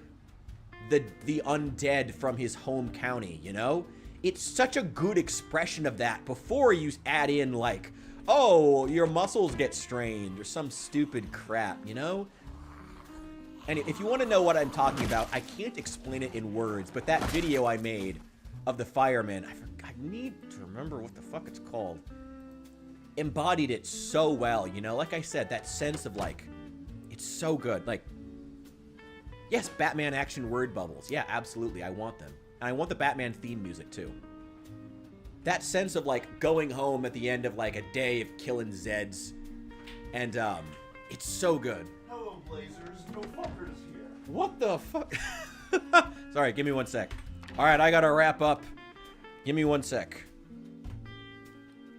S1: the undead from his home county, you know? It's such a good expression of that before you add in like, oh, your muscles get strained or some stupid crap, you know? And if you want to know what I'm talking about, I can't explain it in words, but that video I made of the fireman, I need to remember what the fuck it's called, embodied it so well, you know? Like I said, that sense of like, it's so good. Like, yes, Batman action word bubbles. Yeah, absolutely, I want them. And I want the Batman theme music, too. That sense of, like, going home at the end of, like, a day of killing Zeds. And, it's so good.
S5: Hello, Blazers. No fuckers here.
S1: What the fuck? Sorry, give me 1 sec. Alright, I gotta wrap up. Give me 1 sec.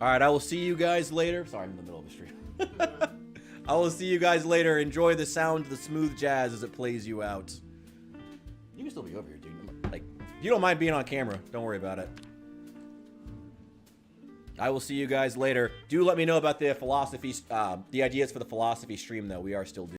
S1: Alright, I will see you guys later. Sorry, I'm in the middle of the stream. I will see you guys later. Enjoy the sound of the smooth jazz as it plays you out. You can still be over here, dude. Like, if you don't mind being on camera, don't worry about it. I will see you guys later. Do let me know about the philosophy, the ideas for the philosophy stream, though. We are still doing